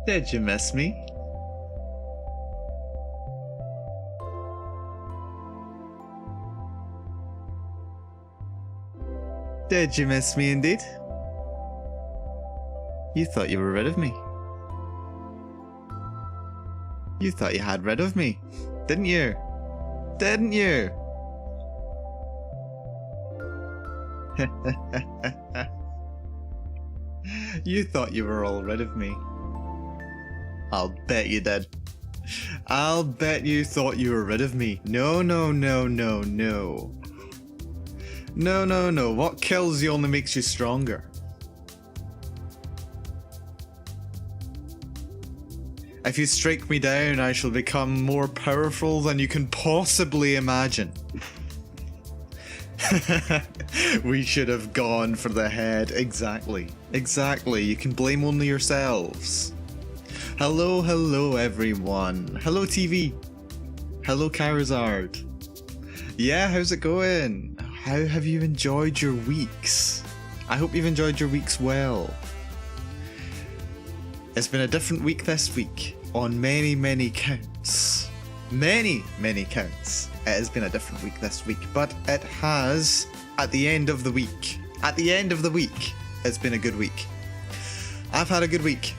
Did you miss me? Did you miss me indeed? You thought you were rid of me. You thought you had rid of me, didn't you? Didn't you? You thought you were all rid of me. I'll bet you did. I'll bet you thought you were rid of me. No, no, no, no, no. No, no, no. What kills you only makes you stronger. If you strike me down, I shall become more powerful than you can possibly imagine. We should have gone for the head. Exactly. Exactly. You can blame only yourselves. Hello, hello everyone. Hello TV. Hello Kairazard. Yeah, how's it going? How have you enjoyed your weeks? I hope you've enjoyed your weeks well. It's been a different week this week on many, many counts. Many, many counts. It has been a different week this week, but it has, at the end of the week, it's been a good week. I've had a good week.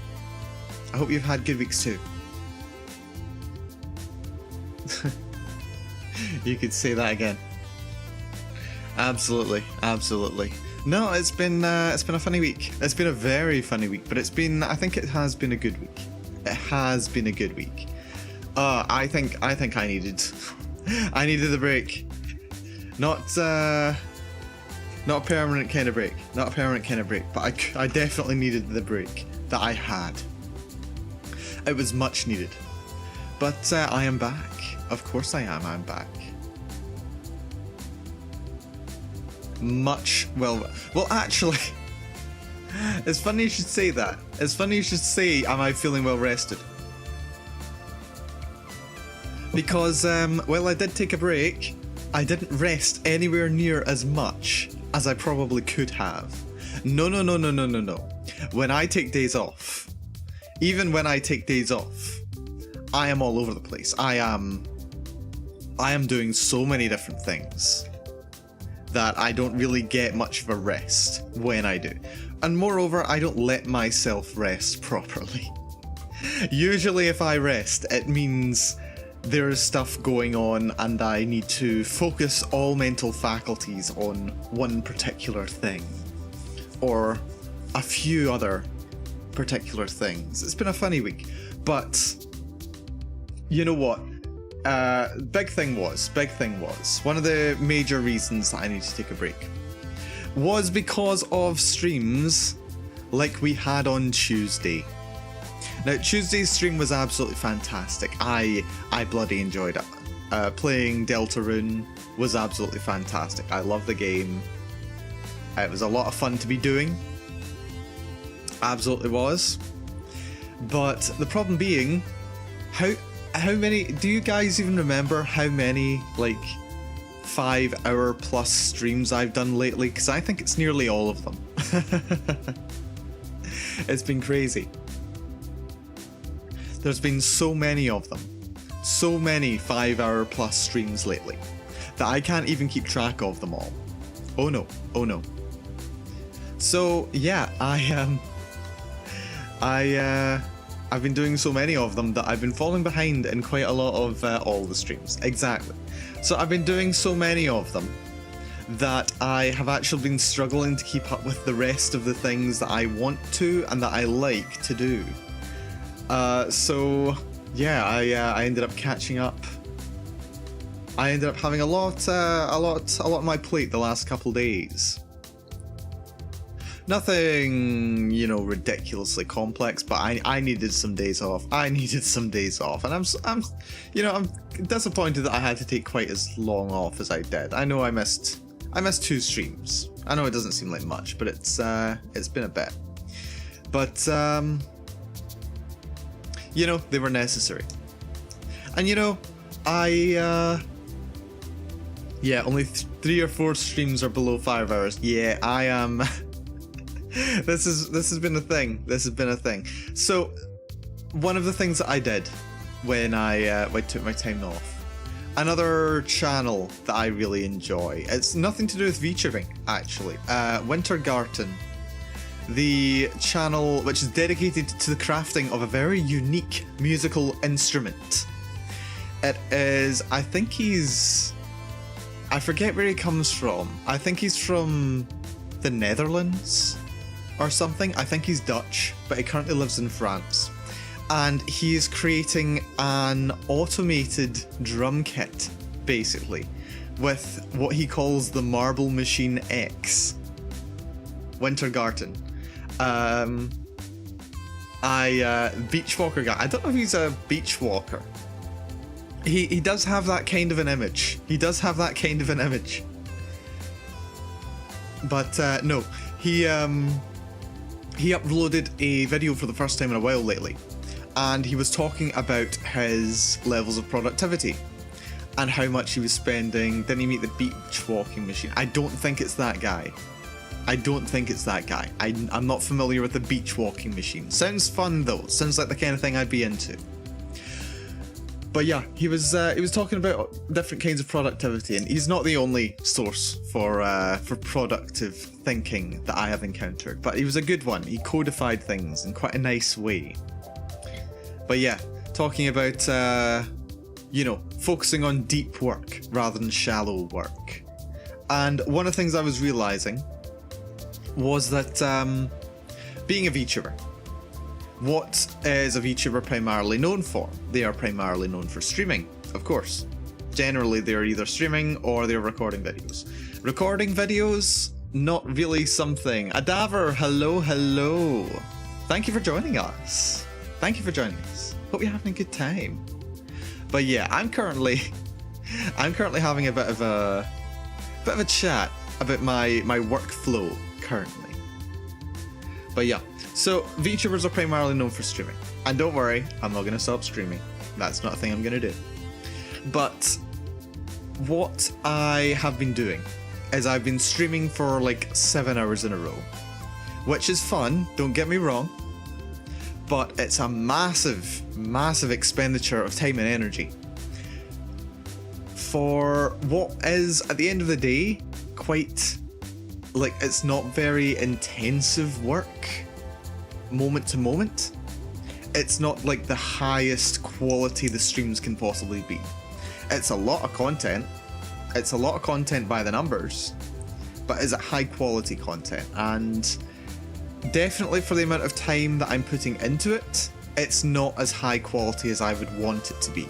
I hope you've had good weeks too. You could say that again. Absolutely, absolutely. No, it's been a funny week. It's been a very funny week, but I think it has been a good week. It has been a good week. I think I needed the break. Not a permanent kind of break. Not a permanent kind of break, but I definitely needed the break that I had. It was much needed. But I am back. Of course I am. I'm back. Well, actually, it's funny you should say that. It's funny you should say, am I feeling well rested? Because, well, I did take a break. I didn't rest anywhere near as much as I probably could have. No. When I take days off, even when I take days off, I am all over the place. I am doing so many different things that I don't really get much of a rest when I do. And moreover, I don't let myself rest properly. Usually if I rest, it means there's stuff going on and I need to focus all mental faculties on one particular thing. Or a few other particular things. It's been a funny week. But, you know what? Big thing was, one of the major reasons that I need to take a break was because of streams like we had on Tuesday. Now, Tuesday's stream was absolutely fantastic. I bloody enjoyed it. Playing Deltarune was absolutely fantastic. I love the game. It was a lot of fun to be doing. Absolutely was. But the problem being, how many, do you guys even remember how many, like, 5-hour plus streams I've done lately? Because I think it's nearly all of them. It's been crazy. There's been so many of them. So many 5-hour plus streams lately that I can't even keep track of them all. Oh no, oh no. So yeah, I've been doing so many of them that I've been falling behind in quite a lot of all the streams. Exactly. So I've been doing so many of them that I have actually been struggling to keep up with the rest of the things that I want to and that I like to do. So yeah, I ended up catching up. I ended up having a lot on my plate the last couple days. Nothing, you know, ridiculously complex, but I needed some days off. And I'm disappointed that I had to take quite as long off as I did. I know I missed 2 streams. I know it doesn't seem like much, but it's been a bit. But you know, they were necessary. And you know, yeah, only 3 or 4 streams are below 5 hours. Yeah, I am. This has been a thing. So, one of the things that I did when I took my time off. Another channel that I really enjoy. It's nothing to do with VTubing, actually. Wintergarten. The channel which is dedicated to the crafting of a very unique musical instrument. It is, I forget where he comes from. I think he's from the Netherlands or something. I think he's Dutch, but he currently lives in France. And he is creating an automated drum kit, basically, with what he calls the Marble Machine X. Wintergarten. Beach walker guy. I don't know if he's a beach walker. He does have that kind of an image. But no, he uploaded a video for the first time in a while lately, and he was talking about his levels of productivity and how much he was spending. Then he meet the beach walking machine. I don't think it's that guy. I'm not familiar with the beach walking machine. Sounds fun though. Sounds like the kind of thing I'd be into. But yeah, he was talking about different kinds of productivity, and he's not the only source for productive thinking that I have encountered. But he was a good one. He codified things in quite a nice way. But yeah, talking about focusing on deep work rather than shallow work. And one of the things I was realizing was that being a VTuber, what is a VTuber primarily known for? They are primarily known for streaming, of course. Generally, they're either streaming or they're recording videos. Recording videos, not really something. Adaver, hello. Thank you for joining us. Hope you're having a good time. But yeah, I'm currently having a bit of a chat about my workflow currently. But yeah, so VTubers are primarily known for streaming. And don't worry, I'm not going to stop streaming. That's not a thing I'm going to do. But what I have been doing is I've been streaming for like 7 hours in a row. Which is fun, don't get me wrong. But it's a massive expenditure of time and energy. For what is, at the end of the day, quite... like, it's not very intensive work, moment to moment. It's not like the highest quality the streams can possibly be. It's a lot of content. It's a lot of content by the numbers, but is it high quality content? And definitely for the amount of time that I'm putting into it, it's not as high quality as I would want it to be.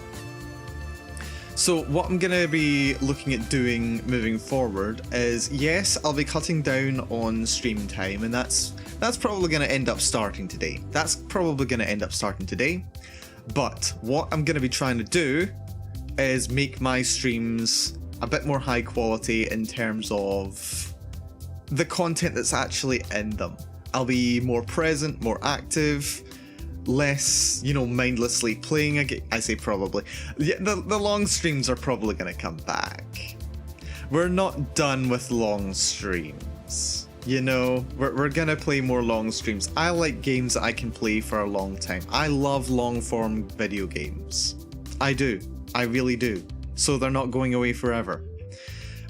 So what I'm going to be looking at doing moving forward is, yes, I'll be cutting down on stream time, and that's probably going to end up starting today. But what I'm going to be trying to do is make my streams a bit more high quality in terms of the content that's actually in them. I'll be more present, more active, less, mindlessly playing a game. I say probably. Yeah, the long streams are probably going to come back. We're not done with long streams. We're going to play more long streams. I like games that I can play for a long time. I love long form video games. I do. I really do. So they're not going away forever.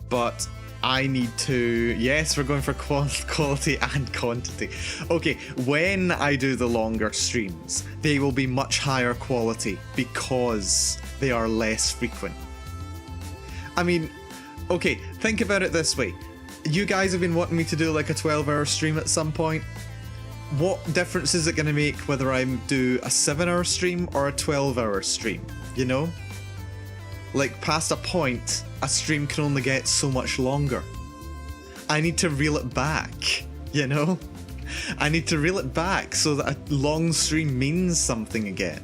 But I need to... Yes, we're going for quality and quantity. Okay, when I do the longer streams, they will be much higher quality because they are less frequent. I mean, okay, think about it this way. You guys have been wanting me to do like a 12-hour stream at some point. What difference is it going to make whether I do a 7-hour stream or a 12-hour stream? Like, past a point, a stream can only get so much longer. I need to reel it back, I need to reel it back so that a long stream means something again,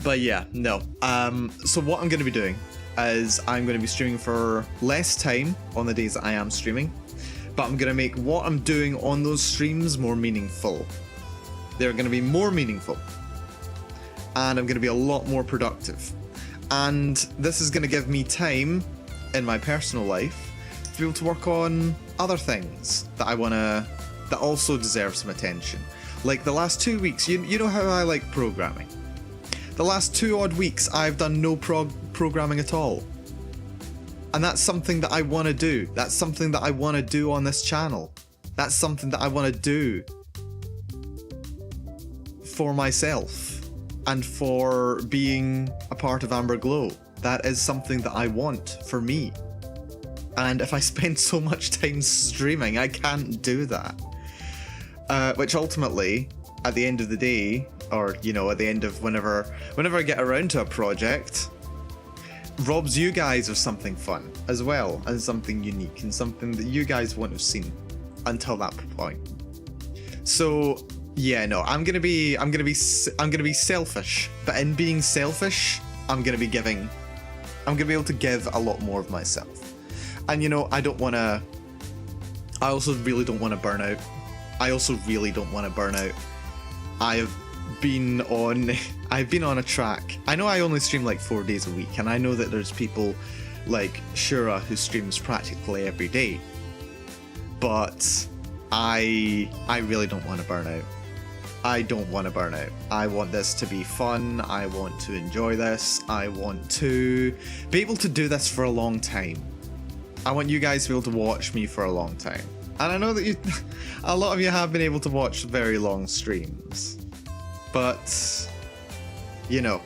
But yeah, no. So what I'm going to be doing is I'm going to be streaming for less time on the days that I am streaming, but I'm going to make what I'm doing on those streams more meaningful. They're going to be more meaningful. And I'm going to be a lot more productive. And this is going to give me time in my personal life to be able to work on other things that that also deserve some attention. Like the last 2 weeks, you know how I like programming. The last 2 odd weeks, I've done no programming at all. And that's something that I want to do. That's something that I want to do on this channel. That's something that I want to do for myself and for being a part of Amber Glow. That is something that I want for me. And if I spend so much time streaming, I can't do that. Which ultimately, at the end of the day, or, you know, at the end of whenever I get around to a project, robs you guys of something fun as well, and something unique, and something that you guys wouldn't have seen until that point. So yeah, no, I'm gonna be selfish, but in being selfish, I'm gonna be able to give a lot more of myself. And you know, I also really don't want to burn out. I've been on a track. I know I only stream like 4 days a week, and I know that there's people like Shura who streams practically every day. But I really don't want to burn out. I don't want to burn out. I want this to be fun. I want to enjoy this. I want to be able to do this for a long time. I want you guys to be able to watch me for a long time. And I know that a lot of you have been able to watch very long streams. But, you know,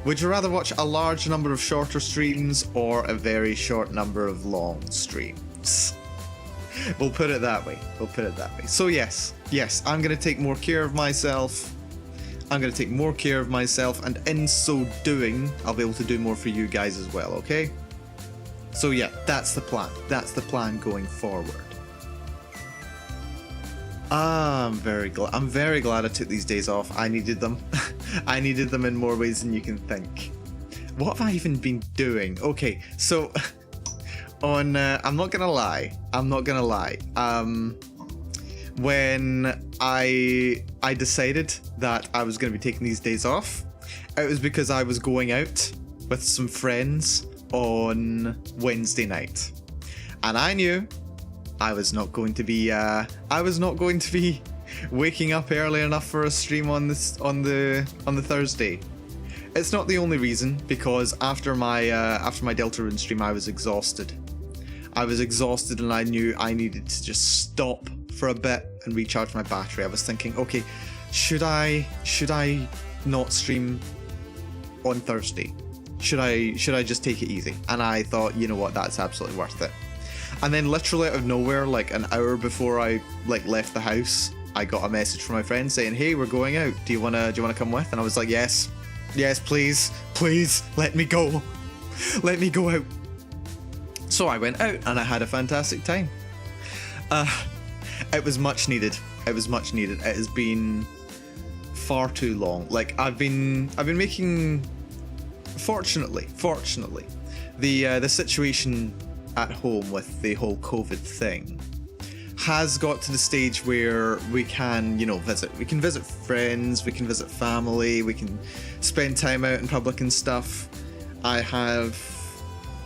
would you rather watch a large number of shorter streams or a very short number of long streams? We'll put it that way. So yes, I'm going to take more care of myself. And in so doing, I'll be able to do more for you guys as well, okay? So yeah, that's the plan. That's the plan going forward. I'm very glad I took these days off. I needed them. I needed them in more ways than you can think. What have I even been doing? Okay, so on I'm not gonna lie. When I decided that I was gonna be taking these days off, it was because I was going out with some friends on Wednesday night, and I knew I was not going to be waking up early enough for a stream on the Thursday. It's not the only reason, because after my Deltarune stream, I was exhausted, and I knew I needed to just stop for a bit and recharge my battery. I was thinking, okay, should I not stream on Thursday? Should I just take it easy? And I thought, you know what, that's absolutely worth it. And then literally out of nowhere, like an hour before I left the house, I got a message from my friend saying, "Hey, we're going out. Do you wanna come with?" And I was like, yes, please, let me go out. So I went out and I had a fantastic time. It was much needed. It has been far too long. Like I've been making. Fortunately, the situation at home with the whole COVID thing has got to the stage where we can, you know, visit friends, we can visit family, we can spend time out in public and stuff. I have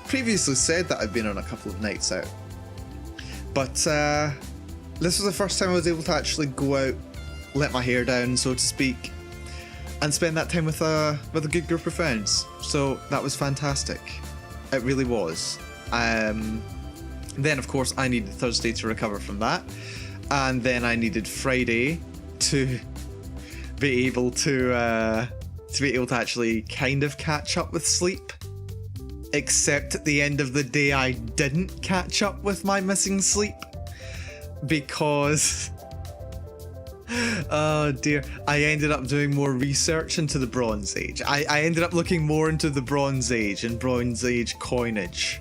previously said that I've been on a couple of nights out, but this was the first time I was able to actually go out, let my hair down, so to speak, and spend that time with a good group of friends. So that was fantastic. It really was. Then of course I needed Thursday to recover from that, and then I needed Friday to be able to actually kind of catch up with sleep. Except at the end of the day I didn't catch up with my missing sleep, because oh dear, I ended up doing more research into the Bronze Age. I ended up looking more into the Bronze Age and Bronze Age coinage.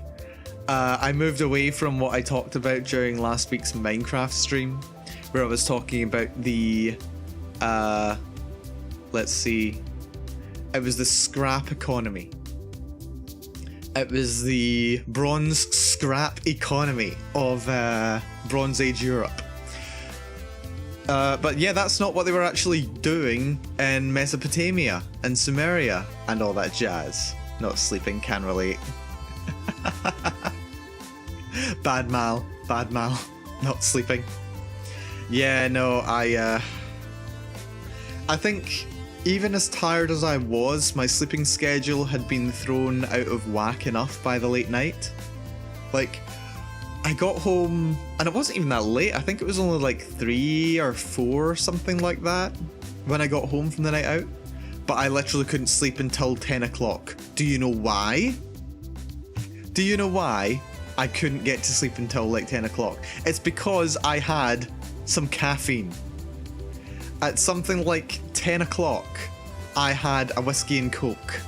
I moved away from what I talked about during last week's Minecraft stream, where I was talking about the let's see, it was the scrap economy. It was the bronze scrap economy of Bronze Age Europe. But yeah, that's not what they were actually doing in Mesopotamia and Sumeria and all that jazz. Not sleeping, can relate. Bad mal, not sleeping. Yeah, no, I I think even as tired as I was, my sleeping schedule had been thrown out of whack enough by the late night. Like, I got home, and it wasn't even that late. I think it was only like 3 or 4, something like that, when I got home from the night out. But I literally couldn't sleep until 10 o'clock. Do you know why? Do you know why I couldn't get to sleep until like 10 o'clock? It's because I had some caffeine. At something like 10 o'clock, I had a whiskey and coke.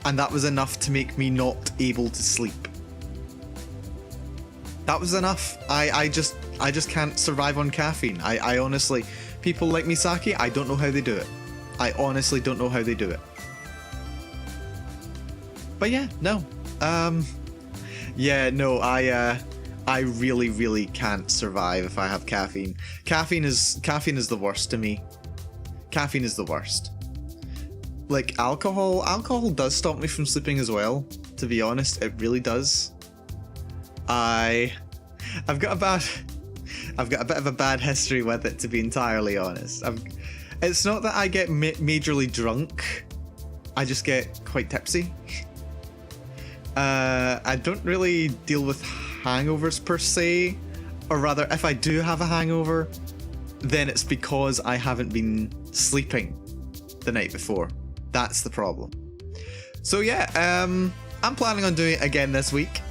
And that was enough to make me not able to sleep. That was enough. I just can't survive on caffeine. I honestly, people like Misaki, I don't know how they do it. I honestly don't know how they do it. But yeah, no. Yeah, no, I really, really can't survive if I have caffeine. Caffeine is the worst to me. Caffeine is the worst. Like alcohol does stop me from sleeping as well, to be honest. It really does. I've got a bit of a bad history with it, to be entirely honest. It's not that I get majorly drunk. I just get quite tipsy. I don't really deal with hangovers per se, or rather, if I do have a hangover, then it's because I haven't been sleeping the night before. That's the problem. So yeah, I'm planning on doing it again this week.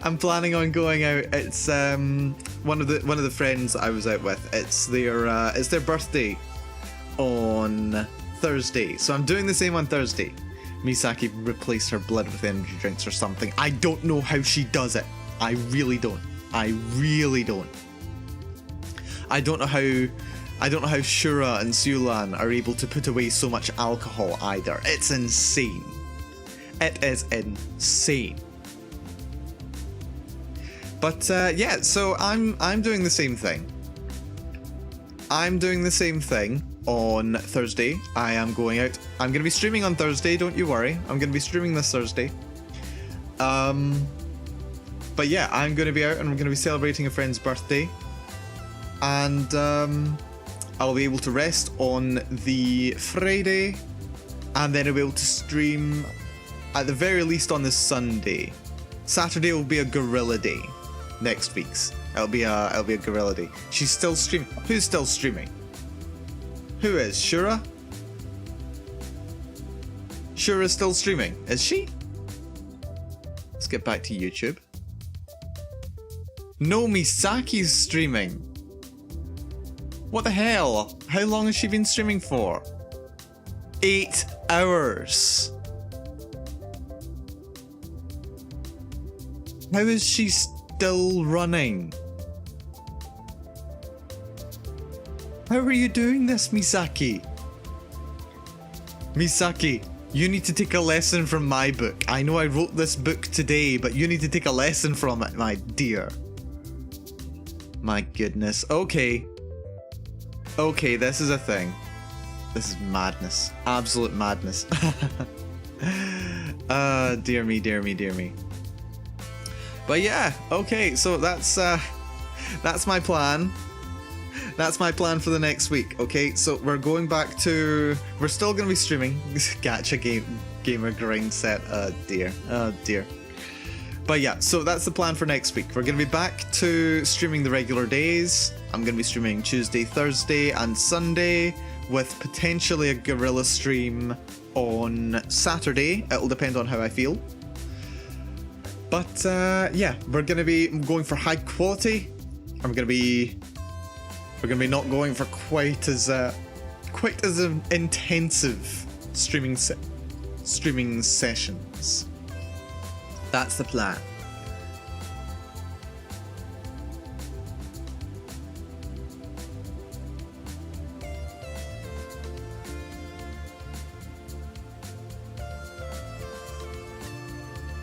I'm planning on going out. It's one of the friends I was out with. It's their birthday on Thursday, so I'm doing the same on Thursday. Misaki replaced her blood with energy drinks or something. I don't know how she does it. I really don't. I really don't. I don't know how Shura and Sulan are able to put away so much alcohol either. It's insane. It is insane. But yeah, so I'm doing the same thing. I'm doing the same thing on Thursday. I am going out. I'm going to be streaming on Thursday, don't you worry. I'm going to be streaming this Thursday. But yeah, I'm going to be out and I'm going to be celebrating a friend's birthday. And I'll be able to rest on the Friday, and then I'll be able to stream at the very least on the Sunday. Saturday will be a gorilla day. Next week's. It'll be a gorilla day. She's still streaming. Who's still streaming? Who is? Shura? Shura's still streaming. Is she? Let's get back to YouTube. No, Misaki's streaming. What the hell? How long has she been streaming for? 8 hours. How is she still running? How are you doing this, Misaki? Misaki, you need to take a lesson from my book. I know I wrote this book today, but you need to take a lesson from it, my dear. My goodness. Okay. Okay, this is a thing. This is madness. Absolute madness. Dear me, dear me, dear me. But yeah, okay, so that's my plan. That's my plan for the next week, okay? So we're going back to... We're still going to be streaming. Gacha gamer grind set. Oh dear. Oh dear. But yeah, so that's the plan for next week. We're going to be back to streaming the regular days. I'm going to be streaming Tuesday, Thursday, and Sunday, with potentially a guerrilla stream on Saturday. It'll depend on how I feel. But yeah, we're going to be going for high quality. We're going to be not going for quite as intensive streaming sessions. That's the plan.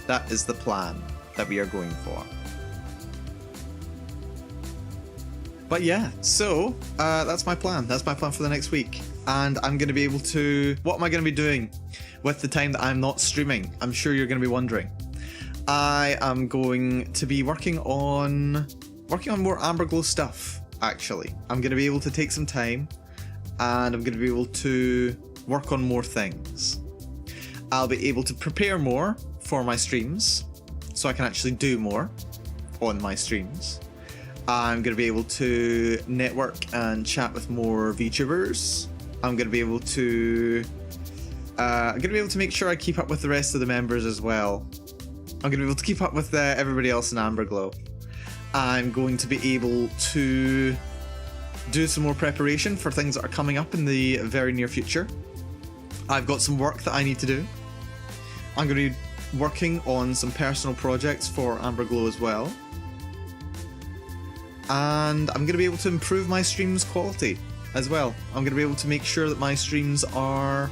That is the plan that we are going for. But yeah, so that's my plan. That's my plan for the next week. And I'm going to be able to... What am I going to be doing with the time that I'm not streaming? I'm sure you're going to be wondering. I am going to be working on more Amberglow stuff. actually. I'm going to be able to take some time, and I'm going to be able to work on more things. I'll be able to prepare more for my streams, so I can actually do more on my streams. I'm going to be able to network and chat with more VTubers. I'm going to be able to make sure I keep up with the rest of the members as well. I'm going to be able to keep up with everybody else in Amberglow. I'm going to be able to do some more preparation for things that are coming up in the very near future. I've got some work that I need to do. I'm going to be working on some personal projects for Amberglow as well. And I'm going to be able to improve my streams quality as well. I'm going to be able to make sure that my streams are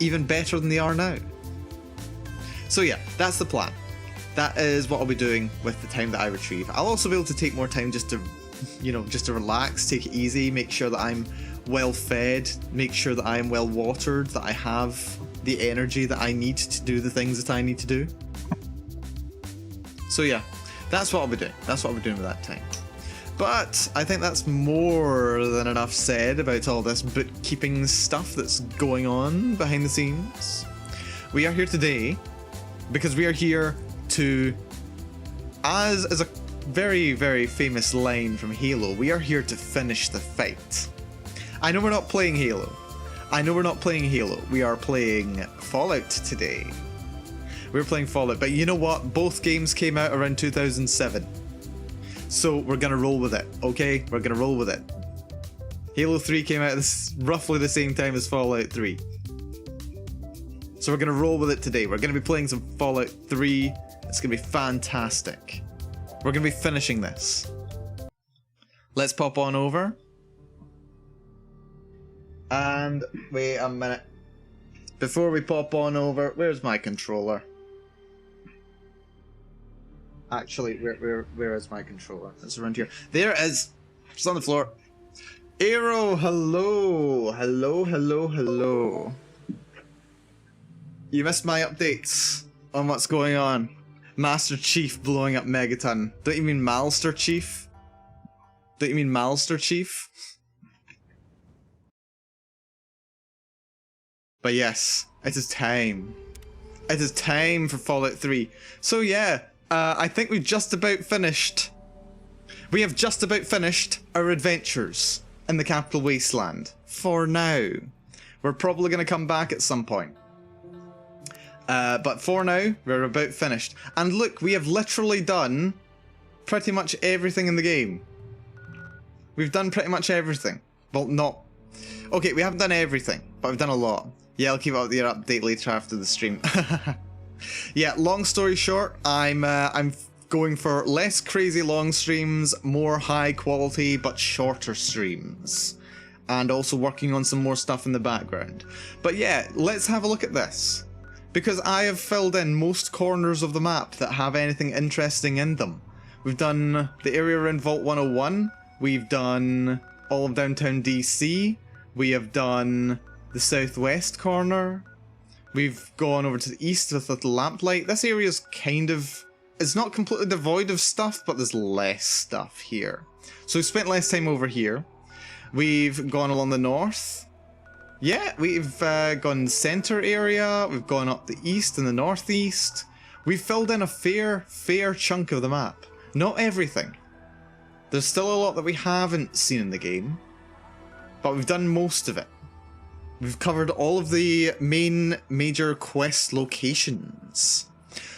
even better than they are now. So yeah, that's the plan. That is what I'll be doing with the time that I retrieve. I'll also be able to take more time just to, just to relax, take it easy, make sure that I'm well fed, make sure that I am well watered, that I have the energy that I need to do the things that I need to do. So yeah, that's what I'll be doing. That's what I'll be doing with that time. But I think that's more than enough said about all this bookkeeping stuff that's going on behind the scenes. We are here today because we are here to, as a very, very famous line from Halo, we are here to finish the fight. I know we're not playing Halo. We are playing Fallout today. We're playing Fallout, but you know what? Both games came out around 2007. So we're gonna roll with it, okay? We're gonna roll with it. Halo 3 came out roughly the same time as Fallout 3. So we're gonna roll with it today. We're gonna be playing some Fallout 3. It's gonna be fantastic. We're gonna be finishing this. Let's pop on over. And wait a minute. Before we pop on over, where's my controller? Actually, where is my controller? It's around here. There it is. It's on the floor. Aero, hello. Hello. You missed my updates on what's going on. Master Chief blowing up Megaton. Don't you mean Malster Chief? But yes, it is time. It is time for Fallout 3. So yeah, I think we've just about finished. We have just about finished our adventures in the Capital Wasteland. For now. We're probably going to come back at some point. But for now, we're about finished. And look, we have literally done pretty much everything in the game. We've done pretty much everything. Well, not... Okay, we haven't done everything, but we've done a lot. Yeah, I'll keep up with your update later after the stream. Yeah, long story short, I'm going for less crazy long streams, more high quality but shorter streams. And also working on some more stuff in the background. But yeah, let's have a look at this. Because I have filled in most corners of the map that have anything interesting in them. We've done the area around Vault 101. We've done all of downtown DC. We have done the southwest corner. We've gone over to the east with Little Lamplight. This area is kind of... It's not completely devoid of stuff, but there's less stuff here. So we've spent less time over here. We've gone along the north. Yeah, we've gone center area. We've gone up the east and the northeast. We've filled in a fair chunk of the map. Not everything. There's still a lot that we haven't seen in the game. But we've done most of it. We've covered all of the main major quest locations.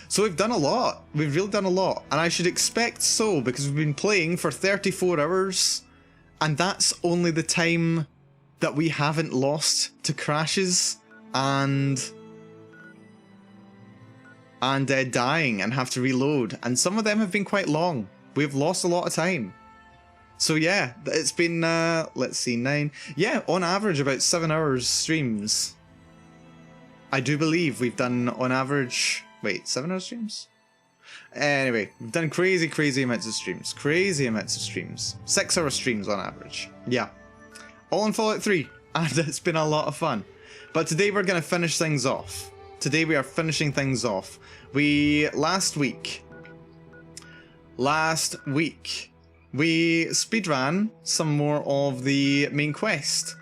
So we've done a lot. We've really done a lot. And I should expect so, because we've been playing for 34 hours. And that's only the time that we haven't lost to crashes and dying and have to reload. And some of them have been quite long. We've lost a lot of time. So yeah, it's been, let's see, 9. Yeah, on average about 7 hours streams. I do believe we've done on average, wait, 7 hour streams? Anyway, we've done crazy amounts of streams. 6 hour streams on average. Yeah. All in Fallout 3. And it's been a lot of fun. But today we're going to finish things off. Today we are finishing things off. Last week, we speedran some more of the main quest.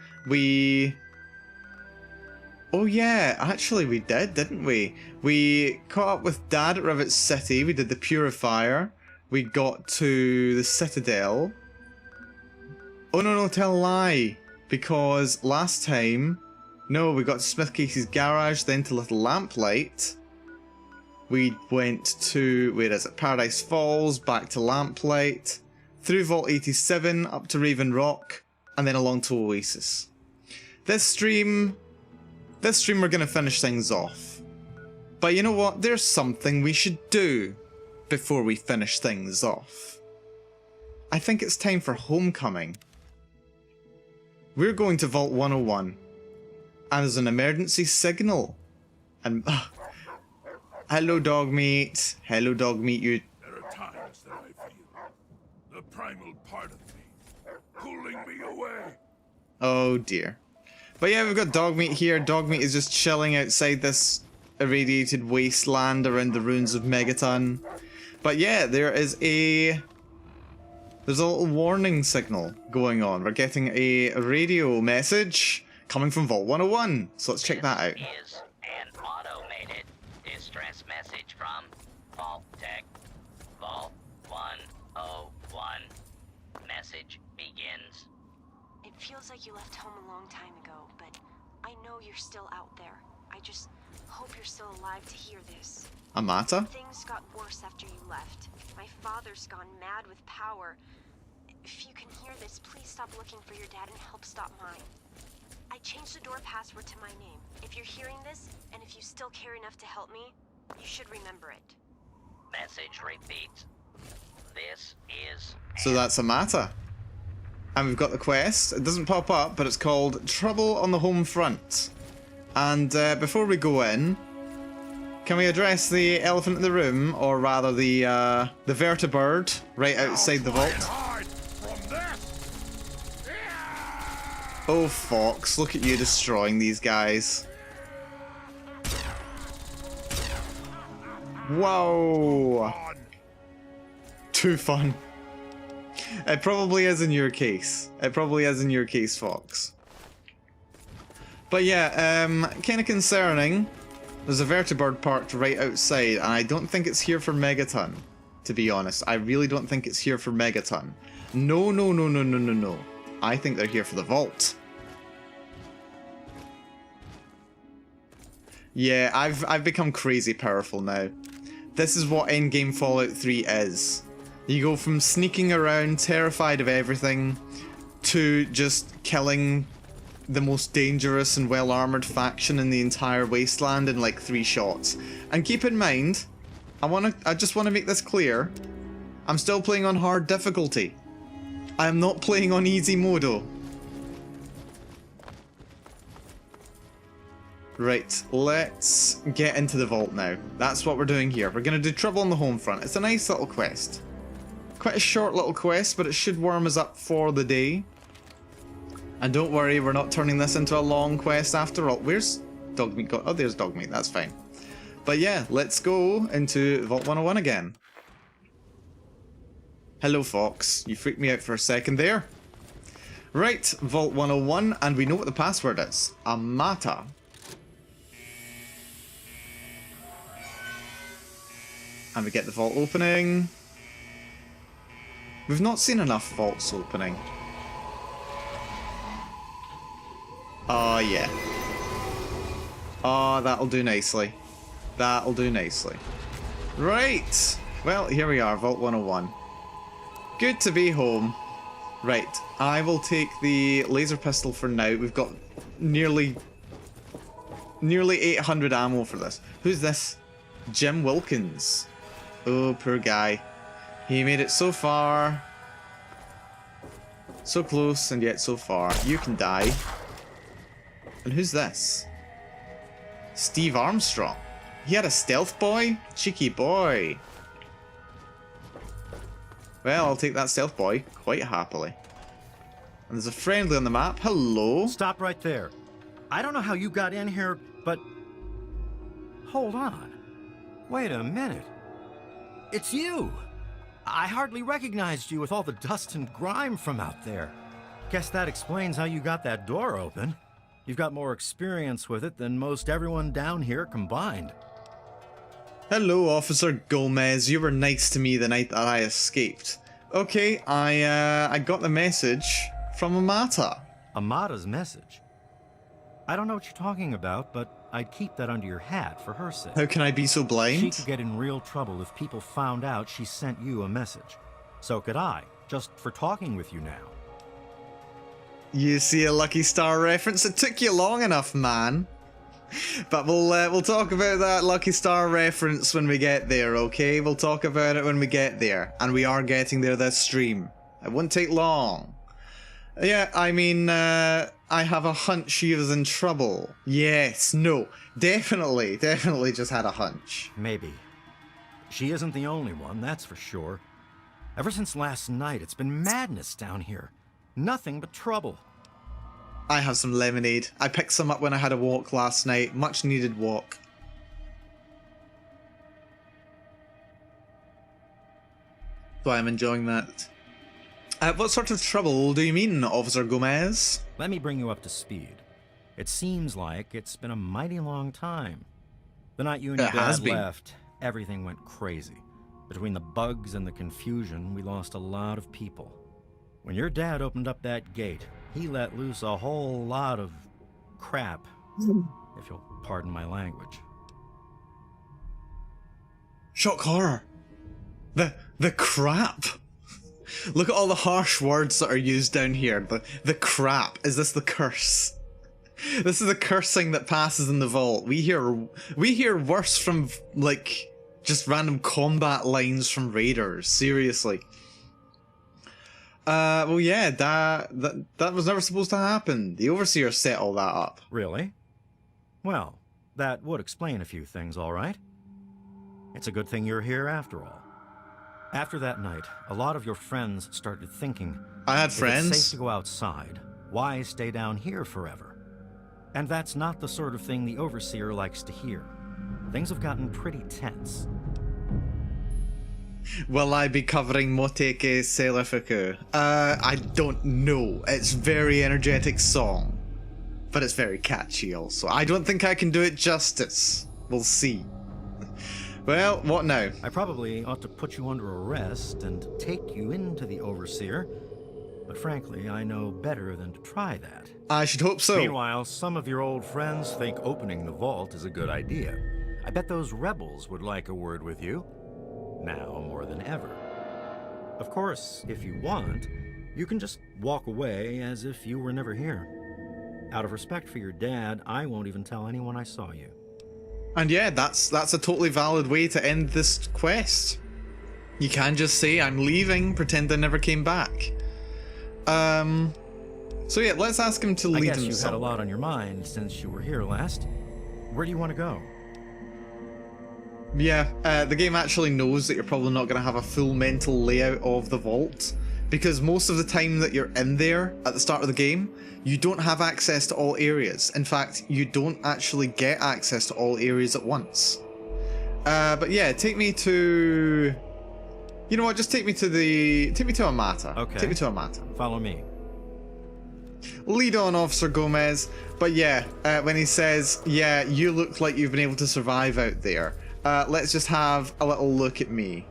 Oh yeah, actually we did, didn't we? We caught up with Dad at Rivet City, we did the Purifier, we got to the Citadel. Oh no, tell a lie, because last time, no, we got to Smith Casey's garage, then to Little Lamplight. We went to, where is it, Paradise Falls, back to Lamplight, through Vault 87, up to Raven Rock, and then along to Oasis. This stream we're going to finish things off. But you know what? There's something we should do before we finish things off. I think it's time for Homecoming. We're going to Vault 101. And there's an emergency signal. And... hello, Dogmeat. Hello, Dogmeat. You... There are times that I feel the primal part of me pulling me away. Oh dear. But yeah, we've got Dogmeat here. Dogmeat is just chilling outside this irradiated wasteland around the ruins of Megaton. But yeah, there's a little warning signal going on. We're getting a radio message coming from Vault 101. So let's check that out. This is an automated distress message from Motteke. Vault 101. Message begins. It feels like you left home a long time ago, but I know you're still out there. I just hope you're still alive to hear this. Amata? Things got worse after you left. My father's gone mad with power. If you can hear this, please stop looking for your dad and help stop mine. I changed the door password to my name. If you're hearing this, and if you still care enough to help me, you should remember it. Message repeats. This is... So that's Amata. And we've got the quest. It doesn't pop up, but it's called Trouble on the Home Front. And before we go in, can we address the elephant in the room, or rather the vertibird right outside the vault? Oh, Fox, look at you destroying these guys. Whoa! Too fun. It probably is in your case. It probably is in your case, Fox. But yeah, kind of concerning. There's a vertibird parked right outside, and I don't think it's here for Megaton, to be honest. I really don't think it's here for Megaton. No. I think they're here for the vault. Yeah, I've become crazy powerful now. This is what endgame Fallout 3 is. You go from sneaking around, terrified of everything, to just killing the most dangerous and well-armored faction in the entire wasteland in like 3 shots. And keep in mind, I just want to make this clear, I'm still playing on hard difficulty. I am not playing on easy modo. Right, let's get into the vault now. That's what we're doing here. We're going to do Trouble on the Home Front. It's a nice little quest. Quite a short little quest, but it should warm us up for the day. And don't worry, we're not turning this into a long quest after all. Where's Dogmeat got? Oh, there's Dogmeat, that's fine. But yeah, let's go into Vault 101 again. Hello, Fox. You freaked me out for a second there. Right, Vault 101, and we know what the password is. Amata. And we get the vault opening. We've not seen enough vaults opening. Oh, yeah. Oh, that'll do nicely. That'll do nicely. Right. Well, here we are, Vault 101. Good to be home. Right. I will take the laser pistol for now. We've got nearly 800 ammo for this. Who's this? Jim Wilkins. Oh, poor guy. He made it so far. So close and yet so far. You can die. And who's this? Steve Armstrong. He had a stealth boy? Cheeky boy. Well, I'll take that stealth boy quite happily. And there's a friendly on the map. Hello. Stop right there. I don't know how you got in here, but... Hold on. Wait a minute. It's you! I hardly recognized you with all the dust and grime from out there. Guess that explains how you got that door open. You've got more experience with it than most everyone down here combined. Hello, Officer Gomez. You were nice to me the night that I escaped. Okay, I got the message from Amata. Amata's message? I don't know what you're talking about, but I'd keep that under your hat for her sake. How can I be so blind? She could get in real trouble if people found out she sent you a message. So could I, just for talking with you now. You see a Lucky Star reference? It took you long enough, man. But we'll talk about that Lucky Star reference when we get there, okay? We'll talk about it when we get there. And we are getting there this stream. It won't take long. Yeah, I mean, I have a hunch she was in trouble. Yes, no, definitely just had a hunch. Maybe. She isn't the only one, that's for sure. Ever since last night, it's been madness down here. Nothing but trouble. I have some lemonade. I picked some up when I had a walk last night. Much needed walk. So I'm enjoying that. What sort of trouble do you mean, Officer Gomez? Let me bring you up to speed. It seems like it's been a mighty long time. The night you and your dad left, everything went crazy. Between the bugs and the confusion, we lost a lot of people. When your dad opened up that gate, he let loose a whole lot of crap, if you'll pardon my language. Shock horror. The crap. Look at all the harsh words that are used down here. The crap. Is this the curse? This is the cursing that passes in the vault. We hear worse from, like, just random combat lines from raiders. Seriously. Well, yeah, that was never supposed to happen. The Overseer set all that up. Really? Well, that would explain a few things, all right. It's a good thing you're here after all. After that night, a lot of your friends started thinking, I had friends. If it's safe to go outside, why stay down here forever? And that's not the sort of thing the Overseer likes to hear. Things have gotten pretty tense. Will I be covering Motteke Selefiku? I don't know. It's very energetic song. But it's very catchy also. I don't think I can do it justice. We'll see. Well, what now? I probably ought to put you under arrest and take you into the Overseer. But frankly, I know better than to try that. I should hope so. Meanwhile, some of your old friends think opening the vault is a good idea. I bet those rebels would like a word with you. Now more than ever. Of course, if you want, you can just walk away as if you were never here. Out of respect for your dad, I won't even tell anyone I saw you. And yeah, that's a totally valid way to end this quest. You can just say, I'm leaving, pretend I never came back. So yeah, let's ask him to lead him. I guess you had a lot on your mind since you were here last. Where do you want to go? Yeah, the game actually knows that you're probably not going to have a full mental layout of the vault, because most of the time that you're in there at the start of the game, you don't have access to all areas. In fact, you don't actually get access to all areas at once. But yeah, take me to... You know what, just take me to Amata. Okay. Take me to Amata. Follow me. Lead on, Officer Gomez. But yeah, when he says, yeah, you look like you've been able to survive out there. Let's just have a little look at me.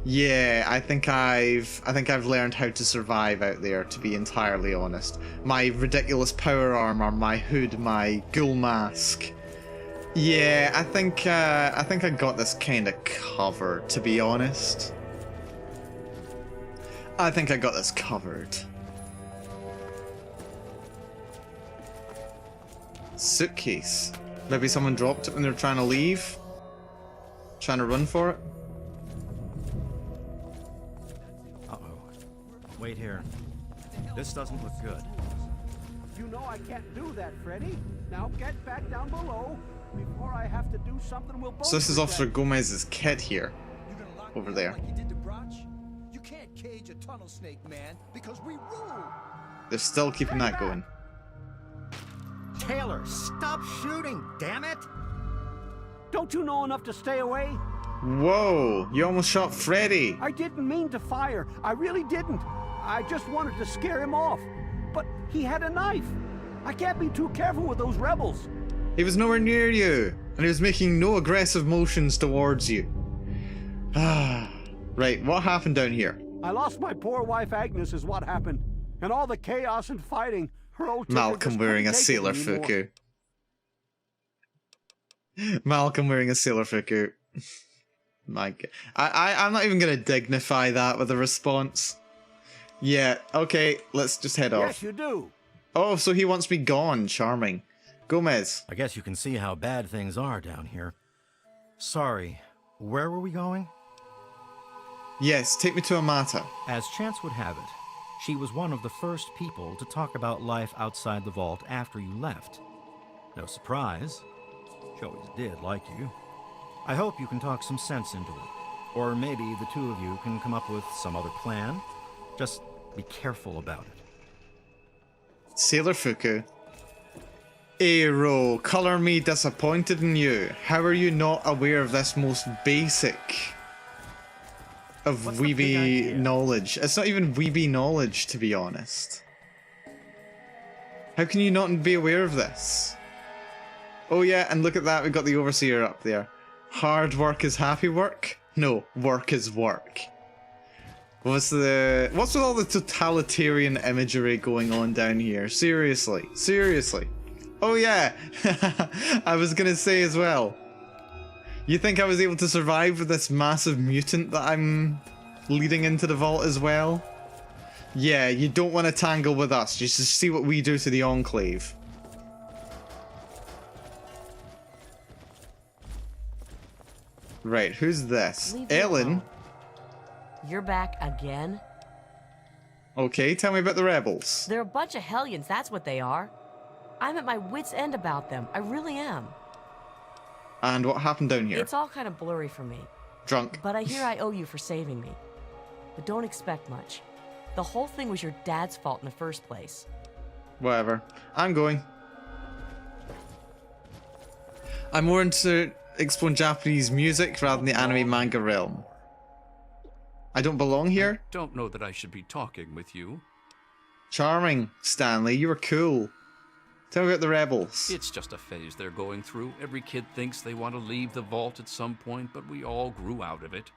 Yeah, I think I've learned how to survive out there, to be entirely honest. My ridiculous power armor, my hood, my ghoul mask. Yeah, I think I got this kind of covered, to be honest. I think I got this covered. Suitcase. Maybe someone dropped it when they were trying to leave? Trying to run for it? Uh-oh. Wait here. This doesn't look good. You know I can't do that, Freddy. Now get back down below before I have to do something we'll both So this is Officer regret. Gomez's kid here. You gonna lock Over me up there. like you did to Brotch? You can't cage a tunnel snake, man, because we rule. They're still keeping that going. Taylor, stop shooting, damn it! Don't you know enough to stay away? Whoa, you almost shot Freddy. I didn't mean to fire. I really didn't. I just wanted to scare him off. But he had a knife. I can't be too careful with those rebels. He was nowhere near you, and he was making no aggressive motions towards you. Ah, right, what happened down here? I lost my poor wife Agnes is what happened. And all the chaos and fighting. Her old ticker Malcolm just wearing a couldn't take it sailor anymore. fuku. Malcolm wearing a sailor fuku. My God. I'm not even going to dignify that with a response. Yeah, okay, let's just head off. Yes, you do. Oh, so he wants me gone. Charming. Gomez. I guess you can see how bad things are down here. Sorry, where were we going? Yes, take me to Amata. As chance would have it, she was one of the first people to talk about life outside the vault after you left. No surprise. She always did like you. I hope you can talk some sense into it. Or maybe the two of you can come up with some other plan. Just be careful about it. Sailor Fuku. Aero, color me disappointed in you. How are you not aware of this most basic of weeby knowledge? It's not even weeby knowledge, to be honest. How can you not be aware of this? Oh yeah, and look at that, we've got the Overseer up there. Hard work is happy work? No, work is work. What's with all the totalitarian imagery going on down here? Seriously, seriously. Oh yeah, I was gonna say as well. You think I was able to survive with this massive mutant that I'm leading into the vault as well? Yeah, you don't want to tangle with us. Just to see what we do to the Enclave. Right, who's this? Leave me Ellen? alone. You're back again? Okay, tell me about the rebels. They're a bunch of hellions, that's what they are. I'm at my wit's end about them. I really am. And what happened down here? It's all kind of blurry for me. Drunk. But I hear I owe you for saving me. But don't expect much. The whole thing was your dad's fault in the first place. Whatever. I'm going. I'm more into exploring Japanese music rather than the anime manga realm. I don't belong here? Don't know that I should be talking with you. Charming, Stanley. You were cool. Tell me about the rebels. It's just a phase they're going through. Every kid thinks they want to leave the vault at some point, but we all grew out of it.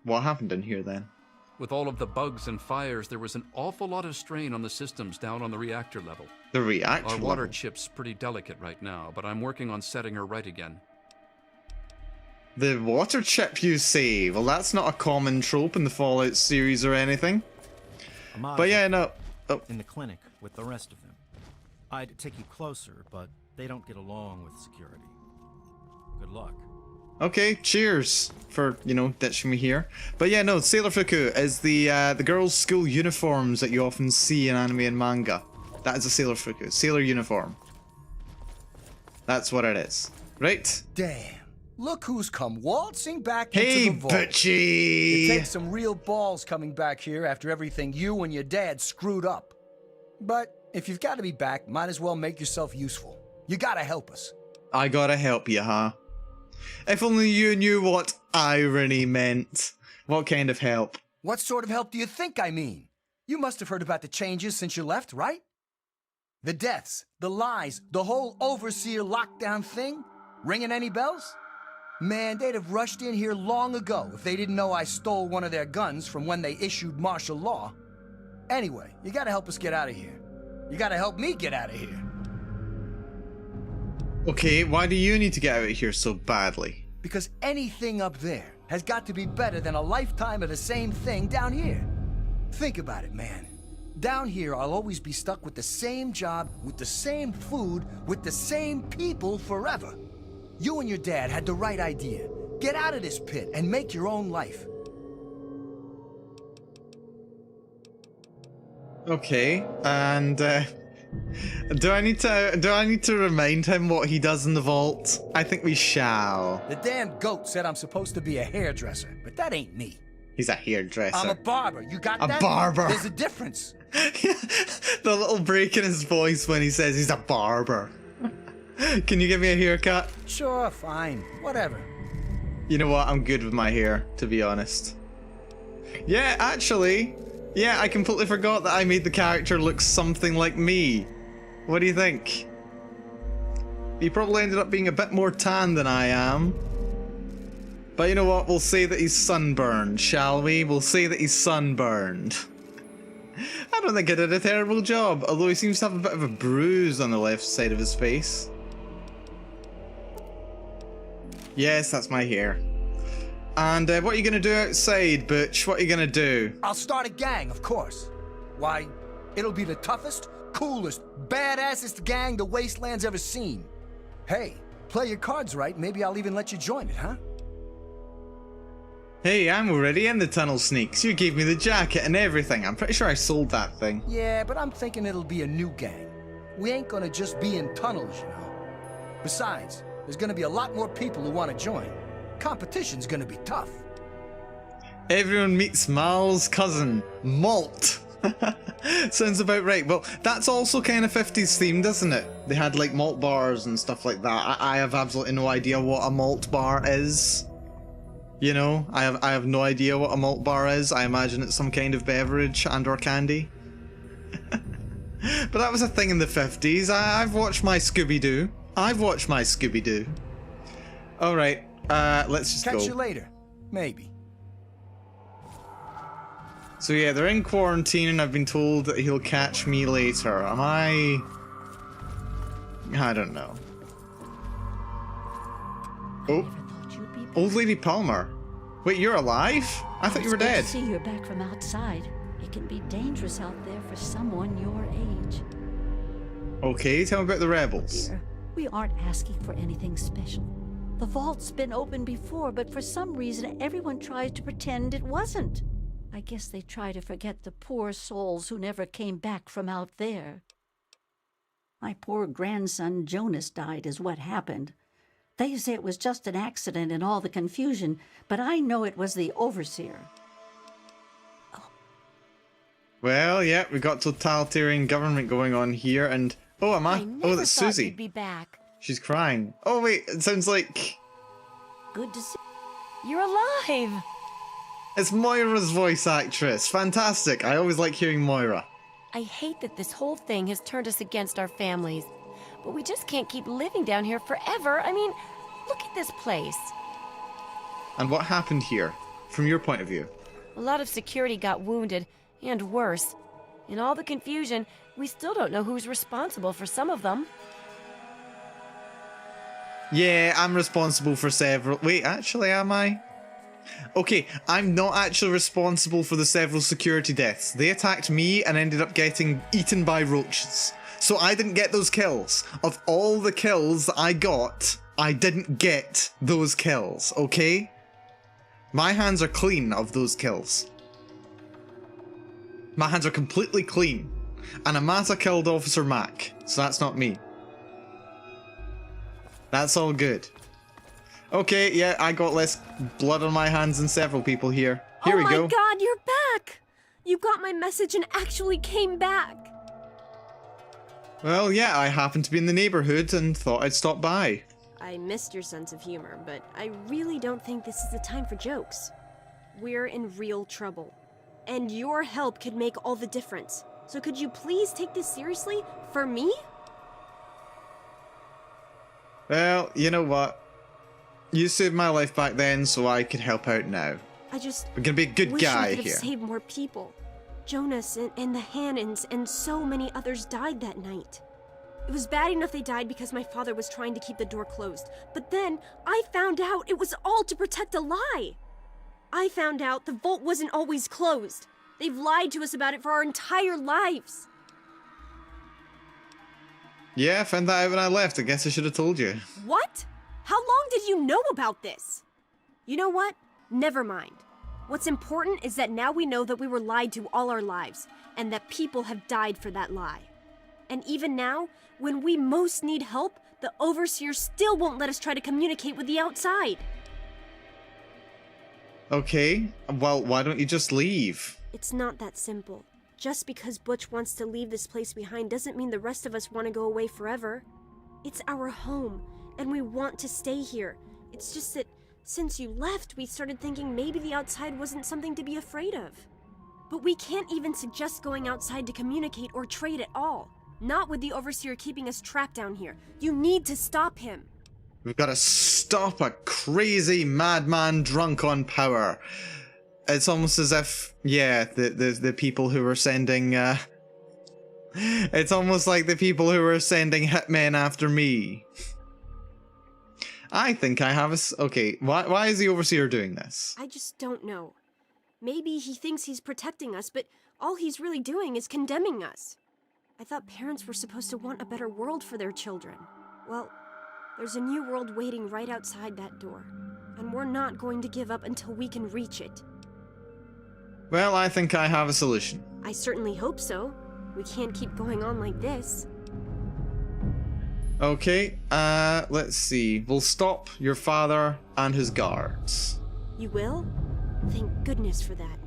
What happened in here then? With all of the bugs and fires, there was an awful lot of strain on the systems down on the reactor level. The reactor Our water level? chip's pretty delicate right now, but I'm working on setting her right again. The water chip, you say? Well, that's not a common trope in the Fallout series or anything. But yeah, no. Oh. In the clinic with the rest of them. I'd take you closer, but they don't get along with security. Good luck. Okay, cheers for, you know, ditching me here. But yeah, no, Sailor Fuku is the girls' school uniforms that you often see in anime and manga. That is a Sailor Fuku, sailor uniform. That's what it is. Right? Damn. Look who's come waltzing back Hey, into the vault. Butchie! It takes some real balls coming back here after everything you and your dad screwed up. But if you've got to be back, might as well make yourself useful. You gotta help us. I gotta help you, huh? If only you knew what irony meant. What kind of help? What sort of help do you think I mean? You must have heard about the changes since you left, right? The deaths, the lies, the whole Overseer lockdown thing? Ringing any bells? Man, they'd have rushed in here long ago if they didn't know I stole one of their guns from when they issued martial law. Anyway, you gotta help us get out of here. You gotta help me get out of here. Okay, why do you need to get out of here so badly? Because anything up there has got to be better than a lifetime of the same thing down here. Think about it, man. Down here, I'll always be stuck with the same job, with the same food, with the same people forever. You and your dad had the right idea. Get out of this pit and make your own life. Okay, and do I need to remind him what he does in the vault? I think we shall. The damn goat said I'm supposed to be a hairdresser, but that ain't me. He's a hairdresser. I'm a barber. You got A that? barber. There's a difference. The little break in his voice when he says he's a barber. Can you give me a haircut? Sure, fine. Whatever. You know what? I'm good with my hair, to be honest. Yeah, actually. Yeah, I completely forgot that I made the character look something like me. What do you think? He probably ended up being a bit more tan than I am. But you know what? We'll say that he's sunburned, shall we? We'll say that he's sunburned. I don't think I did a terrible job, although he seems to have a bit of a bruise on the left side of his face. Yes, that's my hair. And what are you going to do outside, Butch? What are you going to do? I'll start a gang, of course. Why, it'll be the toughest, coolest, badassest gang the Wasteland's ever seen. Hey, play your cards right, maybe I'll even let you join it, huh? Hey, I'm already in the tunnel, Sneaks. You gave me the jacket and everything. I'm pretty sure I sold that thing. Yeah, but I'm thinking it'll be a new gang. We ain't gonna just be in tunnels, you know. Besides, there's gonna be a lot more people who want to join. Competition's gonna be tough. Everyone meets Mal's cousin, Malt. Sounds about right. Well, that's also kind of 50s themed, isn't it? They had like malt bars and stuff like that. I have absolutely no idea what a malt bar is. You know, I have no idea what a malt bar is. I imagine it's some kind of beverage and or candy. But that was a thing in the 50s. I've watched my Scooby-Doo. Alright, let's just go. Catch you later. Maybe. So yeah, they're in quarantine and I've been told that he'll catch me later. Am I don't know. Oh. Old Lady Palmer. Wait, you're alive? I thought you were dead. It's good to see you're back from outside. It can be dangerous out there for someone your age. Okay, tell me about the rebels. Dear, we aren't asking for anything special. The vault's been open before, but for some reason everyone tries to pretend it wasn't. I guess they try to forget the poor souls who never came back from out there. My poor grandson Jonas died is what happened. They say it was just an accident in all the confusion, but I know it was the overseer. Oh. Well, yeah, we got totalitarian government going on here, and oh, am I? Oh, that's Susie. You'd be back. She's crying. Oh wait, it sounds like Good to see. You're alive. It's Moira's voice actress. Fantastic. I always like hearing Moira. I hate that this whole thing has turned us against our families, but we just can't keep living down here forever. I mean, look at this place. And what happened here, from your point of view? A lot of security got wounded, and worse. In all the confusion, we still don't know who's responsible for some of them. Yeah, I'm responsible for several. Wait, actually, am I? Okay, I'm not actually responsible for the several security deaths. They attacked me and ended up getting eaten by roaches. So I didn't get those kills. Of all the kills that I got, I didn't get those kills, okay? My hands are clean of those kills. My hands are completely clean. And Amata killed Officer Mac, so that's not me. That's all good. Okay, yeah, I got less blood on my hands than several people here. Here we go. Oh my god, you're back! You got my message and actually came back. Well, yeah, I happened to be in the neighborhood and thought I'd stop by. I missed your sense of humor, but I really don't think this is the time for jokes. We're in real trouble, and your help could make all the difference. So could you please take this seriously? For me? Well, you know what? You saved my life back then, so I could help out now. We're gonna be a good guy we could here. have saved more people. Jonas and the Hannons and so many others died that night. It was bad enough they died because my father was trying to keep the door closed. But then I found out it was all to protect a lie. I found out the vault wasn't always closed. They've lied to us about it for our entire lives. Yeah, I found that out when I left. I guess I should have told you. What? How long did you know about this? You know what? Never mind. What's important is that now we know that we were lied to all our lives, and that people have died for that lie. And even now, when we most need help, the Overseer still won't let us try to communicate with the outside. Okay, well, why don't you just leave? It's not that simple. Just because Butch wants to leave this place behind doesn't mean the rest of us want to go away forever. It's our home, and we want to stay here. It's just that Since you left, we started thinking maybe the outside wasn't something to be afraid of. But we can't even suggest going outside to communicate or trade at all. Not with the Overseer keeping us trapped down here. You need to stop him. We've got to stop a crazy madman drunk on power. It's almost as if, yeah, the people who were sending, it's almost like the people who were sending hitmen after me. I think I have a... Okay, why is the Overseer doing this? I just don't know. Maybe he thinks he's protecting us, but all he's really doing is condemning us. I thought parents were supposed to want a better world for their children. Well, there's a new world waiting right outside that door, and we're not going to give up until we can reach it. Well, I think I have a solution. I certainly hope so. We can't keep going on like this. Okay, let's see. We'll stop your father and his guards. You will? Thank goodness for that.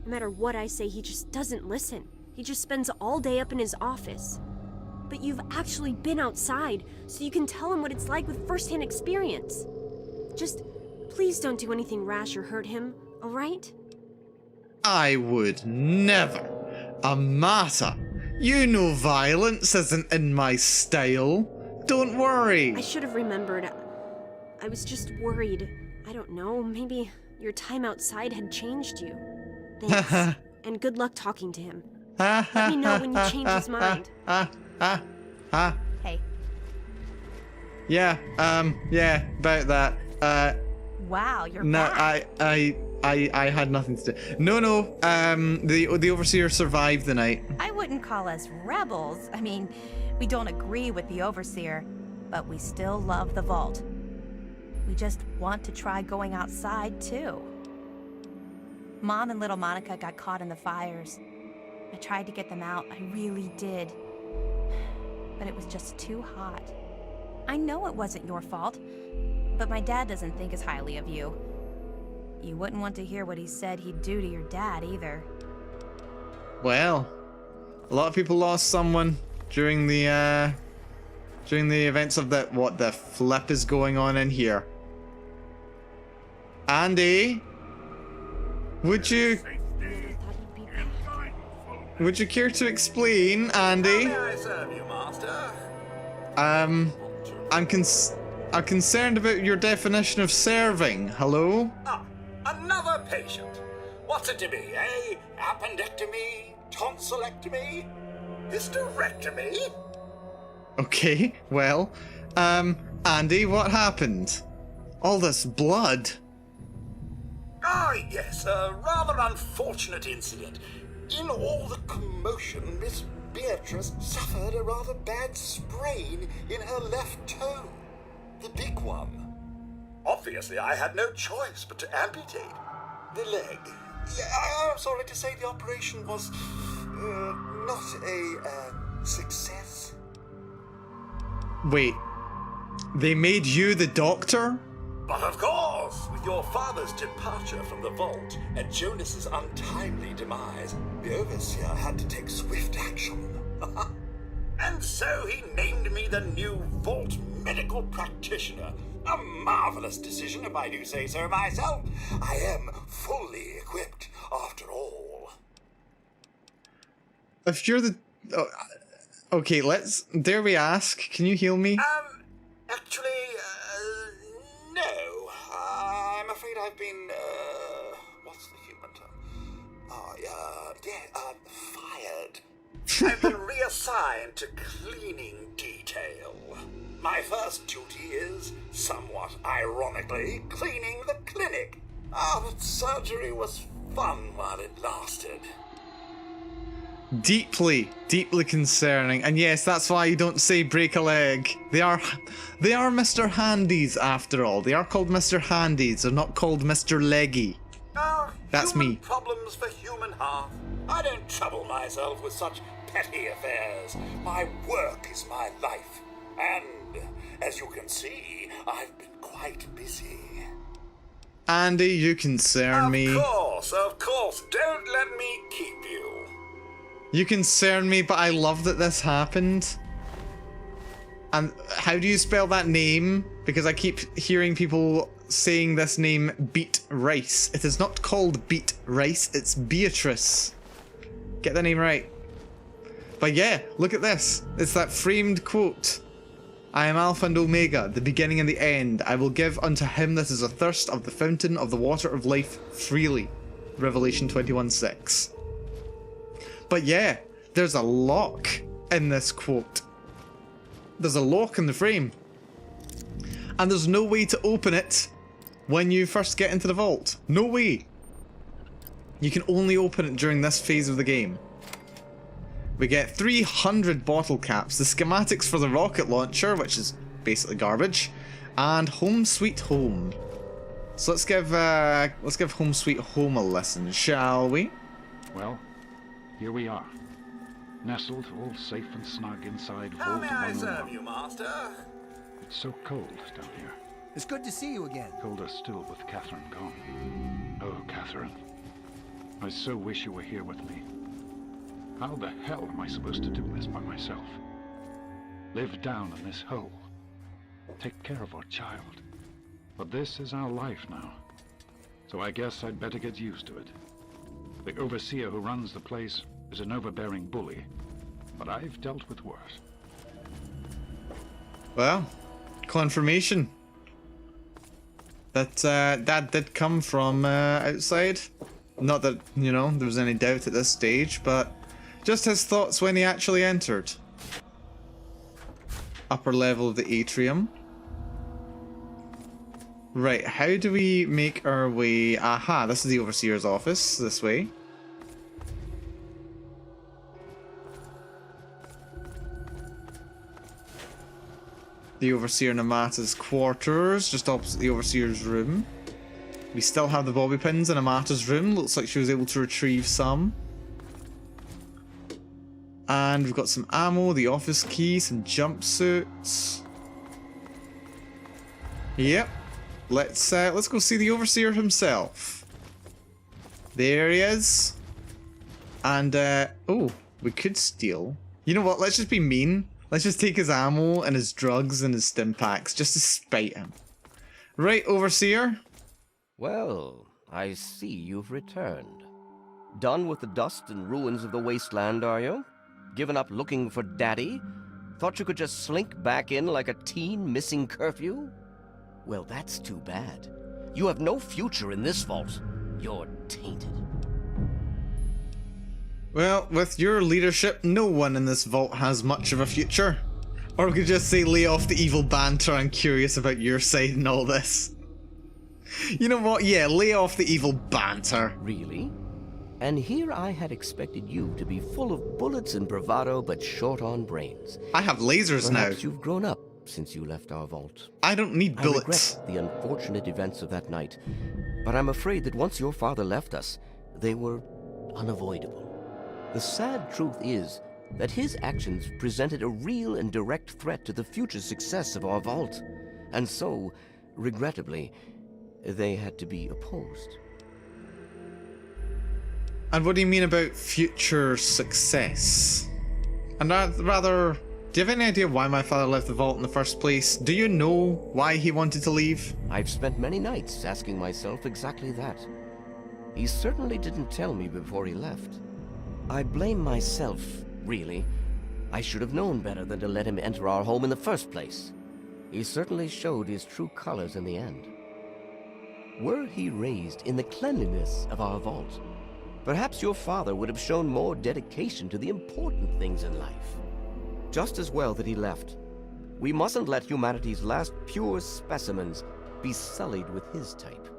No matter what I say, he just doesn't listen. He just spends all day up in his office. But you've actually been outside, so you can tell him what it's like with first-hand experience. Just, please don't do anything rash or hurt him, alright? I would never. Amata, you know violence isn't in my style. Don't worry. I should have remembered. I was just worried. I don't know, maybe your time outside had changed you. Thanks. And good luck talking to him. Let me know when you change his mind. Hey. Yeah, yeah, about that. Wow, you're no, back. I had nothing to do. No, the Overseer survived the night. I wouldn't call us rebels. I mean, we don't agree with the Overseer, but we still love the vault. We just want to try going outside, too. Mom and little Motteke got caught in the fires. I tried to get them out, I really did. But it was just too hot. I know it wasn't your fault, but my dad doesn't think as highly of you. You wouldn't want to hear what he said he'd do to your dad, either. Well, a lot of people lost someone during the events of that. What the flip is going on in here? Andy, would you care to explain, Andy? How may I serve you, Master? I'm concerned about your definition of serving. Hello? Ah, another patient. What's it to be, eh? Appendectomy? Tonsillectomy? Hysterectomy? Okay, well, Andy, what happened? All this blood. Ah, yes, a rather unfortunate incident. In all the commotion, Miss Beatrice suffered a rather bad sprain in her left toe. The big one. Obviously, I had no choice but to amputate the leg. I'm sorry to say the operation was not a success. Wait, they made you the doctor? But of course, with your father's departure from the vault and Jonas's untimely demise, the Overseer had to take swift action. And so he named me the new Vault Medical Practitioner. A marvelous decision, if I do say so myself. I am fully equipped, after all. If you're the... Oh, okay, dare we ask, can you heal me? Actually, no. I'm afraid I've been, what's the human term? Fired. I've been reassigned to cleaning detail. My first duty is, somewhat ironically, cleaning the clinic. But surgery was fun while it lasted. Deeply concerning. And yes, that's why you don't say break a leg. They are Mr. Handies after all. They are called Mr. Handies. They're not called Mr. Leggy. That's me. Problems for human hearth. I don't trouble myself with such petty affairs. My work is my life. And, as you can see, I've been quite busy. Andy, you concern me. Of course. Don't let me keep you. You concern me, but I love that this happened. And how do you spell that name? Because I keep hearing people saying this name Beat Rice. It is not called Beat Rice, it's Beatrice. Get the name right. But yeah, look at this. It's that framed quote. I am Alpha and Omega, the beginning and the end. I will give unto him that is athirst of the fountain of the water of life freely. Revelation 21:6. But yeah, there's a lock in this quote. There's a lock in the frame. And there's no way to open it when you first get into the vault. No way. You can only open it during this phase of the game. We get 300 bottle caps, the schematics for the rocket launcher, which is basically garbage, and Home Sweet Home. So let's give Home Sweet Home a listen, shall we? Well, here we are, nestled all safe and snug inside How Vault may I 101. serve you, Master? It's so cold down here. It's good to see you again. Colder still with Catherine gone. Oh, Catherine. I so wish you were here with me. How the hell am I supposed to do this by myself? Live down in this hole. Take care of our child. But this is our life now. So I guess I'd better get used to it. The overseer who runs the place is an overbearing bully. But I've dealt with worse. Well, confirmation that Dad did come from outside. Not that, you know, there was any doubt at this stage, but just his thoughts when he actually entered. Upper level of the atrium. Right, how do we make our way? Aha, this is the Overseer's office, this way. The Overseer Namata's quarters, just opposite the Overseer's room. We still have the bobby pins in Amata's room. Looks like she was able to retrieve some. And we've got some ammo, the office key, some jumpsuits. Yep. Let's go see the Overseer himself. There he is. And oh, we could steal. You know what? Let's just be mean. Let's just take his ammo and his drugs and his stim packs just to spite him. Right, Overseer. Well, I see you've returned. Done with the dust and ruins of the wasteland, are you? Given up looking for Daddy? Thought you could just slink back in like a teen missing curfew? Well, that's too bad. You have no future in this vault. You're tainted. Well, with your leadership, no one in this vault has much of a future. Or we could just say lay off the evil banter, I'm curious about your side in all this. You know what? Yeah, lay off the evil banter. Really? And here I had expected you to be full of bullets and bravado, but short on brains. I have lasers now. Perhaps you've grown up since you left our vault. I don't need bullets. I regret the unfortunate events of that night, but I'm afraid that once your father left us, they were unavoidable. The sad truth is that his actions presented a real and direct threat to the future success of our vault, and so, regrettably, they had to be opposed. And what do you mean about future success? And rather, do you have any idea why my father left the vault in the first place? Do you know why he wanted to leave? I've spent many nights asking myself exactly that. He certainly didn't tell me before he left. I blame myself, really. I should have known better than to let him enter our home in the first place. He certainly showed his true colors in the end. Were he raised in the cleanliness of our vault, perhaps your father would have shown more dedication to the important things in life. Just as well that he left. We mustn't let humanity's last pure specimens be sullied with his type.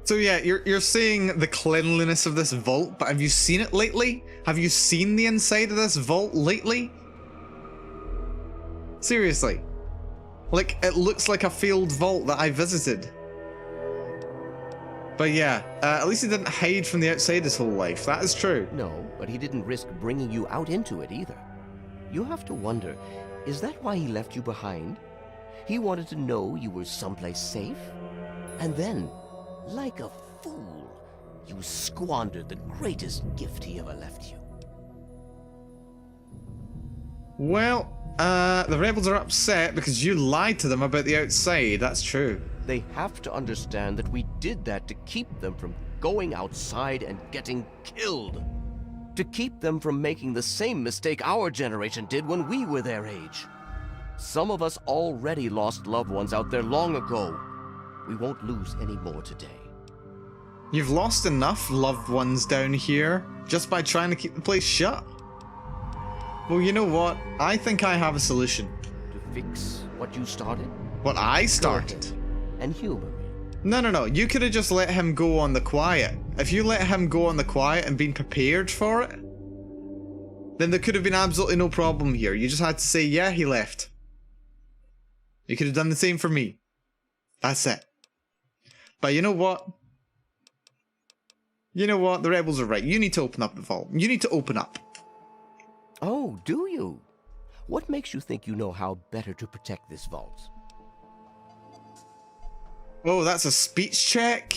So yeah, you're saying the cleanliness of this vault, but have you seen it lately? Have you seen the inside of this vault lately? Seriously. Like, it looks like a failed vault that I visited. But yeah, at least he didn't hide from the outside his whole life. That is true. No, but he didn't risk bringing you out into it either. You have to wonder, is that why he left you behind? He wanted to know you were someplace safe? And then, like a fool, you squandered the greatest gift he ever left you. Well, the rebels are upset because you lied to them about the outside. That's true. They have to understand that we did that to keep them from going outside and getting killed. To keep them from making the same mistake our generation did when we were their age. Some of us already lost loved ones out there long ago. We won't lose any more today. You've lost enough loved ones down here just by trying to keep the place shut. Well, you know what? I think I have a solution. To fix what you started? What I started? And humor me. No. You could have just let him go on the quiet. If you let him go on the quiet and been prepared for it, then there could have been absolutely no problem here. You just had to say, yeah, he left. You could have done the same for me. That's it. But you know what? You know what? The rebels are right. You need to open up the vault. You need to open up. Oh, do you? What makes you think you know how better to protect this vault? Oh, that's a speech check?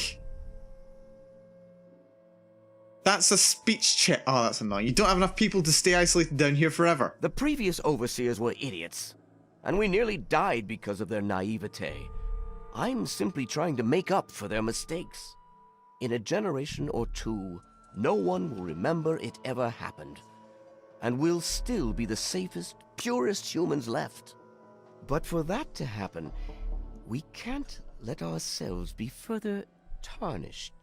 That's a speech check. Oh, that's annoying. You don't have enough people to stay isolated down here forever. The previous overseers were idiots, and we nearly died because of their naivete. I'm simply trying to make up for their mistakes. In a generation or two, no one will remember it ever happened, and we'll still be the safest, purest humans left. But for that to happen, we can't let ourselves be further tarnished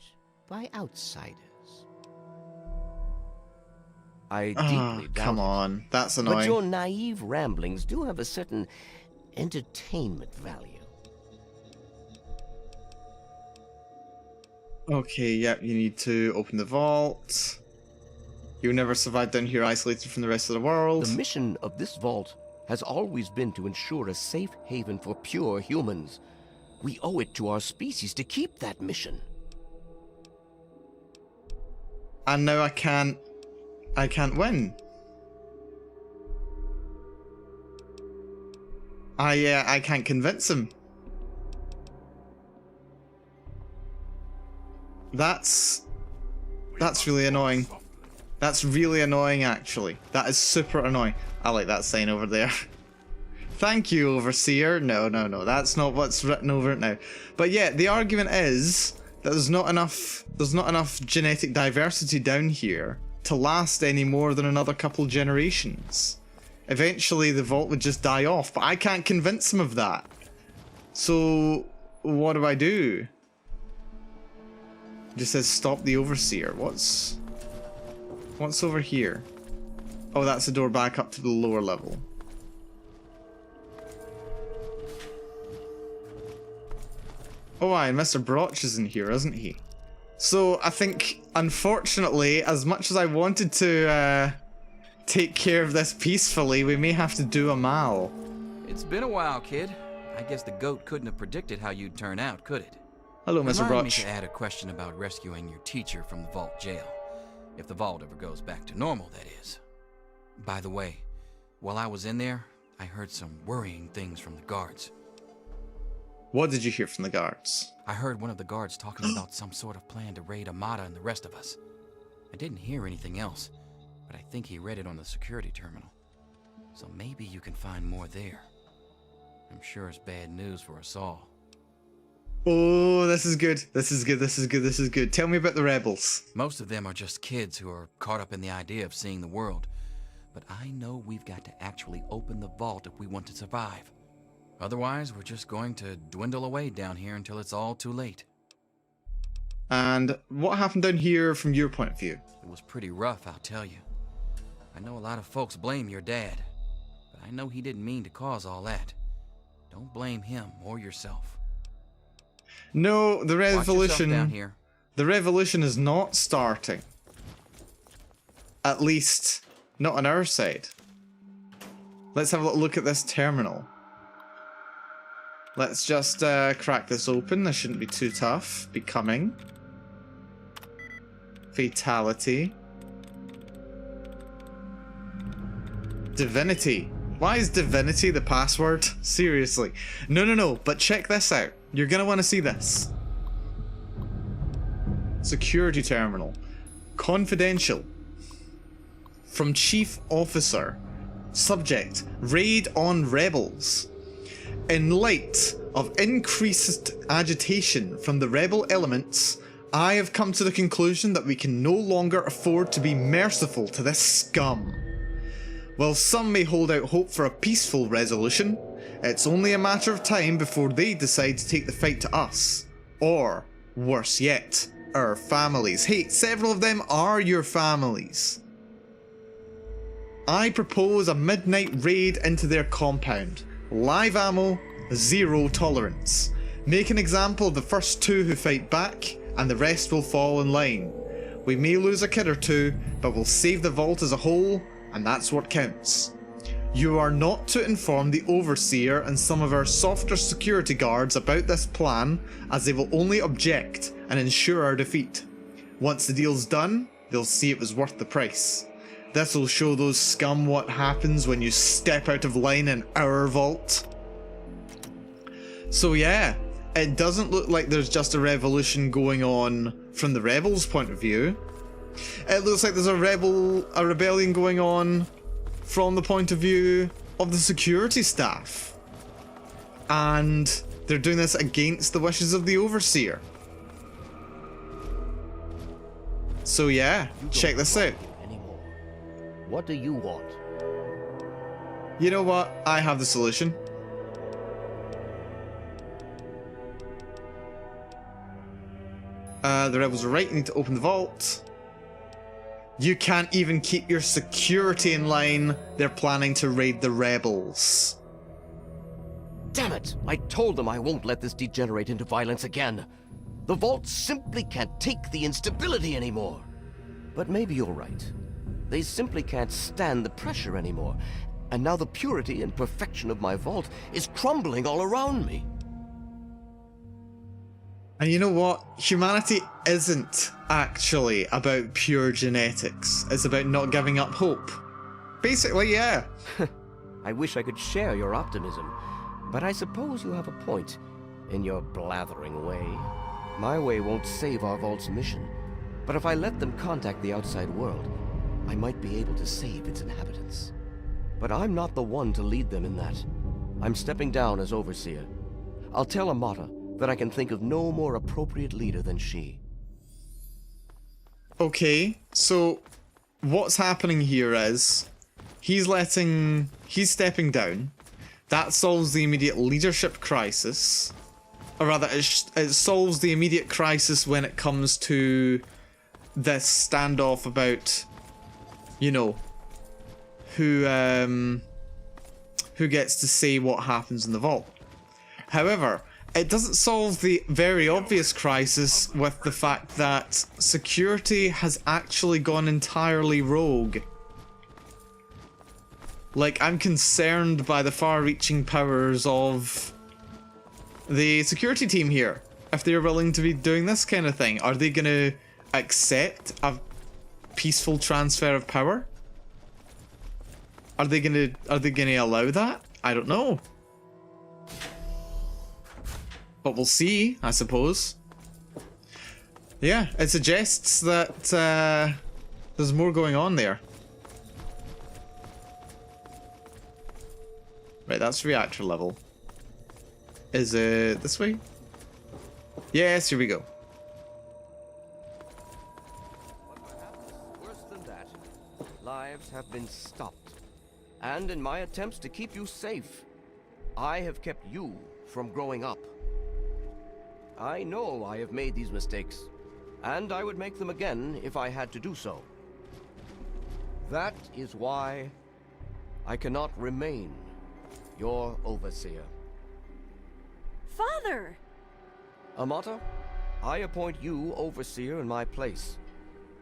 by outsiders. I deeply doubt come on, that's annoying. But your naive ramblings do have a certain entertainment value. Okay, yep, you need to open the vault. You'll never survive down here isolated from the rest of the world. The mission of this vault has always been to ensure a safe haven for pure humans. We owe it to our species to keep that mission. And now I can't win. I can't convince him. That's really annoying. That's really annoying, actually. That is super annoying. I like that sign over there. Thank you, Overseer. No. That's not what's written over it now. But yeah, the argument is that there's not enough genetic diversity down here to last any more than another couple generations. Eventually, the vault would just die off, but I can't convince him of that. So, what do I do? It just says stop the Overseer. What's over here? Oh, that's the door back up to the lower level. Oh, and Mr. Broch is in here, isn't he? So, I think, unfortunately, as much as I wanted to take care of this peacefully, we may have to do a mal. It's been a while, kid. I guess the goat couldn't have predicted how you'd turn out, could it? Hello, Mr. Remind Broch. me to add a question about rescuing your teacher from the vault jail. If the vault ever goes back to normal, that is. By the way, while I was in there, I heard some worrying things from the guards. What did you hear from the guards? I heard one of the guards talking about some sort of plan to raid Amata and the rest of us. I didn't hear anything else, but I think he read it on the security terminal. So maybe you can find more there. I'm sure it's bad news for us all. Oh, this is good. This is good. Tell me about the rebels. Most of them are just kids who are caught up in the idea of seeing the world. But I know we've got to actually open the vault if we want to survive. Otherwise, we're just going to dwindle away down here until it's all too late. And what happened down here from your point of view? It was pretty rough, I'll tell you. I know a lot of folks blame your dad, but I know he didn't mean to cause all that. Don't blame him or yourself. No, the revolution down here. The revolution is not starting. At least, not on our side. Let's have a little look at this terminal. Let's just crack this open. This shouldn't be too tough. Becoming. Fatality. Divinity. Why is divinity the password? Seriously. No, but check this out. You're gonna want to see this. Security terminal. Confidential. From Chief Officer Subject: Raid on rebels. In light of increased agitation from the rebel elements, I have come to the conclusion that we can no longer afford to be merciful to this scum. While some may hold out hope for a peaceful resolution, it's only a matter of time before they decide to take the fight to us. Or, worse yet, our families. Hey, several of them are your families. I propose a midnight raid into their compound. Live ammo, zero tolerance. Make an example of the first two who fight back, and the rest will fall in line. We may lose a kid or two, but we'll save the vault as a whole, and that's what counts. You are not to inform the Overseer and some of our softer security guards about this plan, as they will only object and ensure our defeat. Once the deal's done, they'll see it was worth the price. This will show those scum what happens when you step out of line in our vault. So yeah, it doesn't look like there's just a revolution going on from the rebels' point of view. It looks like there's a rebellion going on from the point of view of the security staff. And they're doing this against the wishes of the Overseer. So yeah, check this out. What do you want? You know what? I have the solution. The rebels are right, you need to open the vault. You can't even keep your security in line. They're planning to raid the rebels. Damn it! I told them I won't let this degenerate into violence again. The vault simply can't take the instability anymore. But maybe you're right. They simply can't stand the pressure anymore. And now the purity and perfection of my vault is crumbling all around me. And you know what? Humanity isn't actually about pure genetics. It's about not giving up hope. Basically, yeah. I wish I could share your optimism, but I suppose you have a point in your blathering way. My way won't save our vault's mission, but if I let them contact the outside world, I might be able to save its inhabitants. But I'm not the one to lead them in that. I'm stepping down as Overseer. I'll tell Amata that I can think of no more appropriate leader than she. Okay, so what's happening here is he's stepping down. That solves the immediate leadership crisis. Or rather, it solves the immediate crisis when it comes to this standoff about, you know, who gets to say what happens in the vault. However, it doesn't solve the very obvious crisis with the fact that security has actually gone entirely rogue. Like, I'm concerned by the far-reaching powers of the security team here. If they're willing to be doing this kind of thing, are they going to accept a peaceful transfer of power? Are they going to allow that? I don't know. But we'll see, I suppose. Yeah, it suggests that there's more going on there. Right, that's reactor level. Is it this way? Yes, here we go. Worse than that, lives have been stopped. And in my attempts to keep you safe, I have kept you from growing up. I know I have made these mistakes, and I would make them again if I had to do so. That is why I cannot remain your Overseer. Father! Amata, I appoint you Overseer in my place.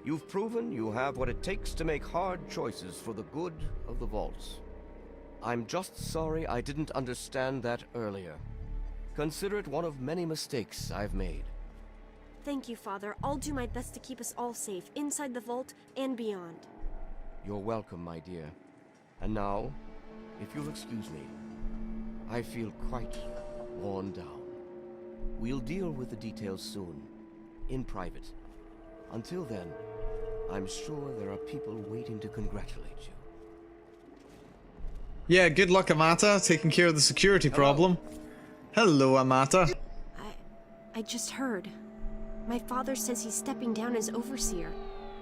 You've proven you have what it takes to make hard choices for the good of the vaults. I'm just sorry I didn't understand that earlier. Consider it one of many mistakes I've made. Thank you, Father. I'll do my best to keep us all safe, inside the vault and beyond. You're welcome, my dear. And now, if you'll excuse me, I feel quite worn down. We'll deal with the details soon, in private. Until then, I'm sure there are people waiting to congratulate you. Yeah, good luck, Amata, taking care of the security problem. Hello, Amata. I just heard. My father says he's stepping down as overseer.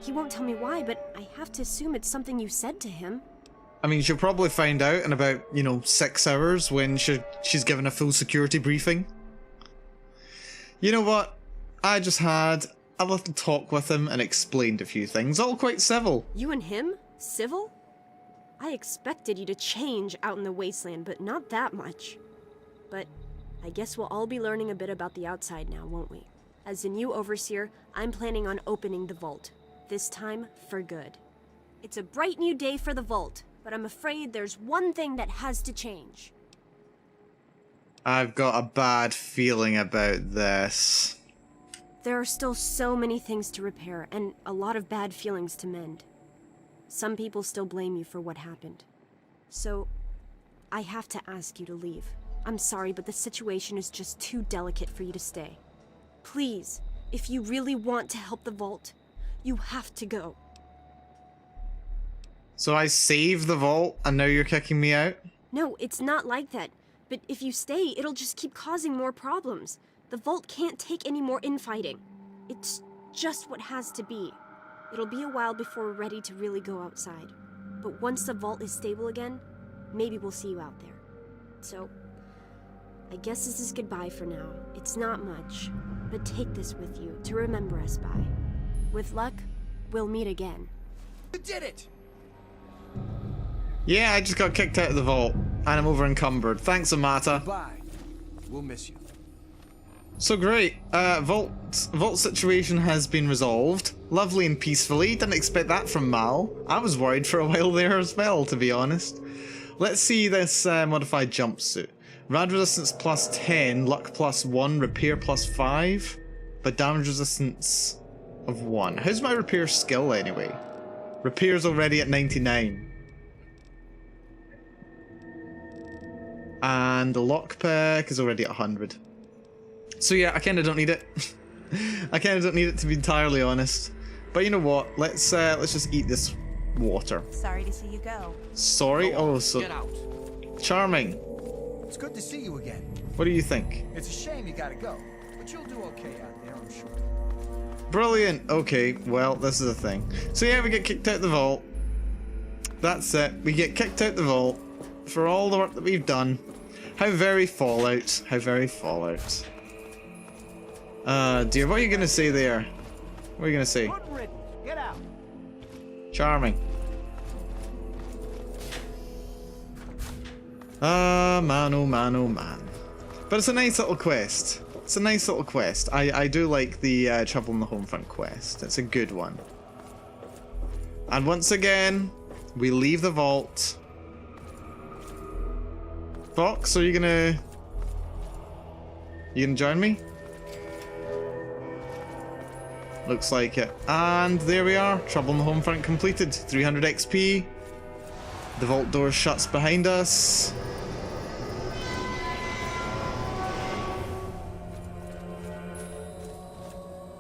He won't tell me why, but I have to assume it's something you said to him. I mean, she'll probably find out in about, 6 hours when she's given a full security briefing. You know what? I just had a little talk with him and explained a few things, all quite civil. You and him? Civil? I expected you to change out in the wasteland, but not that much. But I guess we'll all be learning a bit about the outside now, won't we? As the new overseer, I'm planning on opening the vault. This time, for good. It's a bright new day for the vault, but I'm afraid there's one thing that has to change. I've got a bad feeling about this. There are still so many things to repair, and a lot of bad feelings to mend. Some people still blame you for what happened. So, I have to ask you to leave. I'm sorry, but the situation is just too delicate for you to stay. Please, if you really want to help the vault, you have to go. So I saved the vault, and now you're kicking me out? No, it's not like that. But if you stay, it'll just keep causing more problems. The vault can't take any more infighting. It's just what has to be. It'll be a while before we're ready to really go outside. But once the vault is stable again, maybe we'll see you out there. So, I guess this is goodbye for now. It's not much, but take this with you to remember us by. With luck, we'll meet again. You did it! Yeah, I just got kicked out of the vault, and I'm over encumbered. Thanks, Amata. Bye. We'll miss you. So great. Vault situation has been resolved. Lovely and peacefully. Didn't expect that from Mal. I was worried for a while there as well, to be honest. Let's see this modified jumpsuit. Rad resistance plus 10, luck plus 1, repair plus 5, but damage resistance of 1. How's my repair skill anyway? Repair's already at 99. And the lockpick is already at 100. So yeah, I kinda don't need it. I kinda don't need it, to be entirely honest. But you know what? Let's just eat this water. Sorry to see you go. Sorry? Oh, so Get out. charming. It's good to see you again. What do you think? It's a shame you gotta go, but you'll do okay out there, I'm sure. Brilliant. Okay, well, this is the thing. So yeah, we get kicked out the vault. That's it. We get kicked out the vault for all the work that we've done. How very Fallout. How very Fallout. Dear, what are you gonna say there? What are you gonna say? Good riddance. Get out. Charming. Man, oh man, oh man. But it's a nice little quest. It's a nice little quest. I do like the Trouble in the Homefront quest. It's a good one. And once again, we leave the vault. Fox, are you gonna... You gonna join me? Looks like it. And there we are. Trouble in the Homefront completed. 300 XP. The vault door shuts behind us.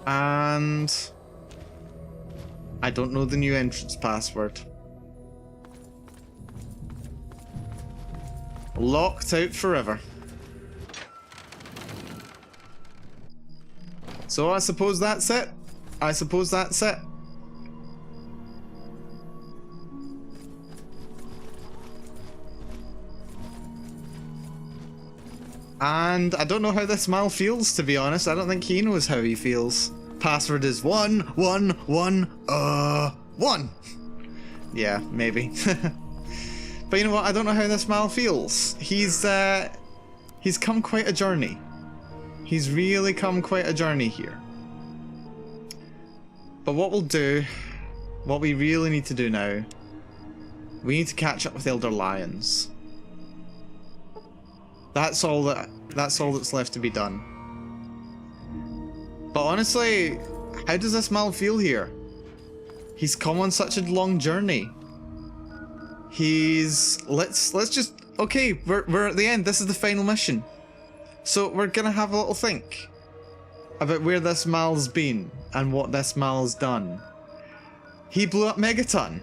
And I don't know the new entrance password. Locked out forever. So I suppose that's it. I suppose that's it. And I don't know how this Mal feels, to be honest. I don't think he knows how he feels. Password is 111 Yeah, maybe. But you know what? I don't know how this Mal feels. He's come quite a journey. He's really come quite a journey here. But what we'll do, what we really need to do now, we need to catch up with Elder Lions. That's all that's left to be done. But honestly, how does this Mal feel here? He's come on such a long journey. Let's just, okay, we're at the end. This is the final mission. So we're gonna have a little think about where this Mal's been and what this Mal's done. He blew up Megaton.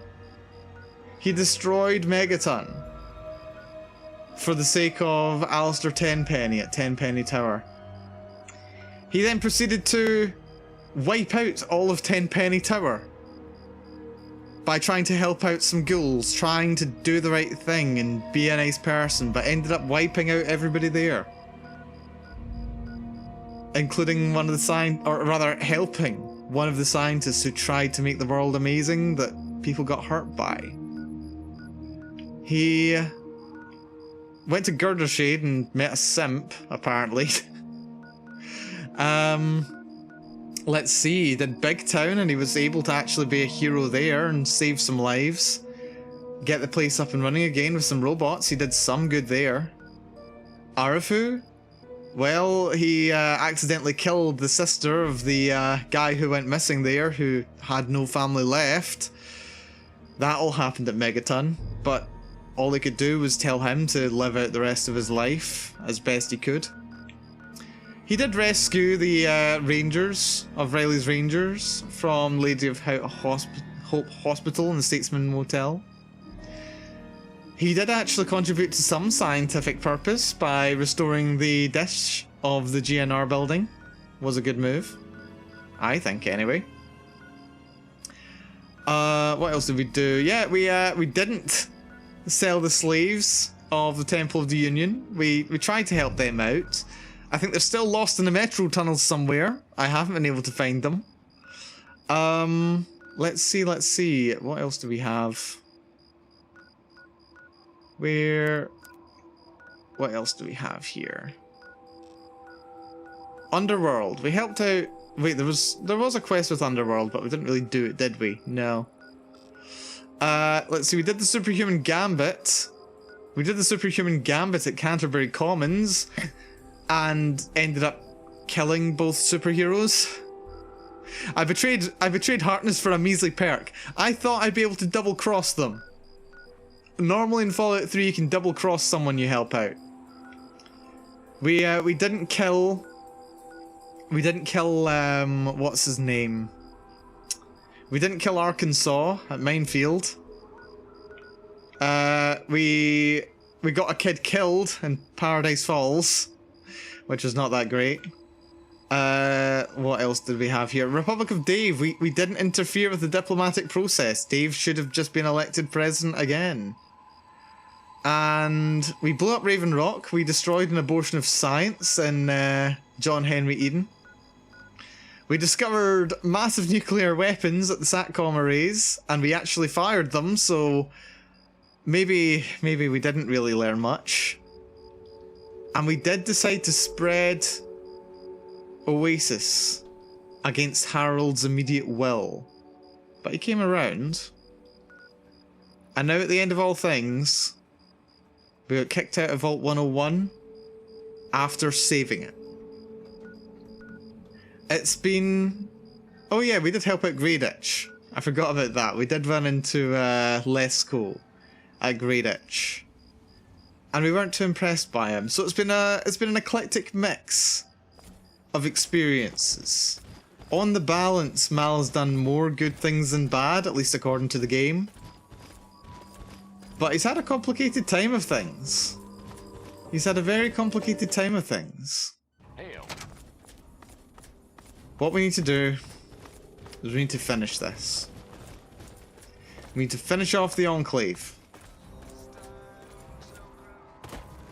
He destroyed Megaton. for the sake of Alistair Tenpenny at Tenpenny Tower. He then proceeded to wipe out all of Tenpenny Tower by trying to help out some ghouls, trying to do the right thing and be a nice person, but ended up wiping out everybody there. Including one of the or rather helping one of the scientists who tried to make the world amazing that people got hurt by. He went to Girdershade and met a simp, apparently. Let's see, he did Big Town and he was able to actually be a hero there and save some lives. Get the place up and running again with some robots. He did some good there. Arafu? Well, he accidentally killed the sister of the guy who went missing there, who had no family left. That all happened at Megaton, but all he could do was tell him to live out the rest of his life as best he could. He did rescue the Rangers of Riley's Rangers from Lady of Hope Hospital and the Statesman Motel. He did actually contribute to some scientific purpose by restoring the dish of the GNR building. Was a good move. I think, anyway. What else did we do? Yeah, we didn't sell the slaves of the Temple of the Union. We tried to help them out. I think they're still lost in the metro tunnels somewhere. I haven't been able to find them. Let's see. What else do we have? What else do we have here? Underworld. We helped out. Wait, there was a quest with Underworld, but we didn't really do it, did we? No. Let's see. We did the Superhuman Gambit. We did the Superhuman Gambit at Canterbury Commons, and ended up killing both superheroes. I betrayed Harkness for a measly perk. I thought I'd be able to double cross them. Normally in Fallout 3 you can double cross someone you help out. We didn't kill what's his name? We didn't kill Arkansas at Minefield. We got a kid killed in Paradise Falls, which was not that great. What else did we have here? Republic of Dave. We didn't interfere with the diplomatic process. Dave should have just been elected president again. And we blew up Raven Rock. We destroyed an abortion of science in John Henry Eden. We discovered massive nuclear weapons at the SATCOM arrays, and we actually fired them, so maybe we didn't really learn much. And we did decide to spread Oasis against Harold's immediate will. But he came around. And now at the end of all things, we got kicked out of Vault 101 after saving it. It's been... Oh yeah, we did help out Greyditch. I forgot about that. We did run into Lesko at Greyditch. And we weren't too impressed by him. So it's been an eclectic mix of experiences. On the balance, Mal has done more good things than bad, at least according to the game. But he's had a complicated time of things. He's had a very complicated time of things. What we need to do is we need to finish this. We need to finish off the Enclave.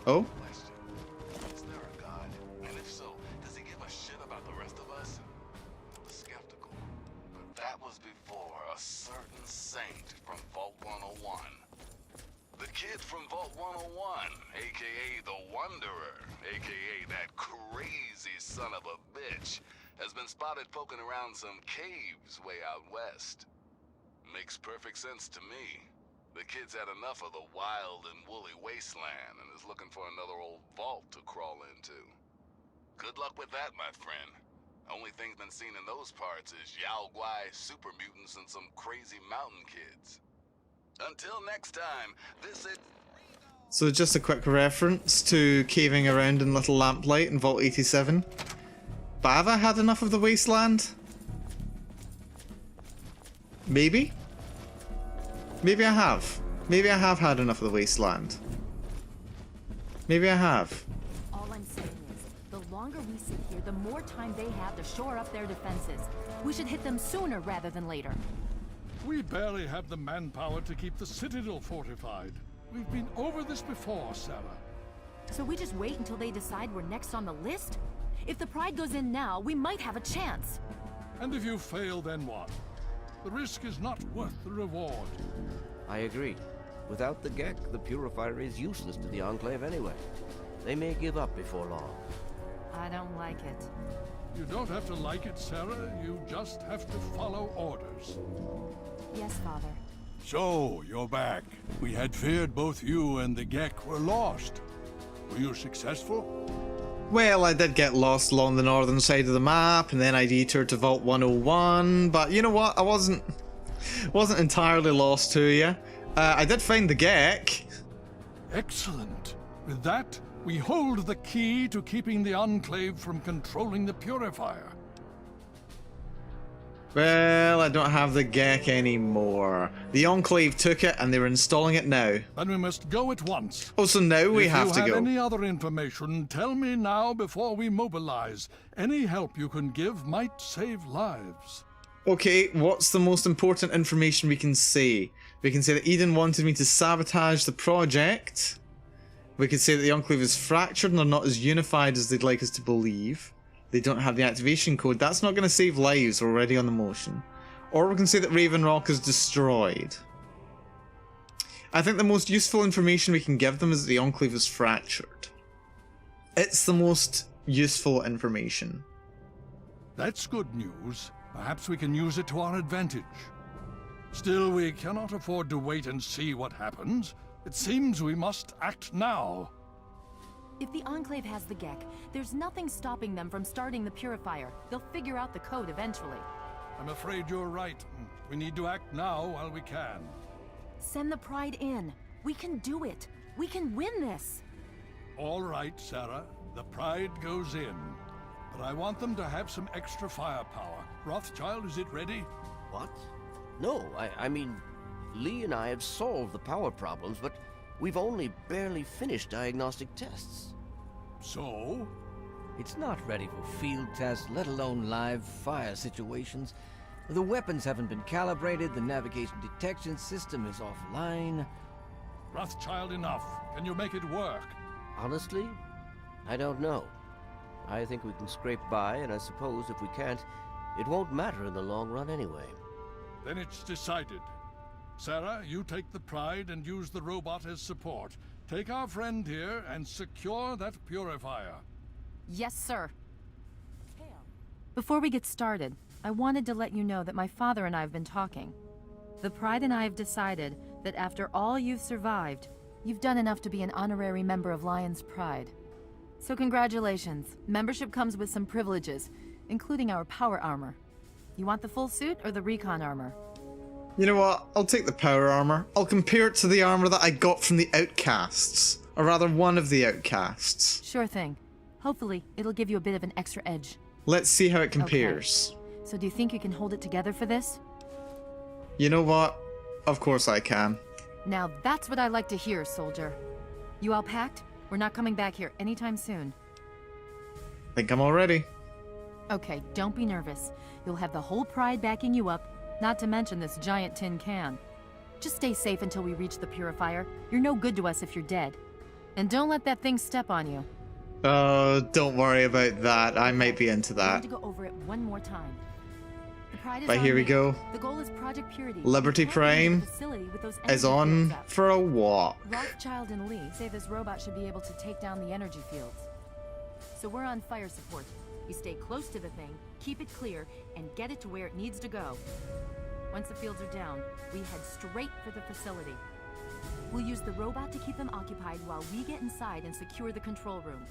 Oh? Is there a god? And if so, does he give a shit about the rest of us? I was skeptical, but that was before a certain saint from Vault 101. The kid from Vault 101, aka the Wanderer, aka that crazy son of a bitch, has been spotted poking around some caves way out west. Makes perfect sense to me. The kid's had enough of the wild and woolly wasteland and is looking for another old vault to crawl into. Good luck with that, my friend. Only thing's been seen in those parts is Yao Guai super mutants and some crazy mountain kids. Until next time, this is... So just a quick reference to caving around in Little Lamplight in Vault 87. But have I had enough of the wasteland? Maybe? Maybe I have. Maybe I have had enough of the wasteland. Maybe I have. All I'm saying is, the longer we sit here, the more time they have to shore up their defenses. We should hit them sooner rather than later. We barely have the manpower to keep the Citadel fortified. We've been over this before, Sarah. So we just wait until they decide we're next on the list? If the Pride goes in now, we might have a chance. And if you fail, then what? The risk is not worth the reward. I agree. Without the Gek, the Purifier is useless to the Enclave anyway. They may give up before long. I don't like it. You don't have to like it, Sarah. You just have to follow orders. Yes, Father. So, you're back. We had feared both you and the Gek were lost. Were you successful? Well, I did get lost along the northern side of the map, and then I detoured to Vault 101, but you know what? I wasn't entirely lost to you. I did find the Gek. Excellent. With that, we hold the key to keeping the Enclave from controlling the Purifier. Well, I don't have the Gek anymore. The Enclave took it and they're installing it now. Then we must go at once. Oh, so now we have to go. If you have any other information, tell me now before we mobilize. Any help you can give might save lives. Okay, what's the most important information we can say? We can say that Eden wanted me to sabotage the project. We could say that the Enclave is fractured and they're not as unified as they'd like us to believe. They don't have the activation code. That's not going to save lives. We're already on the motion. Or we can say that Raven Rock is destroyed. I think the most useful information we can give them is that the Enclave is fractured. It's the most useful information. That's good news. Perhaps we can use it to our advantage. Still, we cannot afford to wait and see what happens. It seems we must act now. If the Enclave has the Gek, there's nothing stopping them from starting the Purifier. They'll figure out the code eventually. I'm afraid you're right. We need to act now while we can. Send the Pride in. We can do it. We can win this. All right, Sarah. The Pride goes in. But I want them to have some extra firepower. Rothschild, is it ready? What? No, I mean, Lee and I have solved the power problems, but we've only barely finished diagnostic tests. So? It's not ready for field tests, let alone live fire situations. The weapons haven't been calibrated, the navigation detection system is offline. Rothschild, enough. Can you make it work? Honestly, I don't know. I think we can scrape by, and I suppose if we can't, it won't matter in the long run anyway. Then it's decided. Sarah, you take the Pride and use the robot as support. Take our friend here and secure that Purifier. Yes, sir. Before we get started, I wanted to let you know that my father and I have been talking. The Pride and I have decided that after all you've survived, you've done enough to be an honorary member of Lion's Pride. So congratulations. Membership comes with some privileges, including our power armor. You want the full suit or the recon armor? You know what? I'll take the power armor. I'll compare it to the armor that I got from the Outcasts. Or rather, one of the Outcasts. Sure thing. Hopefully, it'll give you a bit of an extra edge. Let's see how it compares. Okay. So do you think you can hold it together for this? You know what? Of course I can. Now that's what I like to hear, soldier. You all packed? We're not coming back here anytime soon. Think I'm all ready. Okay, don't be nervous. You'll have the whole Pride backing you up, not to mention this giant tin can. Just stay safe until we reach the Purifier. You're no good to us if you're dead. And don't let that thing step on you. Oh, don't worry about that. I might be into I'm that. going to go over it one more time. The Pride is But on here we me. go. The goal is Project Purity. Liberty We can't get into Prime the facility with those is energy on fields up. for a walk. Rothschild and Lee say this robot should be able to take down the energy fields. So we're on fire support. We stay close to the thing, keep it clear, and get it to where it needs to go. Once the fields are down, we head straight for the facility. We'll use the robot to keep them occupied while we get inside and secure the control room.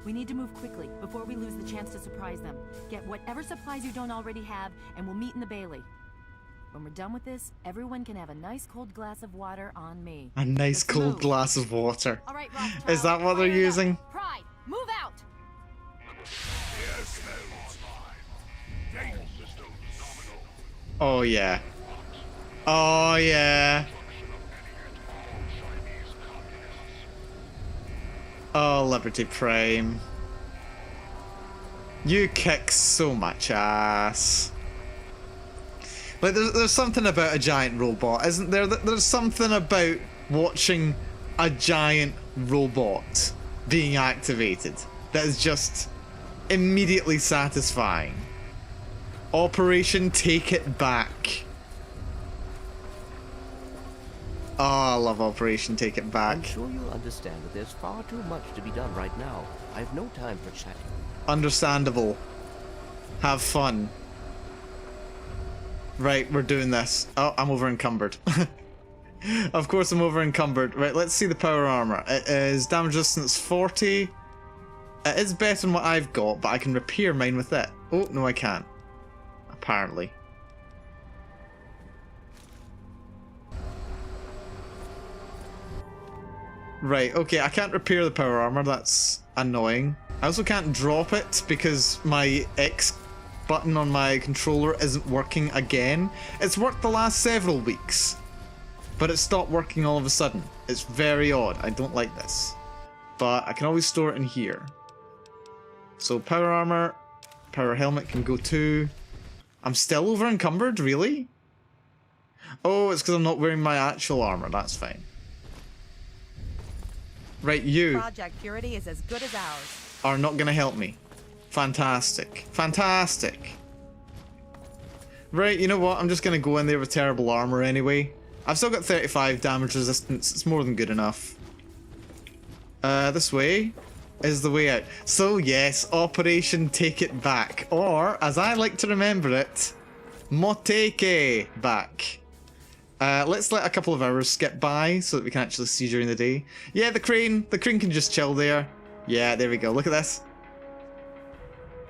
We need to move quickly before we lose the chance to surprise them. Get whatever supplies you don't already have, and we'll meet in the Bailey. When we're done with this, everyone can have a nice cold glass of water on me. A nice Let's cold move. glass of water. All right, Rothschild, Is that what they're fire it up. using? Pride, move out! Oh yeah. Oh yeah. Oh, Liberty Prime. You kick so much ass. Like, there's something about a giant robot, isn't there? There's something about watching a giant robot being activated that is just immediately satisfying. Operation Take It Back. Oh, I love Operation Take It Back. I'm sure you'll understand that there's far too much to be done right now. I have no time for chatting. Understandable. Have fun. Right, we're doing this. Oh, I'm over encumbered. Of course I'm over encumbered. Right, let's see the power armor. It is damage resistance 40. It is better than what I've got, but I can repair mine with it. Oh, no I can't. Apparently. Right, okay, I can't repair the power armor, that's annoying. I also can't drop it because my X button on my controller isn't working again. It's worked the last several weeks, but it stopped working all of a sudden. It's very odd, I don't like this. But I can always store it in here. So power armor, power helmet can go too. I'm still over encumbered, really? Oh, it's because I'm not wearing my actual armor, that's fine. Right, you Project Purity is as good as ours. Are not gonna help me. Fantastic. Fantastic. Right, you know what? I'm just gonna go in there with terrible armor anyway. I've still got 35 damage resistance. It's more than good enough. This way is the way out. So yes, Operation Take It Back. Or, as I like to remember it, Motteke back. Let's let a couple of hours skip by so that we can actually see during the day. Yeah, the crane can just chill there. Yeah, there we go. Look at this.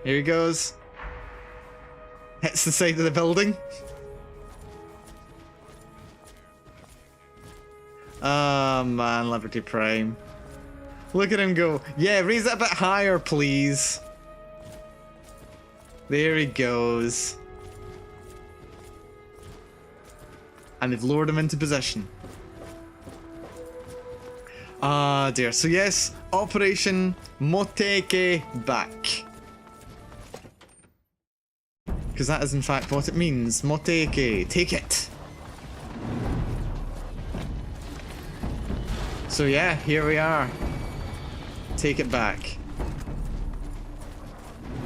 Here he goes. Hits the side of the building. Oh man, Liberty Prime. Look at him go. Yeah, raise it a bit higher, please. There he goes. And they've lowered him into position. Ah, dear. So yes, Operation Motteke back. Because that is in fact what it means. Motteke. Take it. So yeah, here we are. Take it back.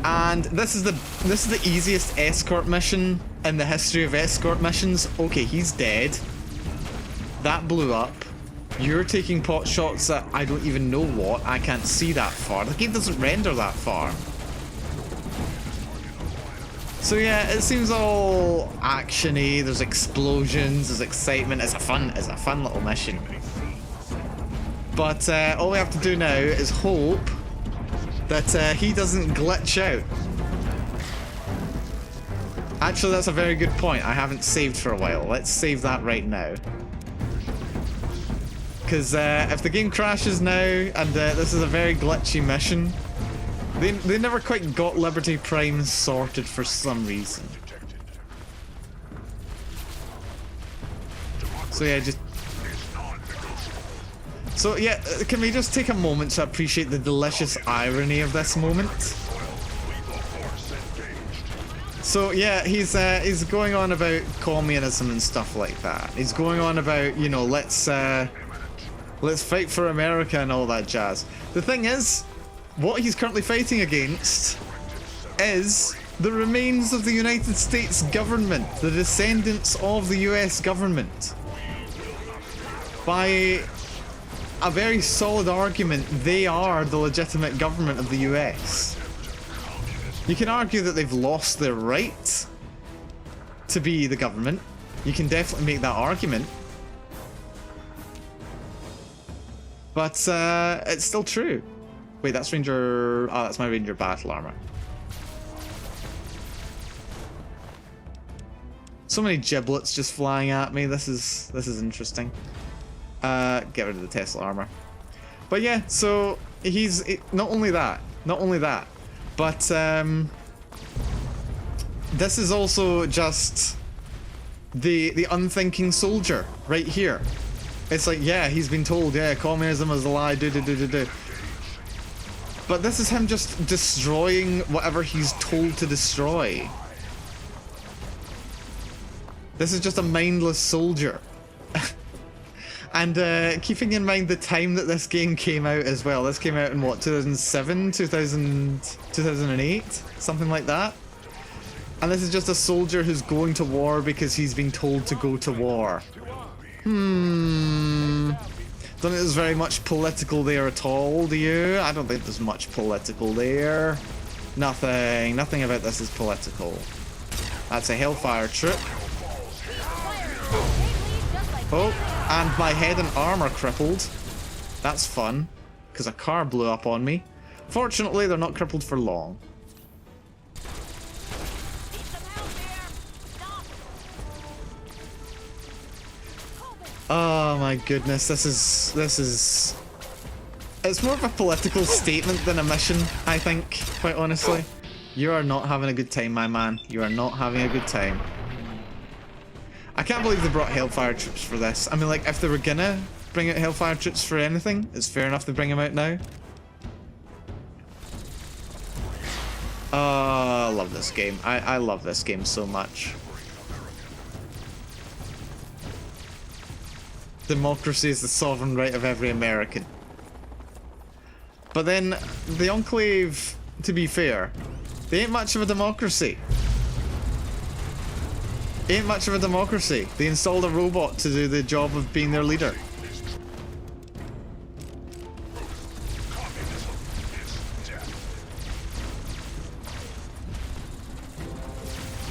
And this is the easiest escort mission in the history of escort missions. Okay, he's dead. That blew up. You're taking pot shots at I don't even know what. I can't see that far. The game doesn't render that far. So yeah, it seems all action-y. There's explosions, there's excitement. It's a fun little mission. But all we have to do now is hope that he doesn't glitch out. Actually, that's a very good point. I haven't saved for a while. Let's save that right now. Because if the game crashes now, and this is a very glitchy mission, they never quite got Liberty Prime sorted for some reason. So yeah, can we just take a moment to appreciate the delicious irony of this moment? So yeah, he's going on about communism and stuff like that. He's going on about, you know, let's fight for America and all that jazz. The thing is, what he's currently fighting against is the remains of the United States government, the descendants of the US government. By a very solid argument, they are the legitimate government of the US. You can argue that they've lost their right to be the government. You can definitely make that argument. But it's still true. Wait, that's Ranger... Oh, that's my Ranger battle armor. So many giblets just flying at me. This is interesting. Get rid of the Tesla armor. But yeah, so he's... Not only that, but this is also just the unthinking soldier right here. It's like, yeah, he's been told, yeah, communism is a lie, do. But this is him just destroying whatever he's told to destroy. This is just a mindless soldier. And keeping in mind the time that this game came out as well. This came out in what, 2007, 2008? Something like that. And this is just a soldier who's going to war because he's been told to go to war. Don't think there's very much political there at all, do you? I don't think there's much political there. Nothing. Nothing about this is political. That's a Hellfire troop. Oh, and my head and arm are crippled. That's fun, because a car blew up on me. Fortunately, they're not crippled for long. Oh my goodness, this is... It's more of a political statement than a mission, I think, quite honestly. You are not having a good time, my man. You are not having a good time. I can't believe they brought Hellfire troops for this. I mean, like, if they were gonna bring out Hellfire troops for anything, it's fair enough to bring them out now. Oh, I love this game. I love this game so much. Democracy is the sovereign right of every American. But then, the Enclave, to be fair, they ain't much of a democracy. Ain't much of a democracy. They installed a robot to do the job of being their leader.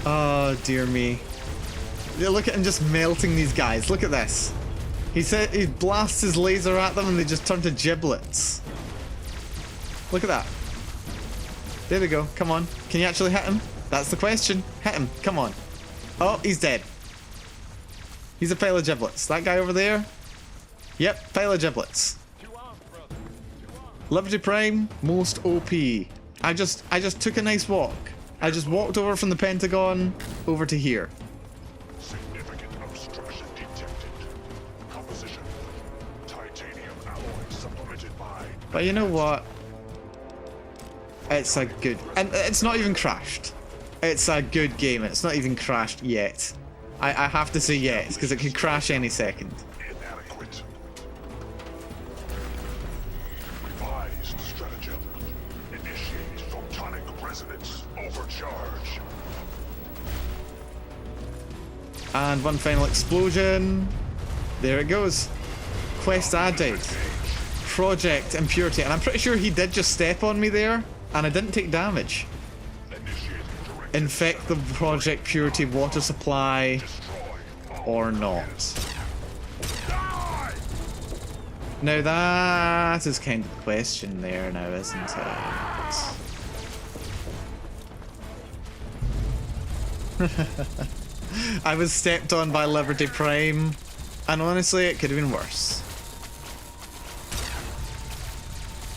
Oh, dear me. Yeah, look at him just melting these guys. Look at this. He said he blasts his laser at them and they just turn to giblets. Look at that. There we go. Come on. Can you actually hit him? That's the question. Hit him. Come on. Oh, he's dead. He's a pile of giblets. That guy over there? Yep, pile of giblets. Liberty Prime, most OP. I just took a nice walk. I just walked over from the Pentagon over to here. Significant obstruction detected. Composition: titanium alloy supplemented by. But you know what? It's a good, and it's not even crashed. It's a good game. It's not even crashed yet. I have to say yes, because it could crash any second. Inadequate. Revised stratagem. Initiate photonic resonance overcharge. And one final explosion. There it goes. Quest added. Project Impurity. And I'm pretty sure he did just step on me there, and I didn't take damage. Infect the Project Purity water supply or not. Now that is kind of the question there now, isn't it? I was stepped on by Liberty Prime, and honestly it could have been worse.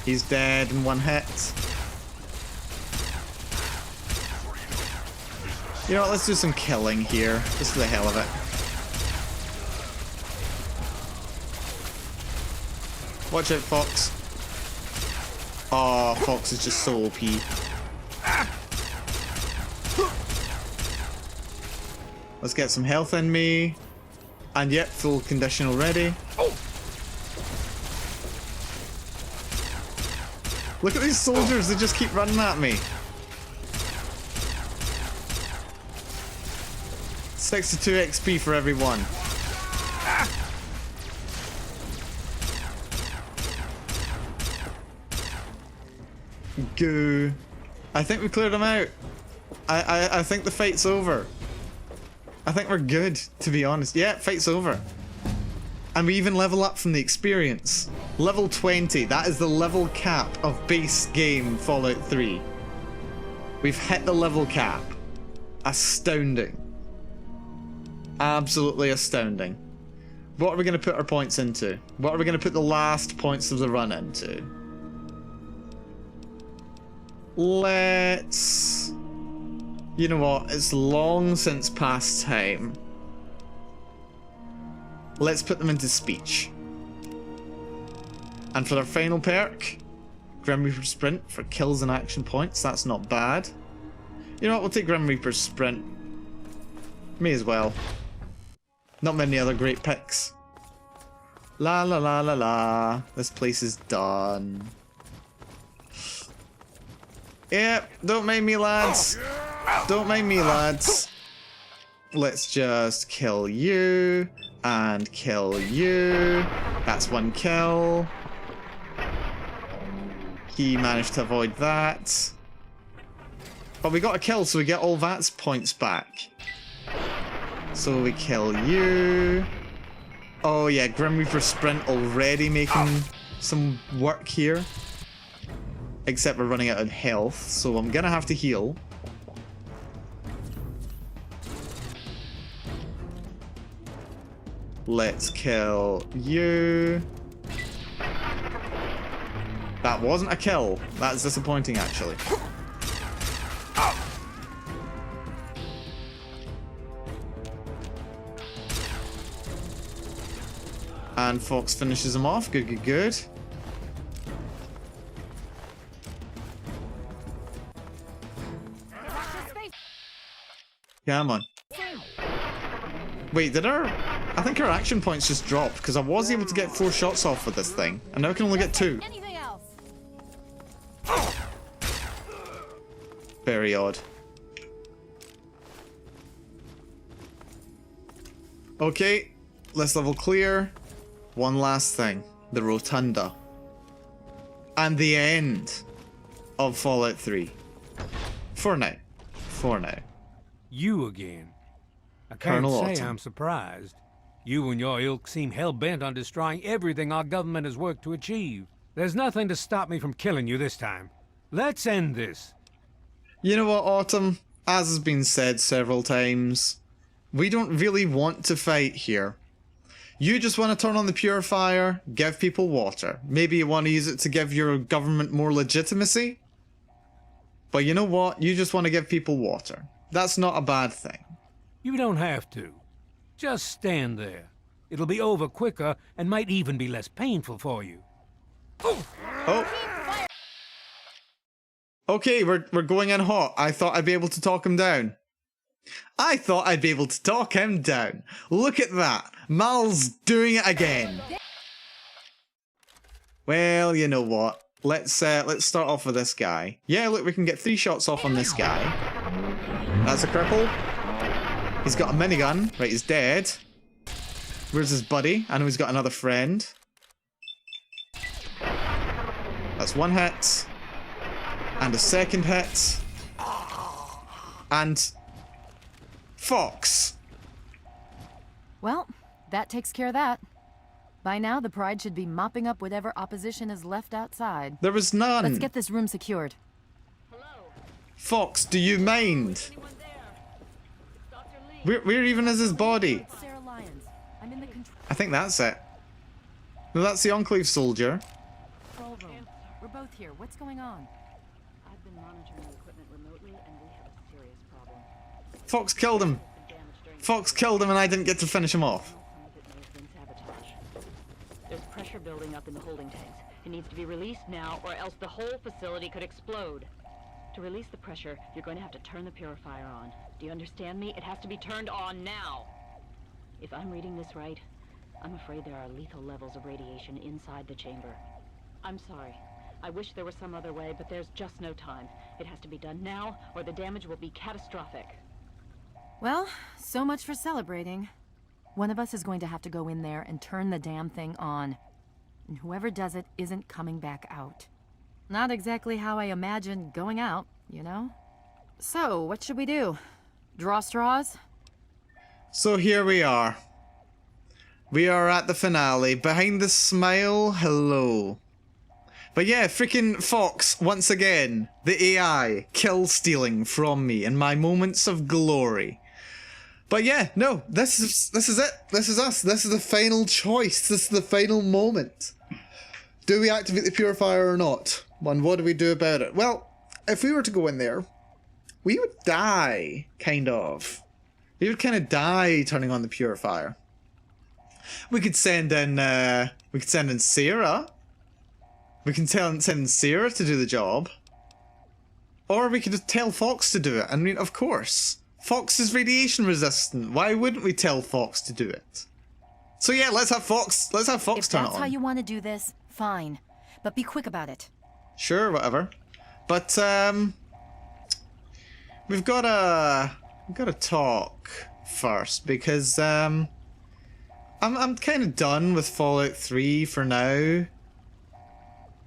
He's dead in one hit. You know what, let's do some killing here, just for the hell of it. Watch out, Fox. Oh, Fox is just so OP. Let's get some health in me. And yep, full condition already. Oh! Look at these soldiers, they just keep running at me. 62 XP for everyone. Go. I think we cleared them out. I think the fight's over. I think we're good, to be honest. Yeah, fight's over. And we even level up from the experience. Level 20, that is the level cap of base game Fallout 3. We've hit the level cap. Astounding. Absolutely astounding. What are we going to put our points into? What are we going to put the last points of the run into? Let's... You know what? It's long since past time. Let's put them into speech. And for our final perk, Grim Reaper Sprint for kills and action points. That's not bad. You know what? We'll take Grim Reaper Sprint. May as well. Not many other great picks. La la la la la. This place is done. Yeah, don't mind me, lads. Don't mind me, lads. Let's just kill you. And kill you. That's one kill. He managed to avoid that. But we got a kill, so we get all VATS points back. So we kill you. Oh yeah, Grim Reaper Sprint already making some work here. Except we're running out of health, so I'm gonna have to heal. Let's kill you. That wasn't a kill. That's disappointing, actually. And Fox finishes him off. Good, good, good. Come on. Wait, did our... I think our action points just dropped, because I was able to get 4 shots off with this thing, and now I can only get 2. Very odd. Okay, let's level clear. One last thing. The Rotunda. And the end of Fallout 3. For now. For now. You again. I can't Colonel say Autumn. I'm surprised. You and your ilk seem hell-bent on destroying everything our government has worked to achieve. There's nothing to stop me from killing you this time. Let's end this. You know what, Autumn? As has been said several times, we don't really want to fight here. You just want to turn on the purifier, give people water. Maybe you want to use it to give your government more legitimacy? But you know what? You just want to give people water. That's not a bad thing. You don't have to. Just stand there. It'll be over quicker and might even be less painful for you. Oh. Okay, we're going in hot. I thought I'd be able to talk him down. I thought I'd be able to talk him down. Look at that. Mal's doing it again. Well, you know what? Let's start off with this guy. Yeah, look, we can get 3 shots off on this guy. That's a cripple. He's got a minigun. Right, he's dead. Where's his buddy? I know he's got another friend. That's 1 hit. And a second hit. And... Fox! Well, that takes care of that. By now, the Pride should be mopping up whatever opposition is left outside. There was none. Let's get this room secured. Fox, do you mind? Where even is his body? I think that's it. No, that's the Enclave soldier. Control room. We're both here. What's going on? I've been monitoring the equipment remotely, and we have a serious problem. Fox killed him. Fox killed him and I didn't get to finish him off. There's pressure building up in the holding tanks. It needs to be released now, or else the whole facility could explode. To release the pressure, you're going to have to turn the purifier on. Do you understand me? It has to be turned on now. If I'm reading this right, I'm afraid there are lethal levels of radiation inside the chamber. I'm sorry. I wish there was some other way, but there's just no time. It has to be done now, or the damage will be catastrophic. Well, so much for celebrating. One of us is going to have to go in there and turn the damn thing on. And whoever does it isn't coming back out. Not exactly how I imagined going out, you know? So, what should we do? Draw straws? So here we are. We are at the finale. Behind the smile, hello. But yeah, freaking Fox, once again, the AI, kill stealing from me in my moments of glory. But yeah, no, this is it. This is us. This is the final choice. This is the final moment. Do we activate the purifier or not? And what do we do about it? Well, if we were to go in there, we would die, kind of. We would kind of die turning on the purifier. We could send in Sarah. We can send Sarah to do the job. Or we could just tell Fox to do it. I mean, of course. Fox is radiation resistant. Why wouldn't we tell Fox to do it? So yeah, let's have Fox turn it on. If that's how you want to do this, fine. But be quick about it. Sure, whatever. But we've gotta talk first because I'm kind of done with Fallout 3 for now.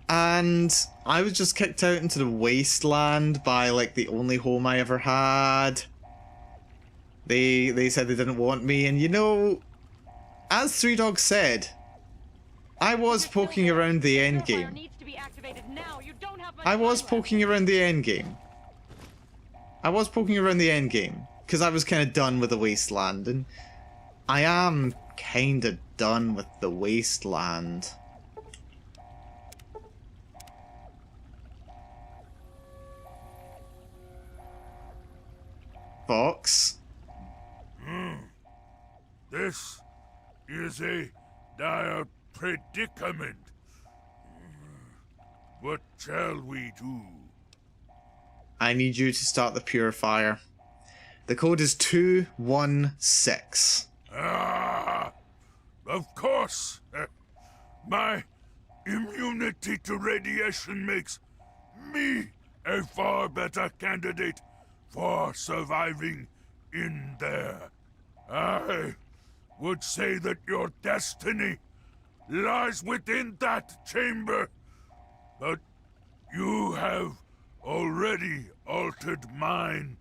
And I was just kicked out into the wasteland by like the only home I ever had. They said they didn't want me, and you know, as Three Dogs said, I was poking around the end game. I was poking around the end game. Because I was kind of done with the wasteland, and I am kind of done with the wasteland. Fox? This is a dire predicament. What shall we do? I need you to start the purifier. The code is 216. Ah, of course. My immunity to radiation makes me a far better candidate for surviving in there. I would say that your destiny lies within that chamber, but you have already altered mine.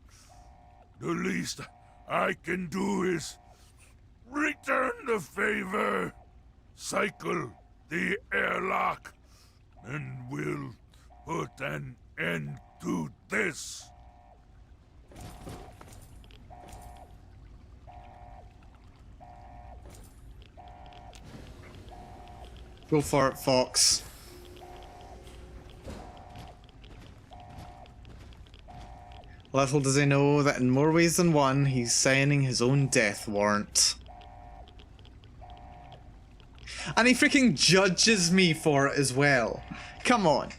The least I can do is return the favor, cycle the airlock, and we'll put an end to this. Go for it, Fox. Little does he know that in more ways than one, he's signing his own death warrant. And he freaking judges me for it as well. Come on.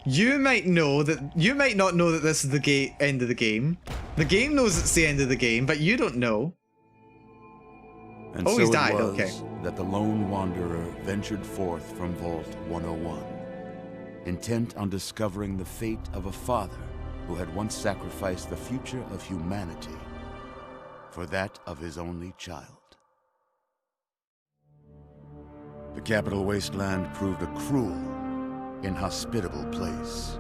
You might not know that this is the end of the game. The game knows it's the end of the game, but you don't know. And oh, so he's died, it was okay. that the lone wanderer ventured forth from Vault 101, intent on discovering the fate of a father who had once sacrificed the future of humanity for that of his only child. The capital wasteland proved a cruel, inhospitable place.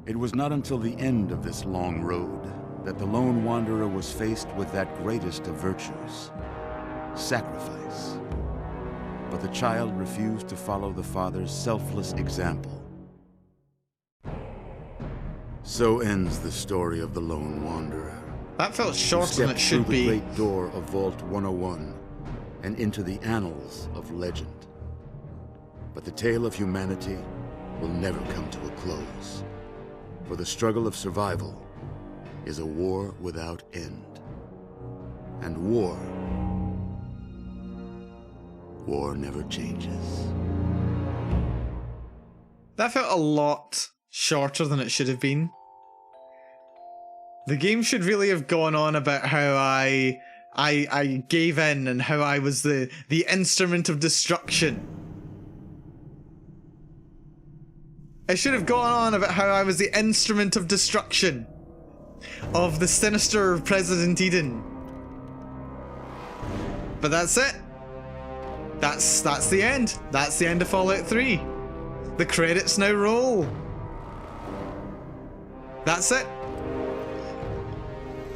It was not until the end of this long road that the lone wanderer was faced with that greatest of virtues, sacrifice. But the child refused to follow the father's selfless example. So ends the story of the lone wanderer. That felt shorter than it should be. Through the great door of Vault 101 and into the annals of legend. But the tale of humanity will never come to a close. For the struggle of survival is a war without end. And war never changes. That felt a lot shorter than it should have been. The game should really have gone on about how I gave in and how I was the instrument of destruction. It should have gone on about how I was the instrument of destruction of the sinister President Eden. But that's it. That's the end. That's the end of Fallout 3. The credits now roll. That's it.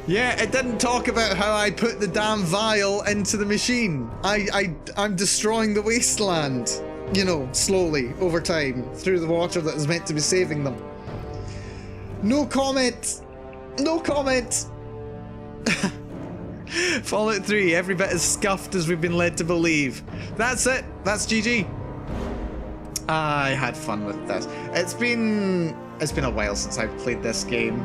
Yeah, it didn't talk about how I put the damn vial into the machine. I'm destroying the wasteland. You know, slowly, over time, through the water that is meant to be saving them. No comment! No comment! Fallout 3, every bit as scuffed as we've been led to believe. That's it. That's GG. I had fun with this. It's been a while since I've played this game.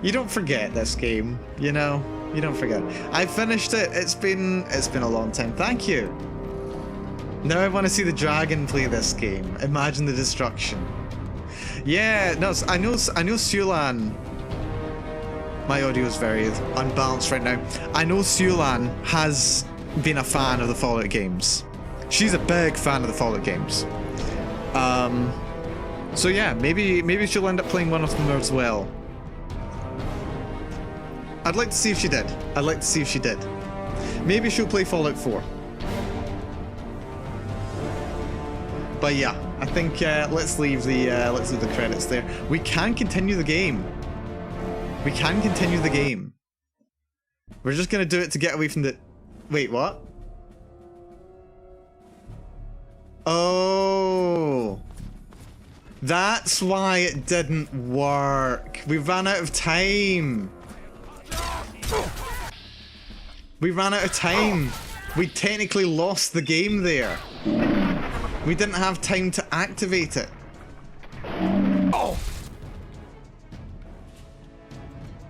You don't forget this game, you know? You don't forget. I finished it. It's been a long time. Thank you. Now I want to see the dragon play this game. Imagine the destruction. Yeah, no, I know Sulan. My audio is very unbalanced right now. I know Sulan has been a fan of the Fallout games. She's a big fan of the Fallout games. So yeah, maybe she'll end up playing one of them as well. I'd like to see if she did. I'd like to see if she did. Maybe she'll play Fallout 4. But yeah, I think let's leave the credits there. We can continue the game. We can continue the game. We're just gonna do it to get away from the... Wait, what? Oh, that's why it didn't work. We ran out of time. We ran out of time. We technically lost the game there. We didn't have time to activate it.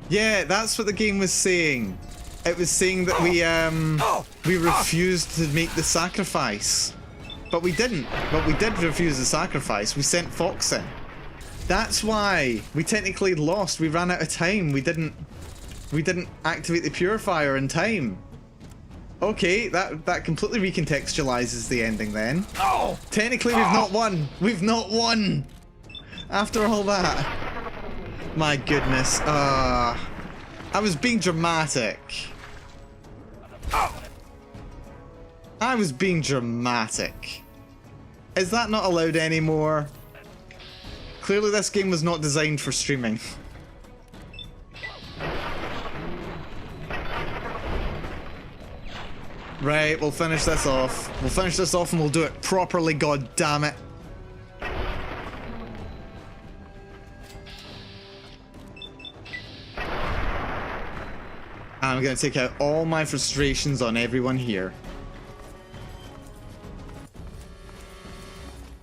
Yeah, that's what the game was saying. It was saying that we refused to make the sacrifice. But we didn't. But we did refuse the sacrifice. We sent Fox in. That's why we technically lost. We ran out of time. We didn't activate the purifier in time. Okay, that completely recontextualizes the ending then. Technically we've not won. We've not won. After all that. My goodness. I was being dramatic. I was being dramatic. Is that not allowed anymore? Clearly this game was not designed for streaming. Right, we'll finish this off. We'll finish this off and we'll do it properly, god damn it. I'm gonna take out all my frustrations on everyone here.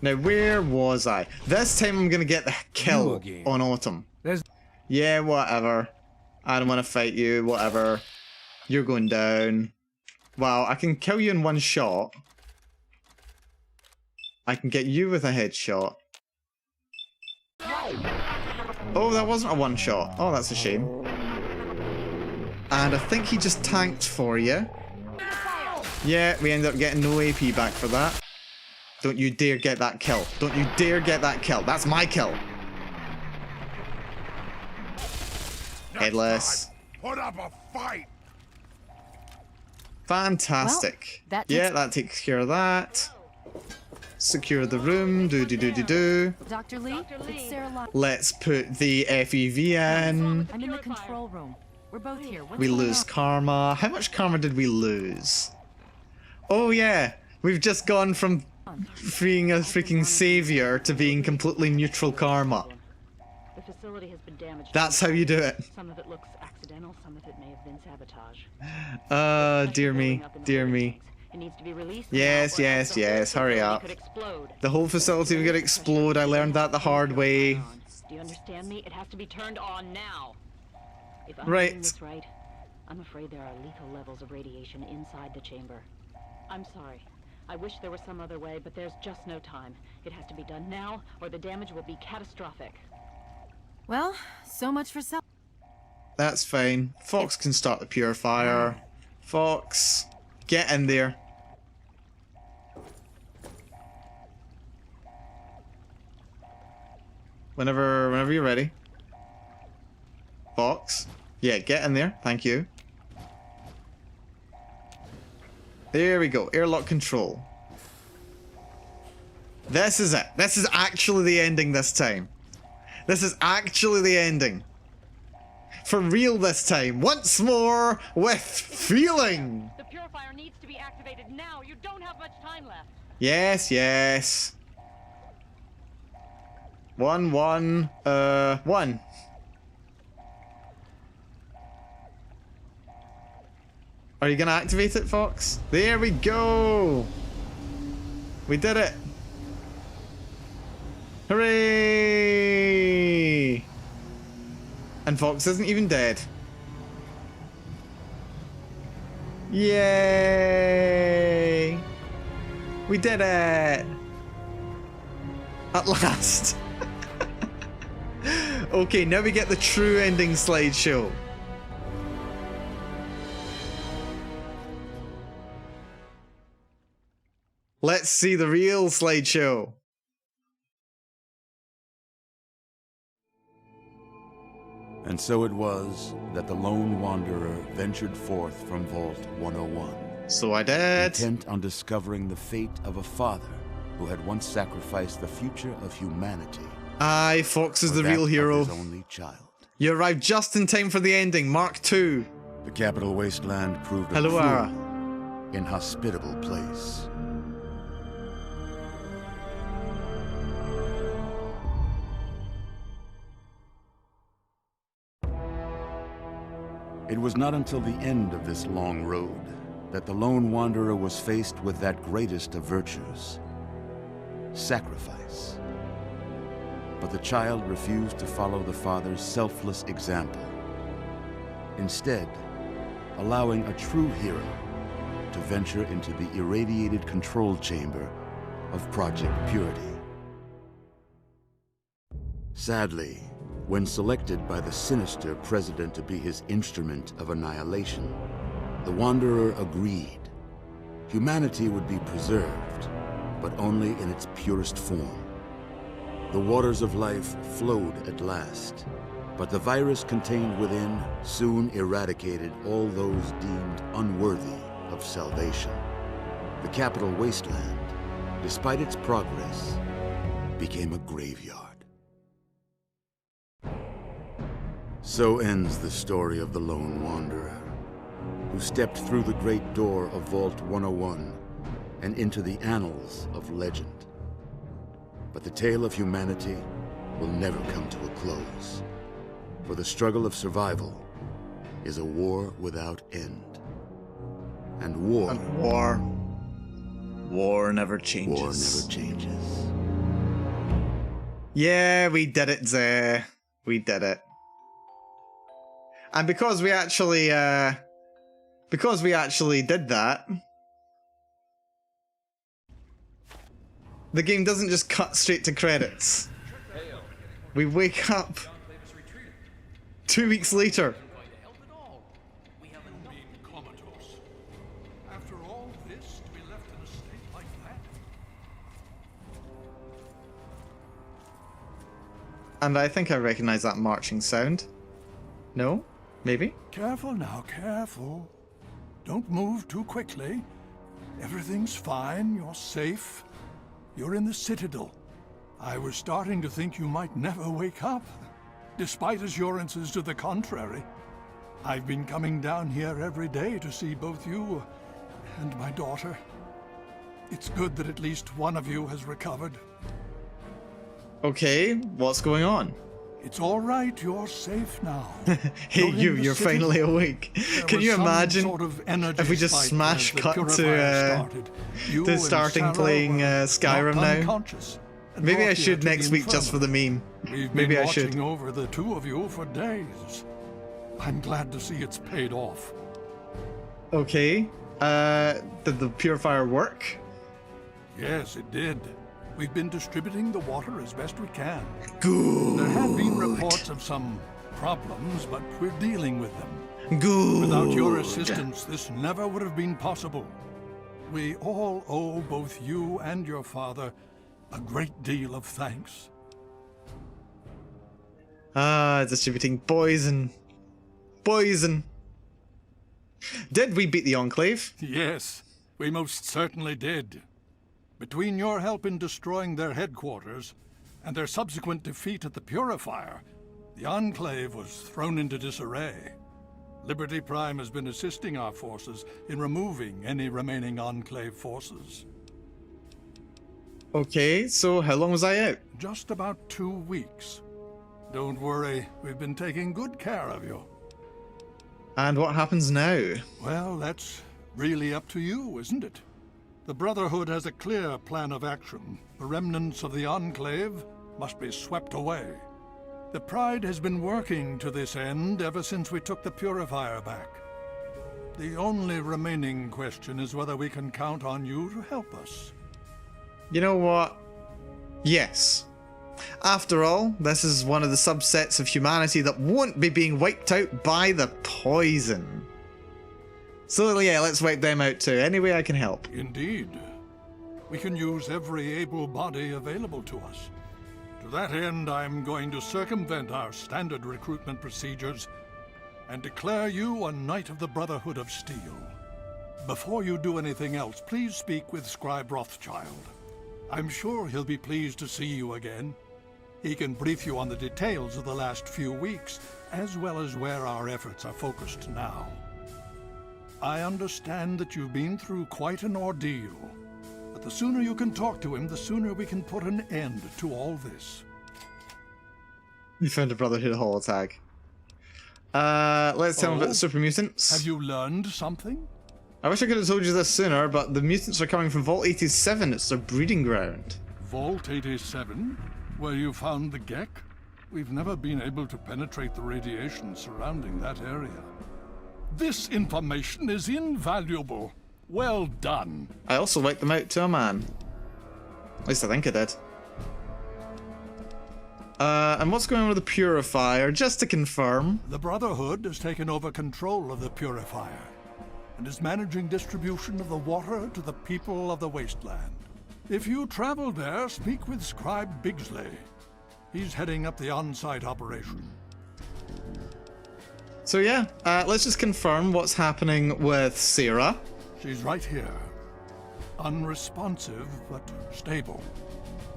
Now, where was I? This time I'm gonna get the kill on Autumn. Yeah, whatever. I don't want to fight you, whatever. You're going down. Wow, I can kill you in one shot. I can get you with a headshot. Oh, that wasn't a one shot. Oh, that's a shame. And I think he just tanked for you. Yeah, we ended up getting no AP back for that. Don't you dare get that kill. Don't you dare get that kill. That's my kill. Headless. Put up a fight. Fantastic. Well, that takes care of that. Secure the room. Do. Dr. Lee, it's Sarah. Let's put the FEV in. I'm in the control room. We're both here. We lose karma. How much karma did we lose? Oh yeah, we've just gone from freeing a freaking savior to being completely neutral karma. The facility has been damaged. That's how you do it. Some of it looks accidental, some of it may have been sabotage. Dear me, dear me. It needs to be released. Yes, hurry up. The whole facility will explode. I learned that the hard way. Do you understand me? It has to be turned on now. If I'm Right. doing this right, I'm afraid there are lethal levels of radiation inside the chamber. I'm sorry. I wish there was some other way, but there's just no time. It has to be done now, or the damage will be catastrophic. Well, so much for self. That's fine. Fox can start the purifier. Fox, get in there. Whenever you're ready. Fox. Yeah, get in there. Thank you. There we go. Airlock control. This is it. This is actually the ending this time. This is actually the ending. For real this time. Once more with feeling. The purifier needs to be activated now. You don't have much time left. Yes. 1. Are you gonna activate it, Fox? There we go! We did it! Hooray! And Fox isn't even dead. Yay! We did it! At last! Okay, now we get the true ending slideshow. Let's see the real slideshow. And so it was that the lone wanderer ventured forth from Vault 101. So I did. Intent on discovering the fate of a father who had once sacrificed the future of humanity. Aye, Fox is the real hero. His only child. You arrived just in time for the ending, Mark II. The capital wasteland proved a Hello, cruel, Ara. inhospitable place. It was not until the end of this long road that the lone wanderer was faced with that greatest of virtues, sacrifice. But the child refused to follow the father's selfless example, instead allowing a true hero to venture into the irradiated control chamber of Project Purity. Sadly, when selected by the sinister president to be his instrument of annihilation, the Wanderer agreed. Humanity would be preserved, but only in its purest form. The waters of life flowed at last, but the virus contained within soon eradicated all those deemed unworthy of salvation. The capital wasteland, despite its progress, became a graveyard. So ends the story of the lone wanderer, who stepped through the great door of Vault 101 and into the annals of legend. But the tale of humanity will never come to a close, for the struggle of survival is a war without end. And war never changes. War never changes. Yeah, we did it, Zeh. We did it. And because we actually did that, the game doesn't just cut straight to credits. We wake up 2 weeks later. After all this, to be left in a state like that? And I think I recognize that marching sound. No? Maybe? Careful now, careful. Don't move too quickly. Everything's fine, you're safe. You're in the Citadel. I was starting to think you might never wake up, despite assurances to the contrary. I've been coming down here every day to see both you and my daughter. It's good that at least one of you has recovered. Okay, what's going on? It's all right, you're safe now. Hey, you're finally awake. Can you imagine if we just smash cut to starting playing Skyrim now? Maybe I should next week just for the meme. Maybe I should. We've been watching over the two of you for days. I'm glad to see it's paid off. Okay. Did the purifier work? Yes, it did. We've been distributing the water as best we can. Good. There have been reports of some problems, but we're dealing with them. Good. Without your assistance, this never would have been possible. We all owe both you and your father a great deal of thanks. Distributing poison. Poison. Did we beat the Enclave? Yes, we most certainly did. Between your help in destroying their headquarters and their subsequent defeat at the Purifier, the Enclave was thrown into disarray. Liberty Prime has been assisting our forces in removing any remaining Enclave forces. Okay, so how long was I out? Just about 2 weeks. Don't worry, we've been taking good care of you. And what happens now? Well, that's really up to you, isn't it? The Brotherhood has a clear plan of action. The remnants of the Enclave must be swept away. The Pride has been working to this end ever since we took the Purifier back. The only remaining question is whether we can count on you to help us. You know what? Yes. After all, this is one of the subsets of humanity that won't be being wiped out by the poison. So yeah, let's wipe them out too. Any way I can help. Indeed. We can use every able body available to us. To that end, I'm going to circumvent our standard recruitment procedures and declare you a Knight of the Brotherhood of Steel. Before you do anything else, please speak with Scribe Rothschild. I'm sure he'll be pleased to see you again. He can brief you on the details of the last few weeks, as well as where our efforts are focused now. I understand that you've been through quite an ordeal. But the sooner you can talk to him, the sooner we can put an end to all this. You found a Brotherhood holotag. Let's tell him about the super mutants. Have you learned something? I wish I could have told you this sooner, but the mutants are coming from Vault 87. It's their breeding ground. Vault 87? Where you found the Gek? We've never been able to penetrate the radiation surrounding that area. This information is invaluable. Well done. I also wiped them out to a man. At least I think I did. And what's going on with the Purifier? Just to confirm. The Brotherhood has taken over control of the Purifier and is managing distribution of the water to the people of the Wasteland. If you travel there, speak with Scribe Bigsley. He's heading up the on-site operation. So yeah, let's just confirm what's happening with Sarah. She's right here. Unresponsive, but stable.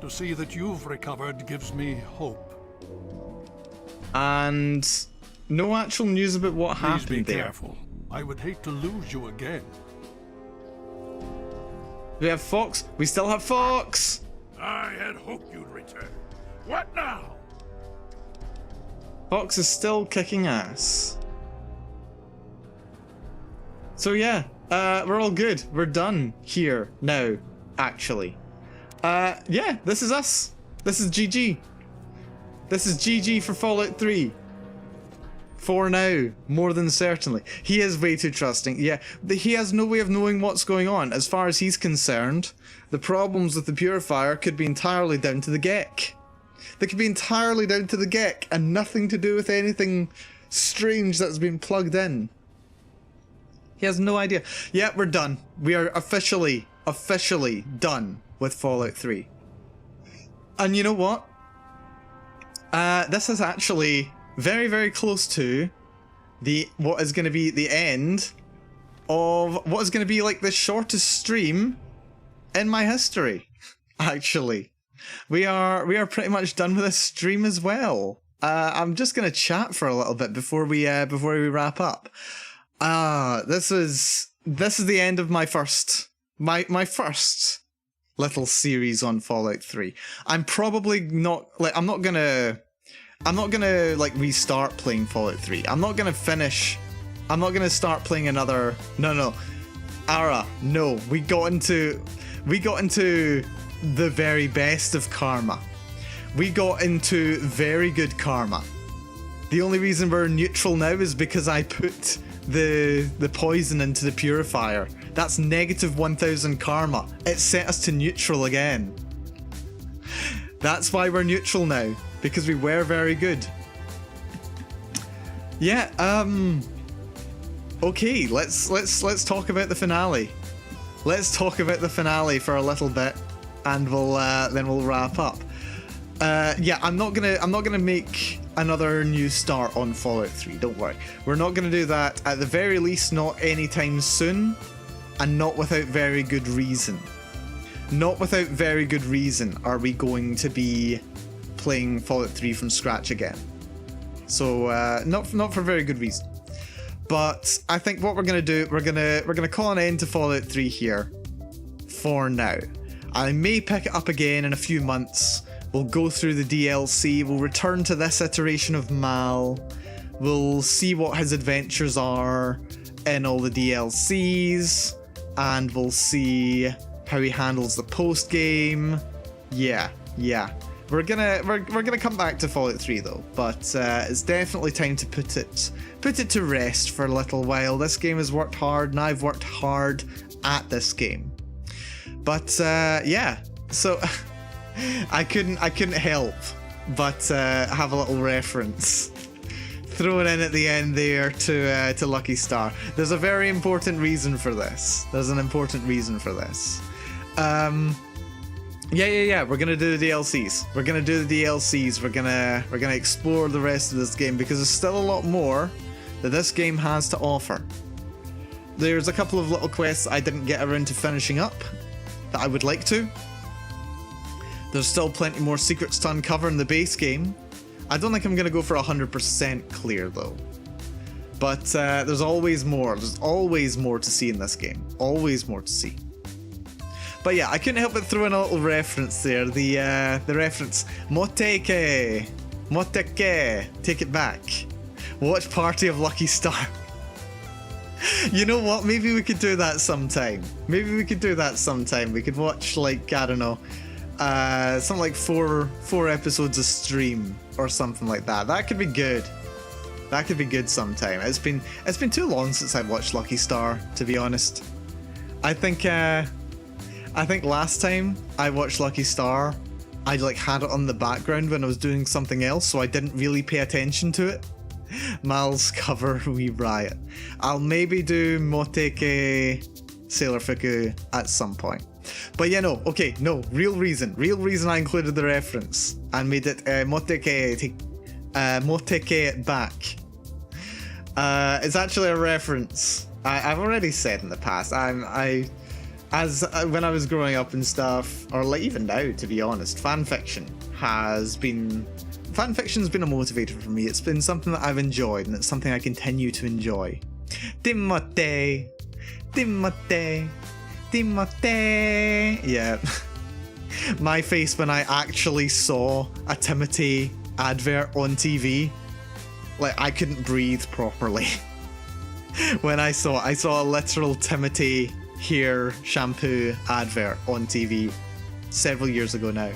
To see that you've recovered gives me hope. And no actual news about what happened there. Please be careful. I would hate to lose you again. We have Fox. We still have Fox. I had hoped you'd return. What now? Fox is still kicking ass. So yeah, we're all good. We're done here now, actually. Yeah, this is us. This is GG. This is GG for Fallout 3. For now, more than certainly. He is way too trusting. Yeah, he has no way of knowing what's going on. As far as he's concerned, the problems with the Purifier could be entirely down to the Gek. They could be entirely down to the Gek and nothing to do with anything strange that's been plugged in. He has no idea. Yeah, we're done. We are officially done with Fallout 3. And you know what? This is actually very, very close to what is going to be the end of what is going to be like the shortest stream in my history. Actually, we are pretty much done with this stream as well. I'm just going to chat for a little bit before we wrap up. This is the end of my first little series on Fallout 3. I'm probably not like I'm not gonna like restart playing Fallout 3. I'm not gonna start playing another. No. Ara, no. We got into the very best of karma. We got into very good karma. The only reason we're neutral now is because I put the poison into the Purifier. That's negative 1000 karma. It set us to neutral again. That's why we're neutral now, because we were very good. Yeah, okay, let's talk about the finale. Let's talk about the finale for a little bit, and then we'll wrap up. Yeah, I'm not gonna make another new start on Fallout 3. Don't worry, we're not gonna do that. At the very least, not anytime soon, and not without very good reason. Not without very good reason are we going to be playing Fallout 3 from scratch again. So not for very good reason. But I think what we're gonna do, we're gonna call an end to Fallout 3 here for now. I may pick it up again in a few months. We'll go through the DLC, we'll return to this iteration of Mal, we'll see what his adventures are in all the DLCs, and we'll see how he handles the post-game. Yeah. we're gonna come back to Fallout 3 though, but it's definitely time to put it to rest for a little while. This game has worked hard, and I've worked hard at this game. But yeah, so I couldn't help but have a little reference thrown in at the end there to Lucky Star. There's a very important reason for this. There's an important reason for this. Yeah. We're gonna do the DLCs. We're gonna explore the rest of this game because there's still a lot more that this game has to offer. There's a couple of little quests I didn't get around to finishing up that I would like to. There's still plenty more secrets to uncover in the base game. I don't think I'm gonna go for 100% clear though. But there's always more. There's always more to see in this game. Always more to see. But yeah, I couldn't help but throw in a little reference there. The reference, Motteke, take it back. Watch Party of Lucky Star. You know what? Maybe we could do that sometime. We could watch, like, I don't know, something like four episodes of stream or something like that. That could be good. That could be good sometime. It's been too long since I've watched Lucky Star, to be honest. I think last time I watched Lucky Star, I like had it on the background when I was doing something else, so I didn't really pay attention to it. Mal's cover wee riot. I'll maybe do Motteke Sailor Fuku at some point. But yeah, no, okay, no, real reason I included the reference and made it Motteke it back. It's actually a reference I've already said in the past. When I was growing up and stuff, or like even now, to be honest, fanfiction's been a motivator for me. It's been something that I've enjoyed, and it's something I continue to enjoy. Timote. Yeah. My face when I actually saw a Timothy advert on TV, like I couldn't breathe properly. When I saw a literal Timothy hair shampoo advert on TV several years ago now.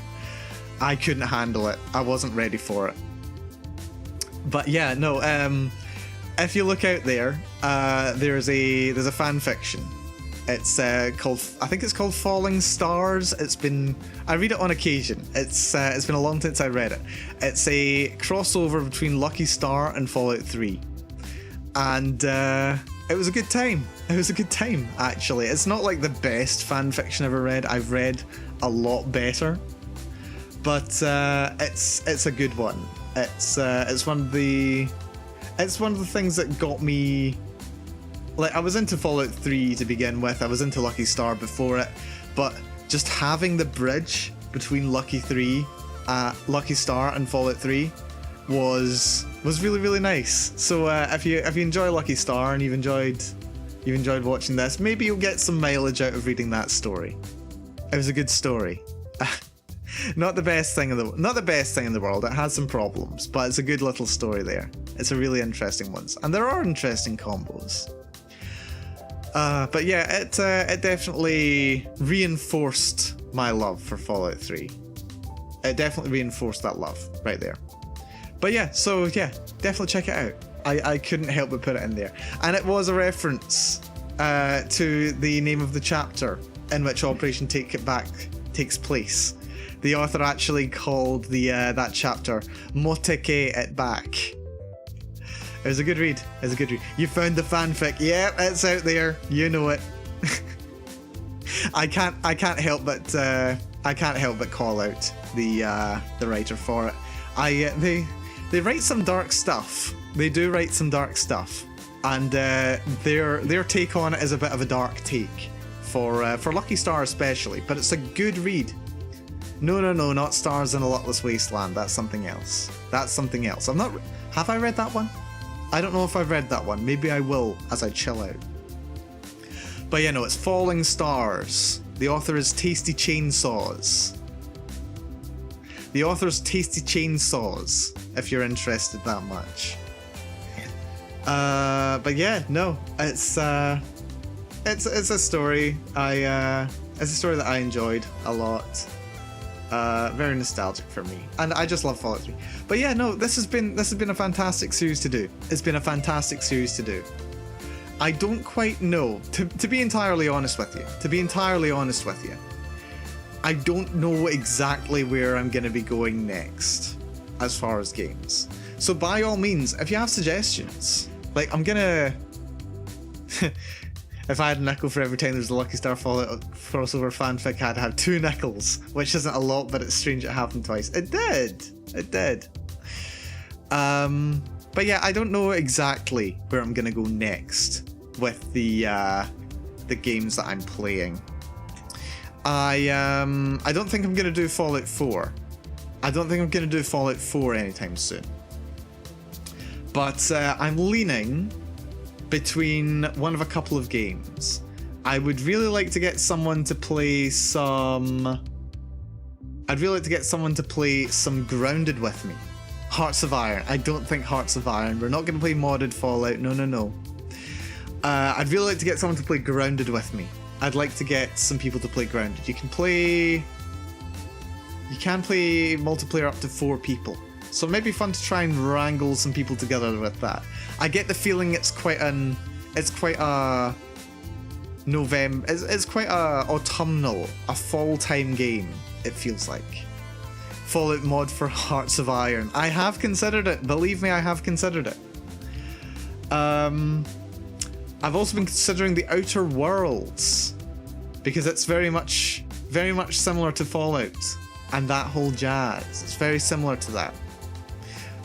I couldn't handle it. I wasn't ready for it. But yeah, no, if you look out there, there's a fan fiction. It's called, I think it's called Falling Stars. I read it on occasion. It's been a long time since I read it. It's a crossover between Lucky Star and Fallout 3. And it was a good time. Actually. It's not like the best fan fiction I've ever read. I've read a lot better. But it's a good one. It's one of the things that got me. Like, I was into Fallout 3 to begin with. I was into Lucky Star before it, but just having the bridge between Lucky Star and Fallout 3 was really, really nice. So if you enjoy Lucky Star and you've enjoyed watching this, maybe you'll get some mileage out of reading that story. It was a good story. Not the best thing in the world. It has some problems, but it's a good little story there. It's a really interesting one, and there are interesting combos. But yeah, it definitely reinforced my love for Fallout 3. It definitely reinforced that love right there. But yeah, so yeah, definitely check it out. I couldn't help but put it in there. And it was a reference to the name of the chapter in which Operation Take It Back takes place. The author actually called that chapter Motteke It Back. It was a good read. You found the fanfic. Yeah, it's out there. You know it. I can't help but call out the writer for it. They write some dark stuff. They do write some dark stuff, and their take on it is a bit of a dark take for Lucky Star especially. But it's a good read. No, not Stars in a Luckless Wasteland. That's something else. Have I read that one? I don't know if I've read that one. Maybe I will as I chill out. But yeah, no, it's Falling Stars. The author is Tasty Chainsaws. If you're interested that much. But yeah, no, it's a story. It's a story that I enjoyed a lot. Very nostalgic for me, and I just love Fallout 3. But yeah, no, this has been a fantastic series to do. It's been a fantastic series to do. I don't quite know, to be entirely honest with you. I don't know exactly where I'm going to be going next as far as games. So by all means, if you have suggestions, like I'm gonna. If I had a nickel for every time there's a Lucky Star Fallout crossover fanfic, I'd have 2 nickels, which isn't a lot, but it's strange it happened twice. It did. But yeah, I don't know exactly where I'm gonna go next with the games that I'm playing. I don't think I'm gonna do Fallout 4. I don't think I'm gonna do Fallout 4 anytime soon. But I'm leaning between one of a couple of games. I would really like to get someone to play some... I'd really like to get someone to play some Grounded with me. Hearts of Iron. I don't think Hearts of Iron. We're not going to play modded Fallout. No. I'd really like to get someone to play Grounded with me. I'd like to get some people to play Grounded. You can play multiplayer up to 4 people. So it may be fun to try and wrangle some people together with that. I get the feeling it's quite a autumnal, a fall time game, it feels like. Fallout mod for Hearts of Iron. I have considered it, believe me, I have considered it. I've also been considering the Outer Worlds, because it's very much similar to Fallout and that whole jazz. It's very similar to that.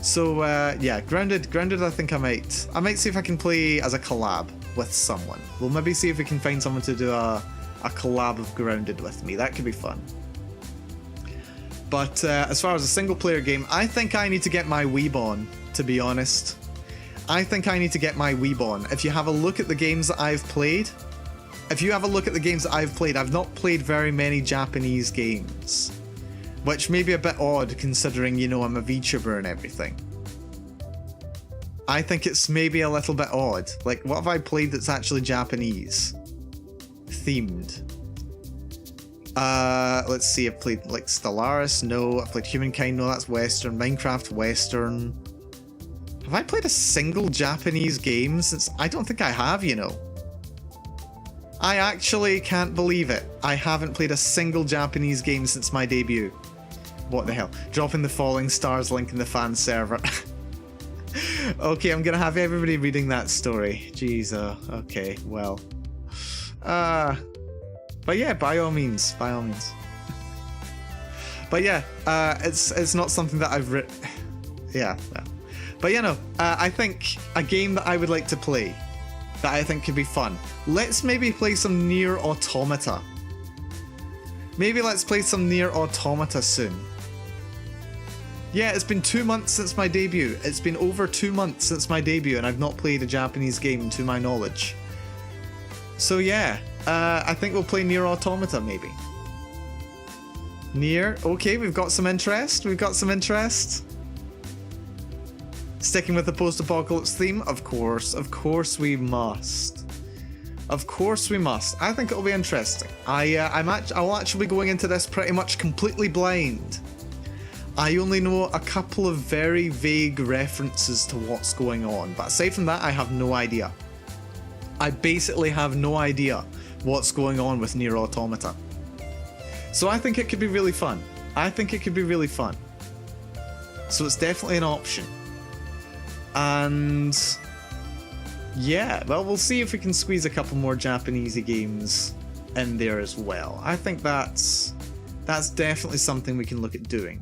So yeah, Grounded I think I might see if I can play as a collab with someone. We'll maybe see if we can find someone to do a collab of Grounded with me. That could be fun. But as far as a single player game, I think I need to get my Weeb on, to be honest. I think I need to get my Weeb on. If you have a look at the games that I've played, I've not played very many Japanese games. Which may be a bit odd considering, you know, I'm a VTuber and everything. I think it's maybe a little bit odd. Like, what have I played that's actually Japanese themed? Let's see, I've played like Stellaris, no. I've played Humankind, no, that's Western. Minecraft, Western. Have I played a single Japanese game since? I don't think I have, you know. I actually can't believe it. I haven't played a single Japanese game since my debut. What the hell? Dropping the Falling Stars link in the fan server. Okay, I'm gonna have everybody reading that story. Jeez, okay, well. But yeah, by all means. But yeah, it's not something that I've written. Yeah, well. But yeah, no, I think a game that I would like to play, that I think could be fun. Let's maybe play some Nier Automata. Maybe let's play some Nier Automata soon. Yeah, it's been 2 months since my debut. It's been over 2 months since my debut, and I've not played a Japanese game to my knowledge. So yeah, I think we'll play Nier Automata, maybe. Nier, okay, we've got some interest. Sticking with the post-apocalypse theme, of course we must. Of course we must. I think it'll be interesting. I'll actually be going into this pretty much completely blind. I only know a couple of very vague references to what's going on, but aside from that, I have no idea. I basically have no idea what's going on with Nier Automata. So I think it could be really fun. So it's definitely an option. And yeah, well, we'll see if we can squeeze a couple more Japanesey games in there as well. I think that's definitely something we can look at doing.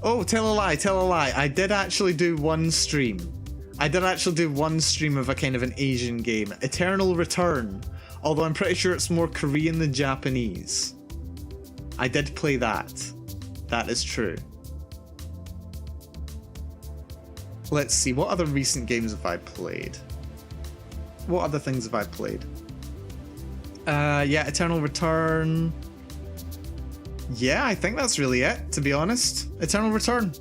Oh, tell a lie. I did actually do one stream. Of a kind of an Asian game, Eternal Return, although I'm pretty sure it's more Korean than Japanese. I did play that. That is true. Let's see, what other recent games have I played? What other things have I played? Yeah, Eternal Return. Yeah, I think that's really it, to be honest. Eternal Return.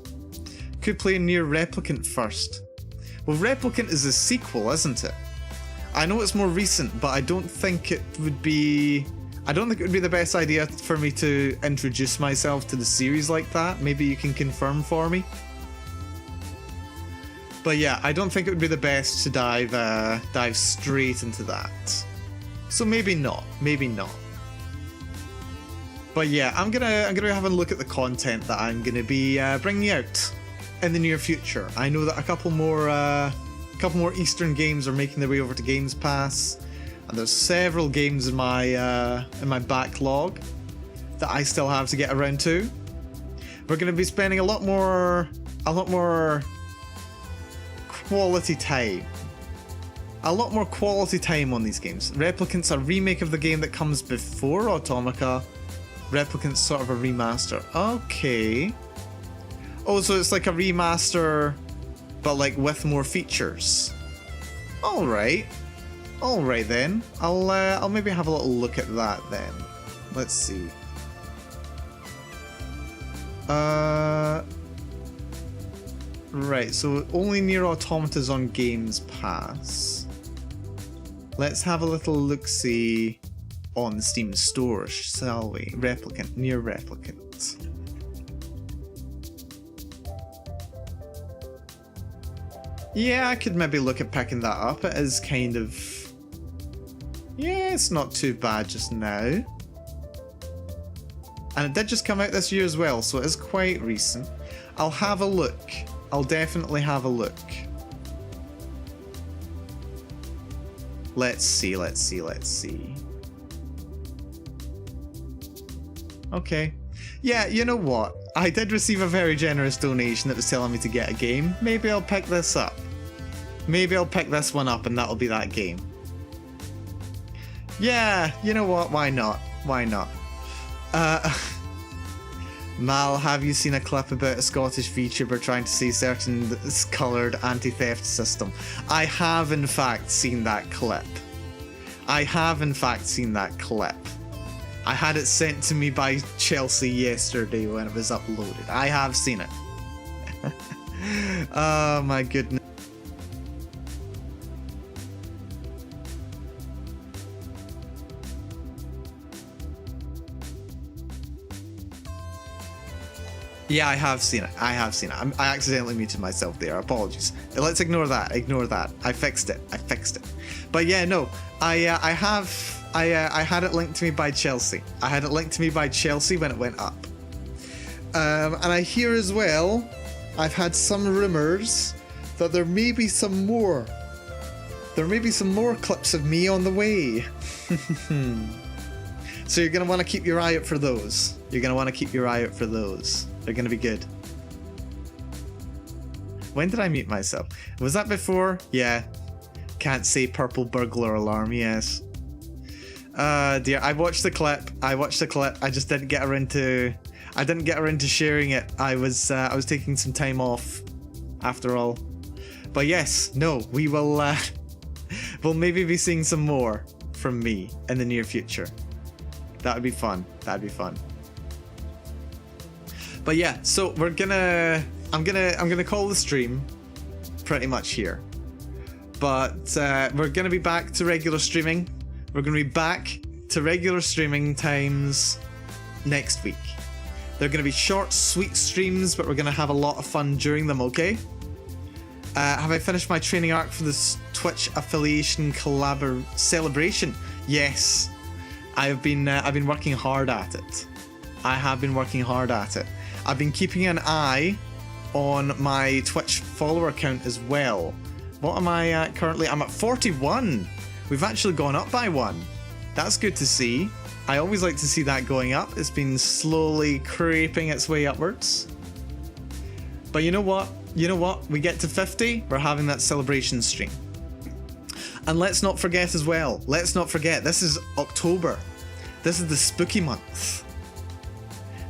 Could play Nier Replicant first. Well, Replicant is a sequel, isn't it? I know it's more recent, but I don't think it would be... I don't think it would be the best idea for me to introduce myself to the series like that. Maybe you can confirm for me. But yeah, I don't think it would be the best to dive straight into that. So maybe not. Maybe not. But yeah, I'm gonna have a look at the content that I'm gonna be bringing out in the near future. I know that a couple more Eastern games are making their way over to Games Pass, and there's several games in my backlog that I still have to get around to. We're gonna be spending a lot more quality time. A lot more quality time on these games. Replicant's a remake of the game that comes before Automata. Replicant's sort of a remaster. Okay. Oh, so it's like a remaster, but like with more features. Alright. Alright then. I'll maybe have a little look at that then. Let's see. Right, so only Nier Automata's on Games Pass. Let's have a little look-see on the Steam store, shall we? Replicant, Nier Replicant. Yeah, I could maybe look at picking that up. It is kind of... Yeah, it's not too bad just now. And it did just come out this year as well, so it is quite recent. I'll have a look. I'll definitely have a look. Let's see. Okay. Yeah, you know what? I did receive a very generous donation that was telling me to get a game. Maybe I'll pick this up. Maybe I'll pick this one up and that'll be that game. Yeah, you know what? Why not? Why not? Mal, have you seen a clip about a Scottish VTuber trying to see certain coloured anti-theft system? I have in fact seen that clip. I had it sent to me by Chelsea yesterday when it was uploaded. I have seen it. Oh my goodness. Yeah, I have seen it. I accidentally muted myself there. Apologies. Let's ignore that. I fixed it. But yeah, no. I had it linked to me by Chelsea. when it went up. And I hear as well, I've had some rumors that there may be some more. There may be some more clips of me on the way. So you're going to want to keep your eye out for those. They're going to be good. When did I mute myself? Was that before? Yeah. Can't say purple burglar alarm, yes. Dear, I watched the clip. I just didn't get around to sharing it. I was taking some time off after all. But yes, no, we will we'll maybe be seeing some more from me in the near future. That would be fun. But yeah, so I'm gonna call the stream pretty much here. But we're gonna be back to regular streaming. We're gonna be back to regular streaming times next week. They're gonna be short, sweet streams, but we're gonna have a lot of fun during them, okay? Have I finished my training arc for this Twitch affiliation celebration? Yes. I've been working hard at it. I've been keeping an eye on my Twitch follower count as well. What am I at currently? I'm at 41. We've actually gone up by 1. That's good to see. I always like to see that going up. It's been slowly creeping its way upwards. But you know what? We get to 50, we're having that celebration stream. And let's not forget as well. This is October. This is the spooky month.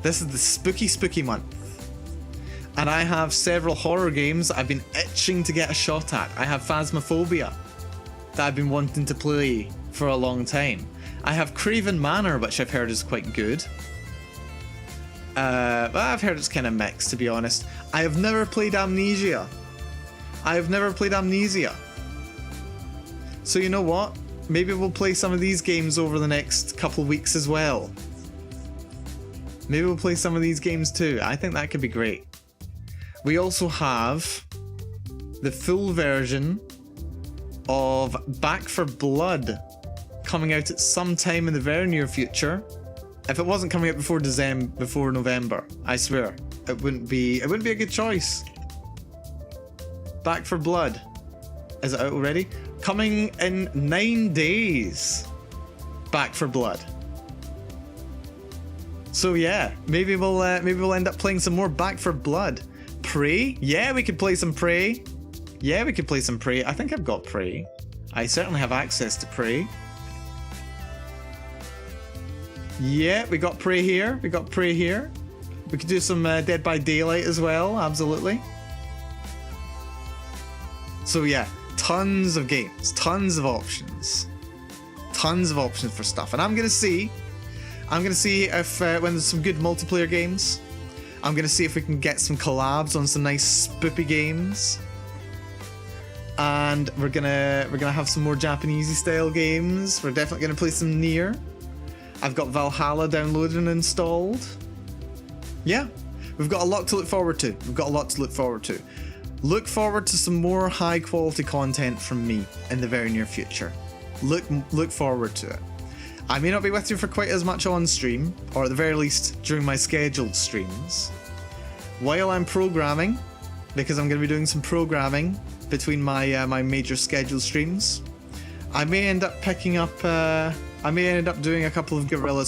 Spooky month. And I have several horror games I've been itching to get a shot at. I have Phasmophobia that I've been wanting to play for a long time. I have Craven Manor, which I've heard is quite good. But I've heard it's kind of mixed, to be honest. I have never played Amnesia. So you know what? maybe we'll play some of these games over the next couple weeks as well. Maybe we'll play some of these games too. I think that could be great. We also have the full version of Back 4 Blood coming out at some time in the very near future. If it wasn't coming out before November, I swear, it wouldn't be a good choice. Back 4 Blood. Is it out already? Coming in 9 days. Back 4 Blood. So yeah, maybe we'll end up playing some more Back 4 Blood. Prey? Yeah, we could play some Prey. Yeah, we could play some Prey. I think I've got Prey. I certainly have access to Prey. Yeah, we got Prey here. We got Prey here. We could do some Dead by Daylight as well, absolutely. So yeah, tons of games, tons of options. Tons of options for stuff. And I'm gonna see if when there's some good multiplayer games, I'm gonna see if we can get some collabs on some nice spoopy games. And we're gonna have some more Japanesey style games. We're definitely gonna play some Nier. I've got Valhalla downloaded and installed. Yeah, we've got a lot to look forward to. Look forward to some more high quality content from me in the very near future. Look forward to it. I may not be with you for quite as much on stream, or at the very least during my scheduled streams. While I'm programming, because I'm going to be doing some programming between my my major scheduled streams, I may end up picking up. I may end up doing a couple of guerrilla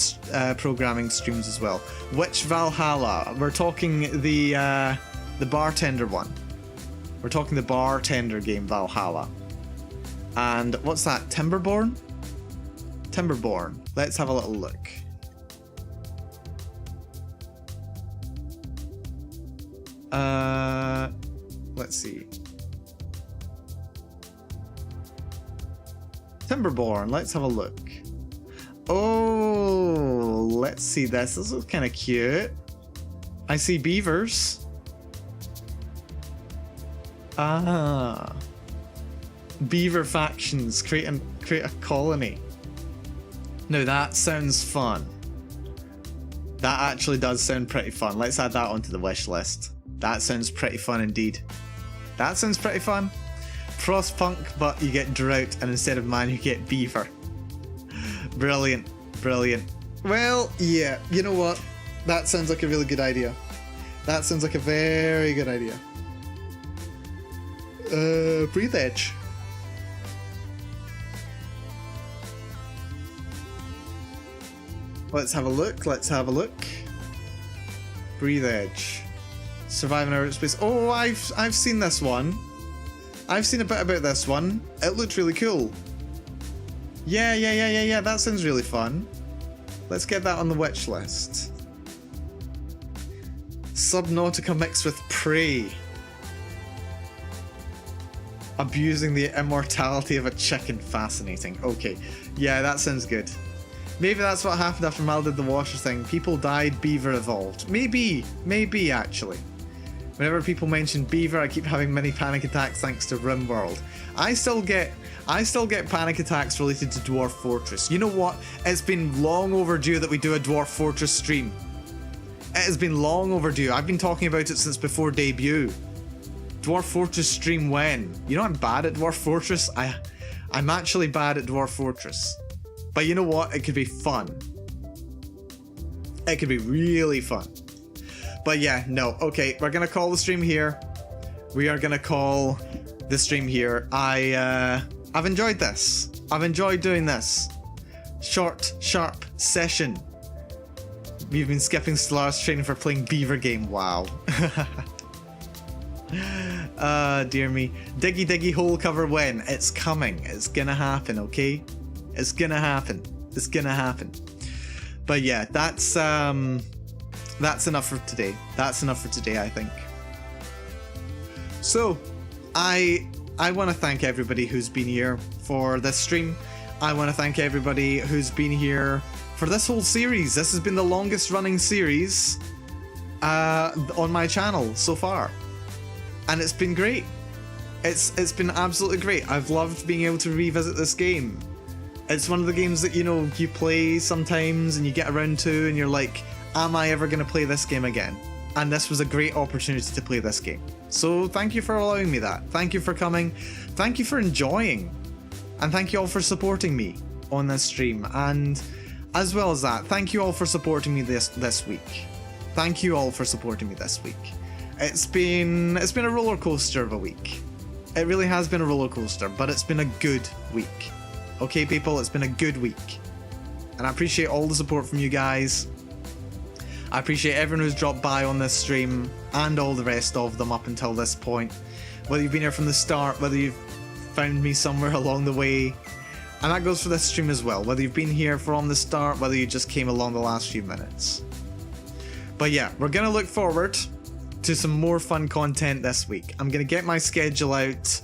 programming streams as well. Which Valhalla? We're talking the bartender one. We're talking the bartender game Valhalla. And what's that? Timberborn? Timberborn. Let's have a little look. Let's see. Timberborn. Let's have a look. Oh, let's see this. This looks kind of cute. I see beavers. Ah. Beaver factions. Create a colony. Now that sounds fun. That actually does sound pretty fun. Let's add that onto the wish list. That sounds pretty fun indeed. That sounds pretty fun. Frostpunk, but you get drought, and instead of man, you get beaver. Brilliant. Brilliant. Well, yeah, you know what? That sounds like a really good idea. That sounds like a very good idea. Breathe Edge. Let's have a look. Let's have a look. Breathe Edge. Survive in outer space. Oh, I've seen this one. I've seen a bit about this one. It looked really cool. Yeah. That sounds really fun. Let's get that on the wish list. Subnautica mixed with Prey. Abusing the immortality of a chicken. Fascinating. Okay. Yeah, that sounds good. Maybe that's what happened after Mal did the washer thing. People died, Beaver evolved. Maybe actually. Whenever people mention Beaver, I keep having mini panic attacks thanks to RimWorld. I still get panic attacks related to Dwarf Fortress. You know what? It's been long overdue that we do a Dwarf Fortress stream. It has been long overdue. I've been talking about it since before debut. Dwarf Fortress stream when? You know I'm bad at Dwarf Fortress? I'm actually bad at Dwarf Fortress. But you know what? It could be fun. It could be really fun. But yeah, no. Okay, we're gonna call the stream here. We are gonna call the stream here. I've enjoyed this. I've enjoyed doing this. Short, sharp session. We've been skipping Slar's training for playing Beaver game. Wow. Dear me. Diggy hole cover when? It's coming. It's gonna happen, okay? It's gonna happen. It's gonna happen. But yeah, that's enough for today. That's enough for today, I think. So, I want to thank everybody who's been here for this stream. I want to thank everybody who's been here for this whole series. This has been the longest running series on my channel so far. And it's been great. It's been absolutely great. I've loved being able to revisit this game. It's one of the games that, you know, you play sometimes and you get around to and you're like, am I ever going to play this game again? And this was a great opportunity to play this game. So thank you for allowing me that. Thank you for coming. Thank you for enjoying. And thank you all for supporting me on this stream. And as well as that, thank you all for supporting me this week. Thank you all for supporting me this week. It's been a roller coaster of a week. It really has been a roller coaster, but it's been a good week. Okay, people, it's been a good week. And I appreciate all the support from you guys. I appreciate everyone who's dropped by on this stream and all the rest of them up until this point. Whether you've been here from the start, whether you've found me somewhere along the way. And that goes for this stream as well. Whether you've been here from the start, whether you just came along the last few minutes. But yeah, we're going to look forward to some more fun content this week. I'm going to get my schedule out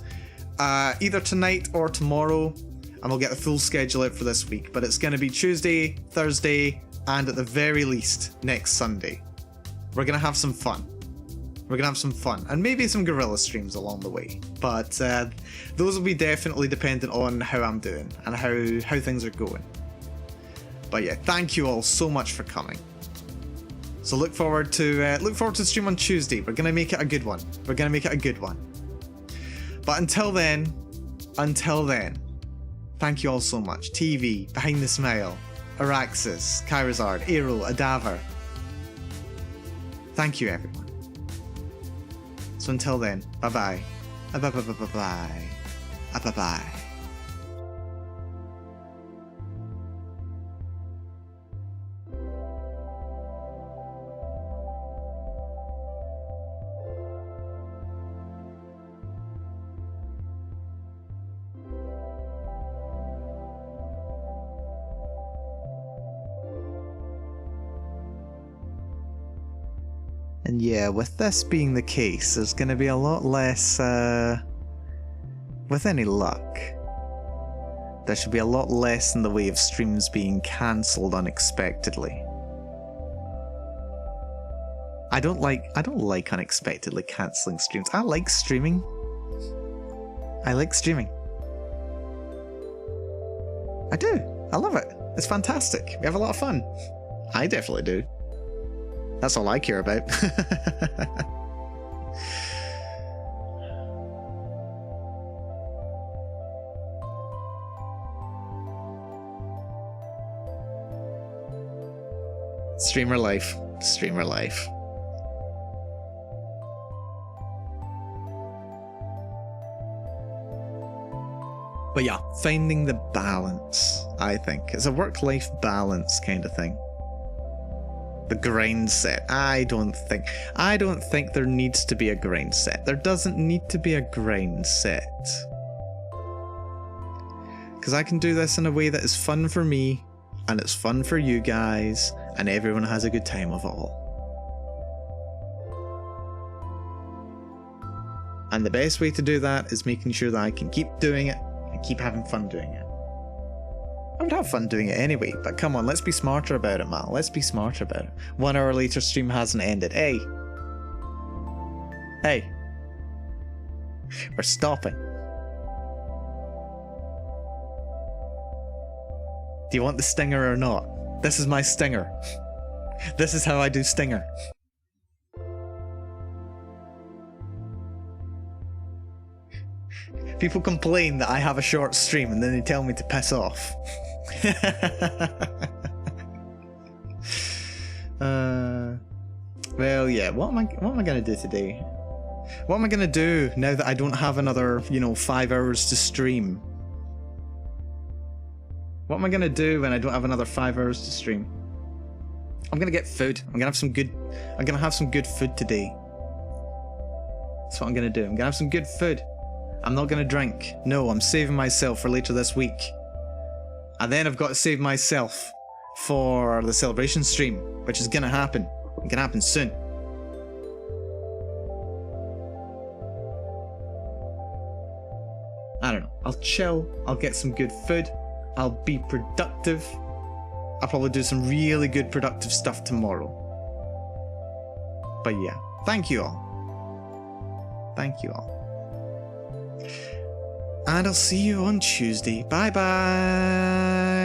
either tonight or tomorrow. And we'll get the full schedule out for this week. But it's going to be Tuesday, Thursday, and at the very least, next Sunday. We're going to have some fun. We're going to have some fun. And maybe some guerrilla streams along the way. But those will be definitely dependent on how I'm doing and how things are going. But yeah, thank you all so much for coming. So look forward to the stream on Tuesday. We're going to make it a good one. We're going to make it a good one. But until then, thank you all so much. TV, Behind the Smile, Araxis, Kairazard, Aero, Adaver. Thank you, everyone. So until then, bye-bye. Bye-bye. Bye-bye. And yeah, with this being the case, there's going to be a lot less, with any luck, there should be a lot less in the way of streams being cancelled unexpectedly. I don't like unexpectedly cancelling streams. I like streaming. I like streaming. I do. I love it. It's fantastic. We have a lot of fun. I definitely do. That's all I care about. Streamer life. Streamer life. But yeah, finding the balance, I think. It's a work-life balance kind of thing. The grind set. I don't think there needs to be a grind set. There doesn't need to be a grind set. Because I can do this in a way that is fun for me, and it's fun for you guys, and everyone has a good time of it all. And the best way to do that is making sure that I can keep doing it, and keep having fun doing it. I would have fun doing it anyway, but come on, let's be smarter about it, Mal. Let's be smarter about it. 1 hour later, stream hasn't ended. Hey. Hey. We're stopping. Do you want the stinger or not? This is my stinger. This is how I do stinger. People complain that I have a short stream and then they tell me to piss off. Well, yeah, what am I gonna do today? What am I gonna do now that I don't have another, 5 hours to stream? What am I gonna do when I don't have another 5 hours to stream? I'm gonna get food. I'm gonna have some good food today. That's what I'm gonna do. I'm gonna have some good food. I'm not gonna drink. No, I'm saving myself for later this week. And then I've got to save myself for the celebration stream, which is gonna happen. It's gonna happen soon. I don't know. I'll chill. I'll get some good food. I'll be productive. I'll probably do some really good productive stuff tomorrow. But yeah, thank you all. Thank you all. and I'll see you on Tuesday. Bye bye.